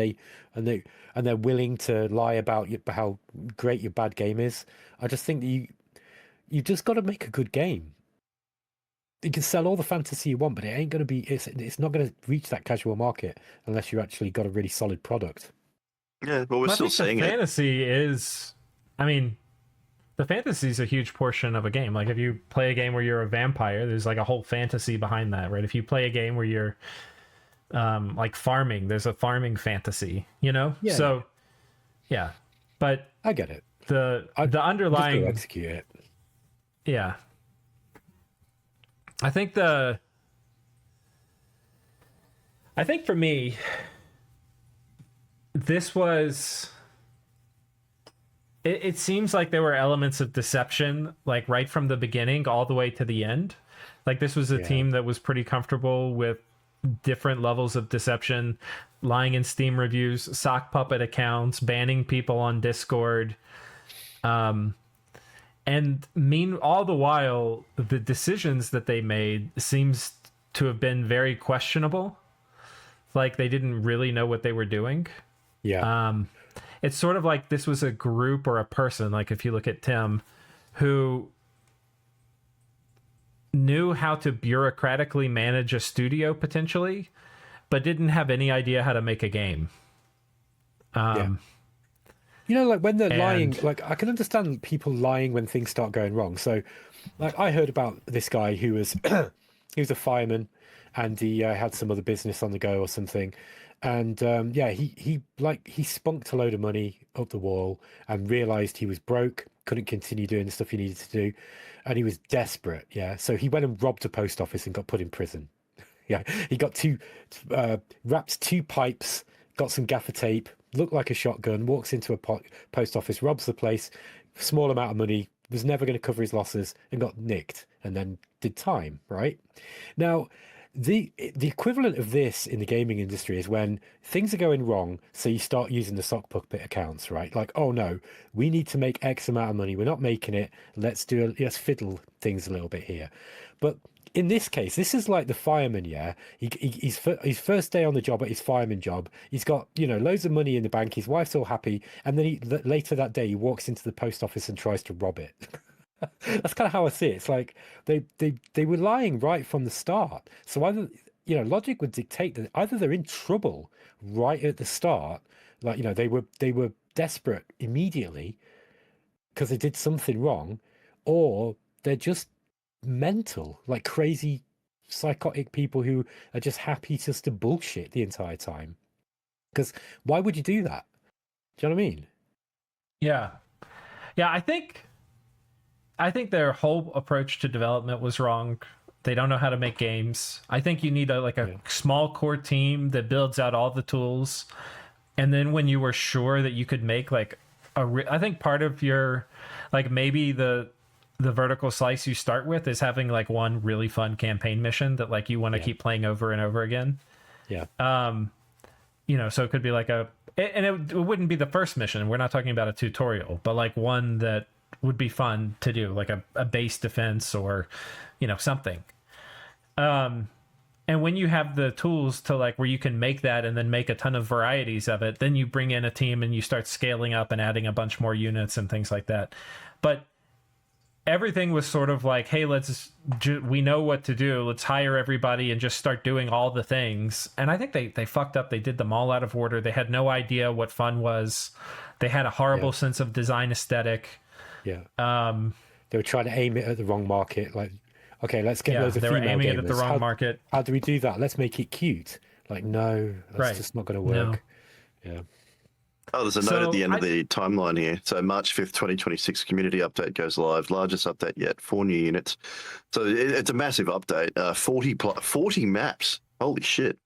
S1: they're willing to lie about how great your bad game is. I just think that you just got to make a good game. You can sell all the fantasy you want, but it ain't going to be. It's not going to reach that casual market unless you actually got a really solid product.
S3: Yeah, well, we're still seeing it.
S2: Fantasy is, the fantasy is a huge portion of a game. Like if you play a game where you're a vampire, there's like a whole fantasy behind that, right? If you play a game where you're like farming, there's a farming fantasy, Yeah. So, yeah, but
S1: I get it.
S2: The underlying
S1: execute it.
S2: Yeah. I think for me, this was. It seems like there were elements of deception, like right from the beginning all the way to the end. Like this was a team that was pretty comfortable with different levels of deception, lying in Steam reviews, sock puppet accounts, banning people on Discord. And all the while, the decisions that they made seems to have been very questionable. Like they didn't really know what they were doing.
S1: Yeah.
S2: It's sort of like this was a group or a person, like if you look at Tim, who knew how to bureaucratically manage a studio potentially, but didn't have any idea how to make a game.
S1: Like when they're lying, like I can understand people lying when things start going wrong. So like I heard about this guy who was he was a fireman, and he had some other business on the go or something. And he spunked a load of money up the wall and realized he was broke, couldn't continue doing the stuff he needed to do, and he was desperate. So he went and robbed a post office and got put in prison. He got wrapped two pipes, got some gaffer tape, looked like a shotgun, walks into a post office, robs the place, small amount of money, was never going to cover his losses, and got nicked, and then did time. Right now. The equivalent of this in the gaming industry is when things are going wrong, so you start using the sock puppet accounts, right? Like, oh no, we need to make X amount of money. We're not making it. Let's fiddle things a little bit here. But in this case, this is like the fireman. He's his first day on the job at his fireman job. He's got loads of money in the bank. His wife's all happy, and then later that day he walks into the post office and tries to rob it. That's kind of how I see it. It's like they were lying right from the start. So either logic would dictate that either they're in trouble right at the start, like they were desperate immediately because they did something wrong, or they're just mental, like crazy psychotic people who are just happy just to bullshit the entire time. Because why would you do that? Do you know what I mean?
S2: Yeah. I think their whole approach to development was wrong. They don't know how to make games. I think you need a small core team that builds out all the tools. And then when you were sure that you could make I think part of your, maybe the vertical slice you start with is having one really fun campaign mission that you want to keep playing over and over again.
S1: Yeah.
S2: So it could be and it wouldn't be the first mission. We're not talking about a tutorial, but one that would be fun to do, like a base defense or something. And when you have the tools to where you can make that and then make a ton of varieties of it, then you bring in a team and you start scaling up and adding a bunch more units and things like that. But everything was sort of hey, we know what to do, let's hire everybody and just start doing all the things. And I think they fucked up. They did them all out of order. They had no idea what fun was. They had a horrible sense of design aesthetic.
S1: They were trying to aim it at the wrong market. Okay, let's get loads of female gamers.
S2: They were aiming it at the wrong market.
S1: How do we do that? Let's make it cute. No, that's just not going to work.
S2: No.
S3: Oh, there's a note at the end of the timeline here. So March 5th, 2026, community update goes live. Largest update yet, 4 new units. So it's a massive update. 40 maps. Holy shit.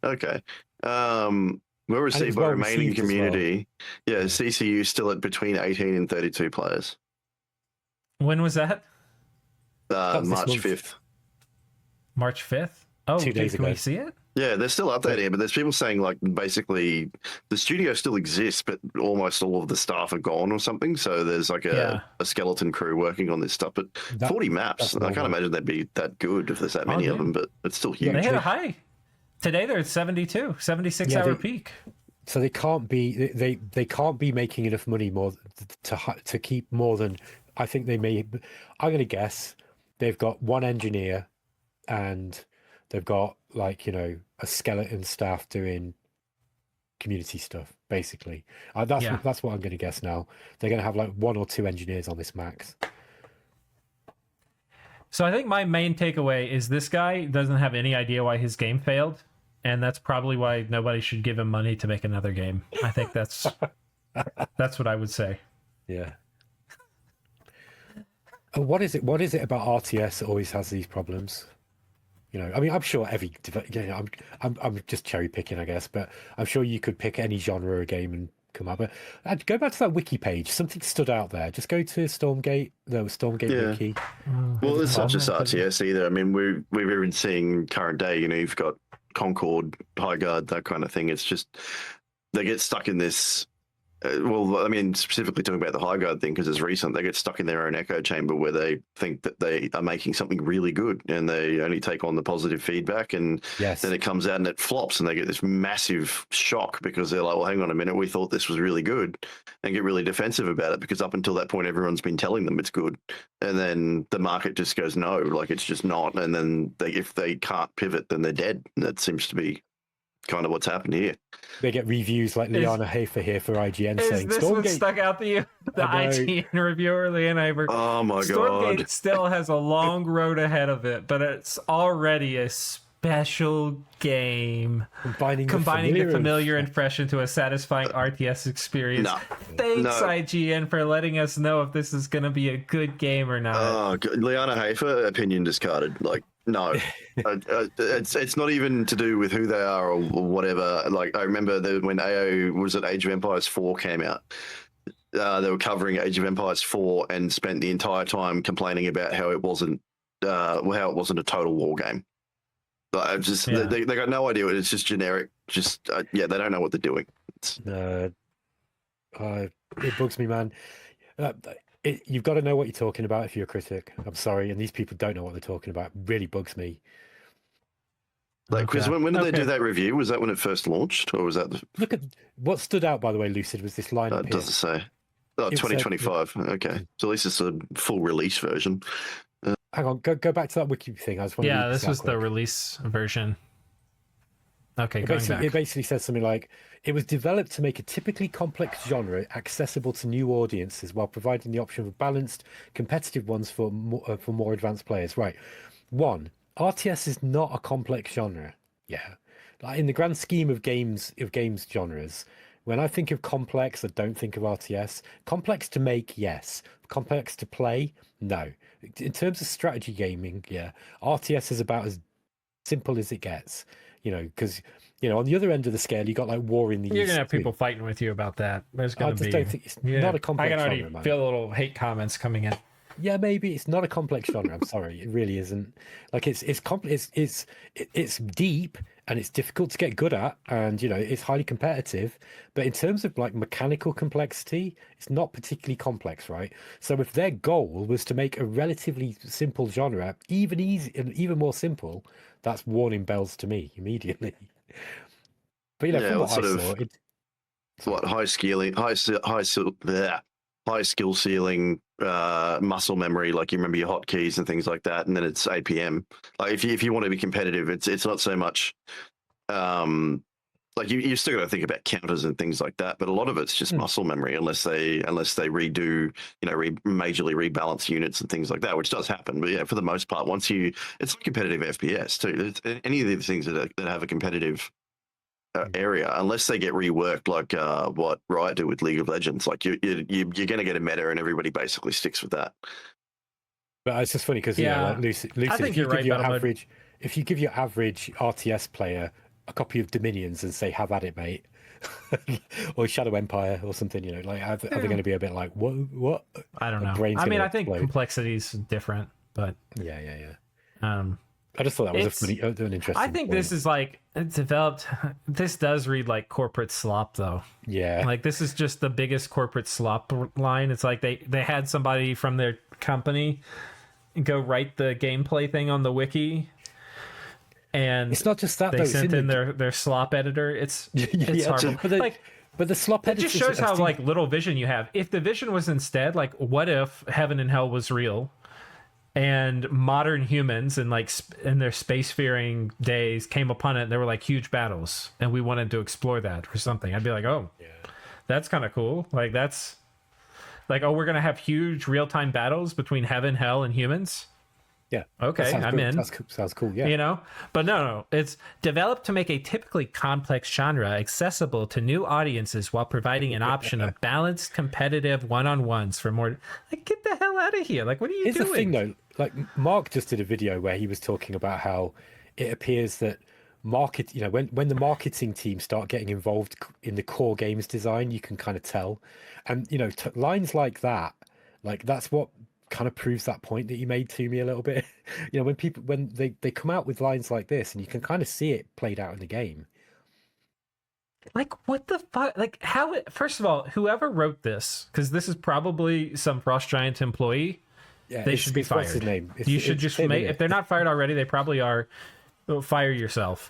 S3: Okay. Well received by remaining community. Well. Yeah, CCU still at between 18 and 32 players.
S2: When was that?
S3: March 5th.
S2: March 5th? Oh,
S1: 2 days ago.
S2: Can we see it?
S3: Yeah, they're still updating it, but there's people saying like basically the studio still exists, but almost all of the staff are gone or something. So there's like a skeleton crew working on this stuff. But 40 maps, I can't imagine they'd be that good if there's that many of them, but it's still huge.
S2: They hit a high. Today they're at 72, 76-hour peak.
S1: So they can't be they can't be making enough money more to keep more than, I think they may. I'm going to guess they've got one engineer and they've got like, you know, a skeleton staff doing community stuff, basically. That's what I'm going to guess now. They're going to have like 1 or 2 engineers on this max.
S2: So I think my main takeaway is this guy doesn't have any idea why his game failed, and that's probably why nobody should give him money to make another game. I think that's what I would say.
S1: Yeah. What is it about RTS that always has these problems? You know, I mean, I'm sure I'm just cherry picking, I guess, but I'm sure you could pick any genre of game and come up. But go back to that wiki page. Something stood out there. Just go to Stormgate, the Stormgate wiki.
S3: Well, it's not just RTS either. I mean, we've even seeing current day. You know, you've got Concord, Highguard, that kind of thing. It's just they get stuck in this. Well, I mean, specifically talking about the Highguard thing because it's recent. They get stuck in their own echo chamber where they think that they are making something really good, and they only take on the positive feedback, and then it comes out and it flops, and they get this massive shock because they're like, "Well, hang on a minute, we thought this was really good," and get really defensive about it because up until that point, everyone's been telling them it's good, and then the market just goes, "No, like it's just not," and then if they can't pivot, then they're dead. And that seems to be kind of what's happened here.
S1: They get reviews like Liana Hafer here for IGN saying
S2: this
S1: Stormgate.
S2: What stuck out to you? The IGN reviewer, Liana Hafer.
S3: Oh my god.
S2: Stormgate still has a long road ahead of it, but it's already a special game. Combining the familiar and fresh into a satisfying RTS experience. Thanks, IGN, for letting us know if this is going to be a good game or not.
S3: Oh, Liana Hafer, opinion discarded. Like, no, it's not even to do with who they are or whatever. Like, I remember when Age of Empires 4 came out, they were covering Age of Empires 4 and spent the entire time complaining about how it wasn't a total war game. But they got no idea. It's just generic. They don't know what they're doing.
S1: It bugs me, man. You've got to know what you're talking about if you're a critic. I'm sorry, and these people don't know what they're talking about. It really bugs me.
S3: Like, because when did they do that review? Was that when it first launched, or was that?
S1: Look at what stood out, by the way, Lucid, was this line.
S3: It doesn't say. Oh, 2025. Okay, so at least it's a full release version.
S1: Hang on, go back to that wiki thing. I just want to
S2: this was the release version. Okay,
S1: it basically says something like, it was developed to make a typically complex genre accessible to new audiences while providing the option of balanced, competitive ones for more advanced players. Right. 1, RTS is not a complex genre. Yeah. Like in the grand scheme of games genres, when I think of complex, I don't think of RTS. Complex to make, yes. Complex to play, no. In terms of strategy gaming, yeah, RTS is about as simple as it gets. You know, because, you know, on the other end of the scale, you got like War in the East.
S2: You're going to have people fighting with you about that. There's going to be.
S1: I just don't think it's not a complex genre.
S2: I can already feel little hate comments coming in.
S1: Yeah, maybe it's not a complex genre. I'm sorry, it really isn't. Like it's deep and it's difficult to get good at, and you know it's highly competitive. But in terms of like mechanical complexity, it's not particularly complex, right? So if their goal was to make a relatively simple genre even more simple, that's warning bells to me immediately. But you know, from what I saw, high skill ceiling, muscle memory, like you remember your hotkeys and things like that, and then it's APM. Like if you want to be competitive, it's not so much like you still got to think about counters and things like that, but a lot of it's just muscle memory unless they redo, you know, majorly rebalance units and things like that, which does happen. But yeah, for the most part, it's like competitive FPS too. Any of these things that have a competitive
S3: area unless they get reworked, like what Riot do with League of Legends. Like you're going to get a meta, and everybody basically sticks with that.
S1: But it's just funny because like Lucid,
S2: I think you're right.
S1: If you give your average RTS player a copy of Dominions and say, "Have at it, mate," or Shadow Empire or something, like are they going to be a bit like, "What?"
S2: I don't know. I mean, I think complexity is different, but
S1: yeah.
S2: I
S1: just thought that was an interesting.
S2: I think
S1: point.
S2: This is like it's developed. This does read like corporate slop, though.
S1: Yeah,
S2: like this is just the biggest corporate slop line. It's like they had somebody from their company go write the gameplay thing on the wiki, and
S1: it's not just that
S2: they sent in their slop editor. It's hard.
S1: But the slop editor
S2: just shows how like little vision you have. If the vision was instead like, what if Heaven and Hell was real? And modern humans in in their spacefaring days came upon it, and there were like huge battles, and we wanted to explore that or something. I'd be like, oh, that's kind of cool. Like that's like, oh, we're gonna have huge real-time battles between heaven, hell, and humans.
S1: Yeah.
S2: Okay, I'm in.
S1: Sounds cool. Yeah.
S2: But no, it's developed to make a typically complex genre accessible to new audiences while providing an option of balanced, competitive one-on-ones for more. Like, get the hell out of here! Like, what are you doing?
S1: Here's the thing, though. Like, Mark just did a video where he was talking about how it appears that when the marketing team start getting involved in the core games design, you can kind of tell, and lines like that, like that's what kind of proves that point that you made to me a little bit. When they come out with lines like this, and you can kind of see it played out in the game.
S2: Like, what the fuck? Like, how? First of all, whoever wrote this, because this is probably some Frost Giant employee, they should be fired.
S1: What's his name?
S2: You should just make. If they're not fired already, they probably are. Fire yourself.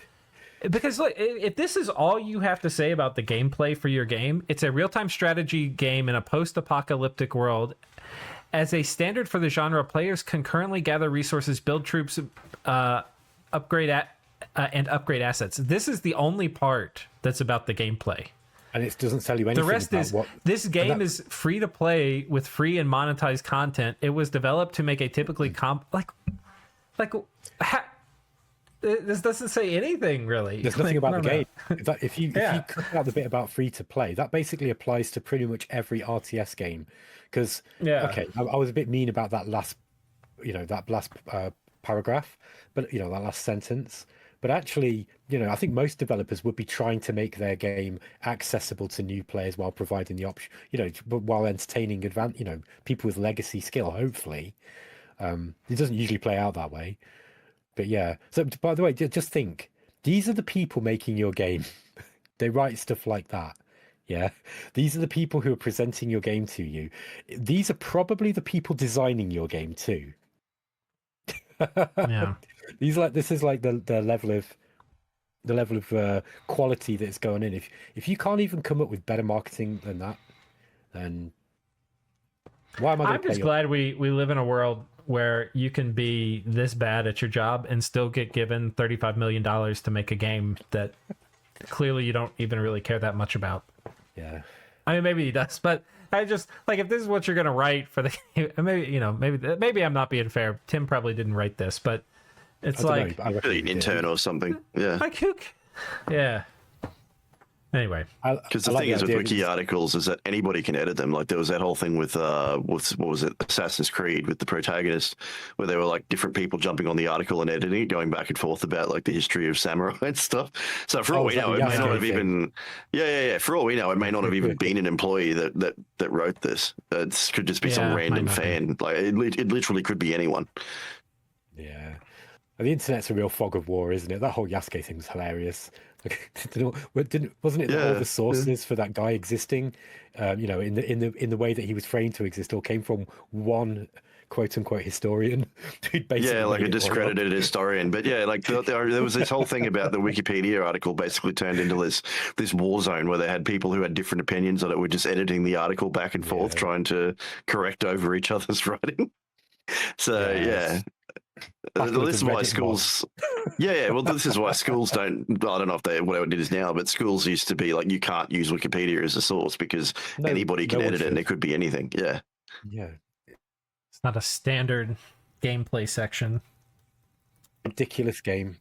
S2: Because look, if this is all you have to say about the gameplay for your game, it's a real-time strategy game in a post-apocalyptic world. As a standard for the genre, players concurrently gather resources, build troops, upgrade assets. This is the only part that's about the gameplay.
S1: And it doesn't tell you anything.
S2: The rest is this game is free to play with free and monetized content. It was developed to make a typically this doesn't say anything really.
S1: There's nothing about the game. If you cut out the bit about free to play, that basically applies to pretty much every RTS game. Because I was a bit mean about that last paragraph, but that last sentence. But actually, I think most developers would be trying to make their game accessible to new players while providing the option, while entertaining people with legacy skill. Hopefully, it doesn't usually play out that way. But yeah. So by the way, just think, these are the people making your game. They write stuff like that. Yeah. These are the people who are presenting your game to you. These are probably the people designing your game too.
S2: Yeah.
S1: This is like the level of quality that's going in. If you can't even come up with better marketing than that, then why am I?
S2: I'm just glad we live in a world where you can be this bad at your job and still get given $35 million to make a game that clearly you don't even really care that much about.
S1: Yeah.
S2: I mean, maybe he does, but I just like, if this is what you're going to write for the game, maybe I'm not being fair. Tim probably didn't write this, but it's like
S3: an intern or something. Yeah.
S2: Like who? Yeah. Anyway,
S3: because the thing is with wiki articles is that anybody can edit them. Like there was that whole thing with what was it, Assassin's Creed, with the protagonist, where there were like different people jumping on the article and editing it, going back and forth about like the history of samurai and stuff. So for all we know, it may not have even for all we know, it may not have even been an employee that wrote this. It could just be some random fan. Like it literally could be anyone.
S1: Yeah. And the internet's a real fog of war, isn't it? That whole Yasuke thing was hilarious. Wasn't it all the sources for that guy existing, in the way that he was framed to exist, all came from one quote unquote historian?
S3: Like a discredited historian. But yeah, like there was this whole thing about the Wikipedia article basically turned into this war zone where they had people who had different opinions on it, were just editing the article back and forth, trying to correct over each other's writing. So this is why schools. Well, this is why schools don't. I don't know if whatever it is now, but schools used to be like, you can't use Wikipedia as a source because anybody can edit it, and it could be anything. Yeah.
S2: It's not a standard gameplay section.
S1: Ridiculous game.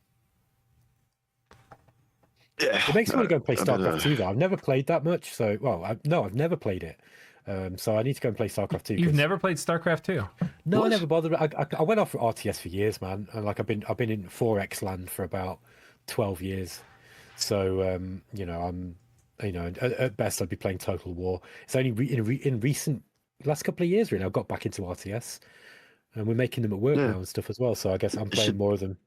S3: Yeah,
S1: It makes me want to go and play Starcraft 2 though. I've never played that much, so I've never played it. So I need to go and play Starcraft 2.
S2: You've never played Starcraft 2?
S1: No,
S2: what?
S1: I never bothered. I went off for RTS for years, man, and like I've been in 4X land for about 12 years. So at best I'd be playing Total War. It's only in recent last couple of years really I got back into RTS, and we're making them at work now and stuff as well. So I guess I'm playing more of them.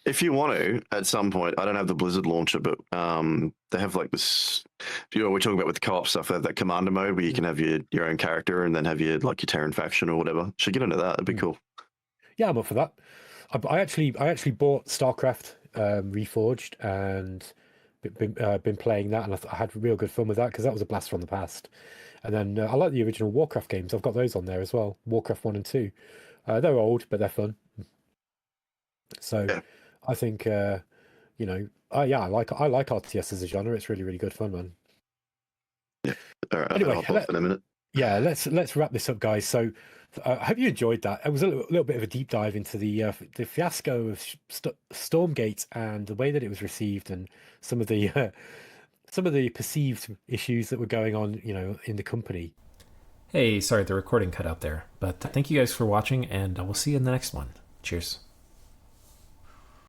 S3: If you want to, at some point, I don't have the Blizzard launcher, but they have like this. We're talking about with the co-op stuff. They have that commander mode where you can have your own character and then have your Terran faction or whatever. Should get into that. That'd be cool.
S1: Yeah, I'm up for that. I actually bought Starcraft Reforged and been playing that, and I had real good fun with that because that was a blast from the past. And then I like the original Warcraft games. I've got those on there as well. Warcraft 1 and 2. They're old, but they're fun. So I think I like RTS as a genre. It's really, really good fun, man.
S3: Yeah. All right.
S1: Anyway,
S3: I'll hop off in a minute.
S1: Yeah, let's wrap this up, guys. So I hope you enjoyed that. It was a little bit of a deep dive into the fiasco of Stormgate and the way that it was received, and some of the perceived issues that were going on, in the company.
S2: Hey, sorry, the recording cut out there. But thank you guys for watching, and we'll see you in the next one. Cheers.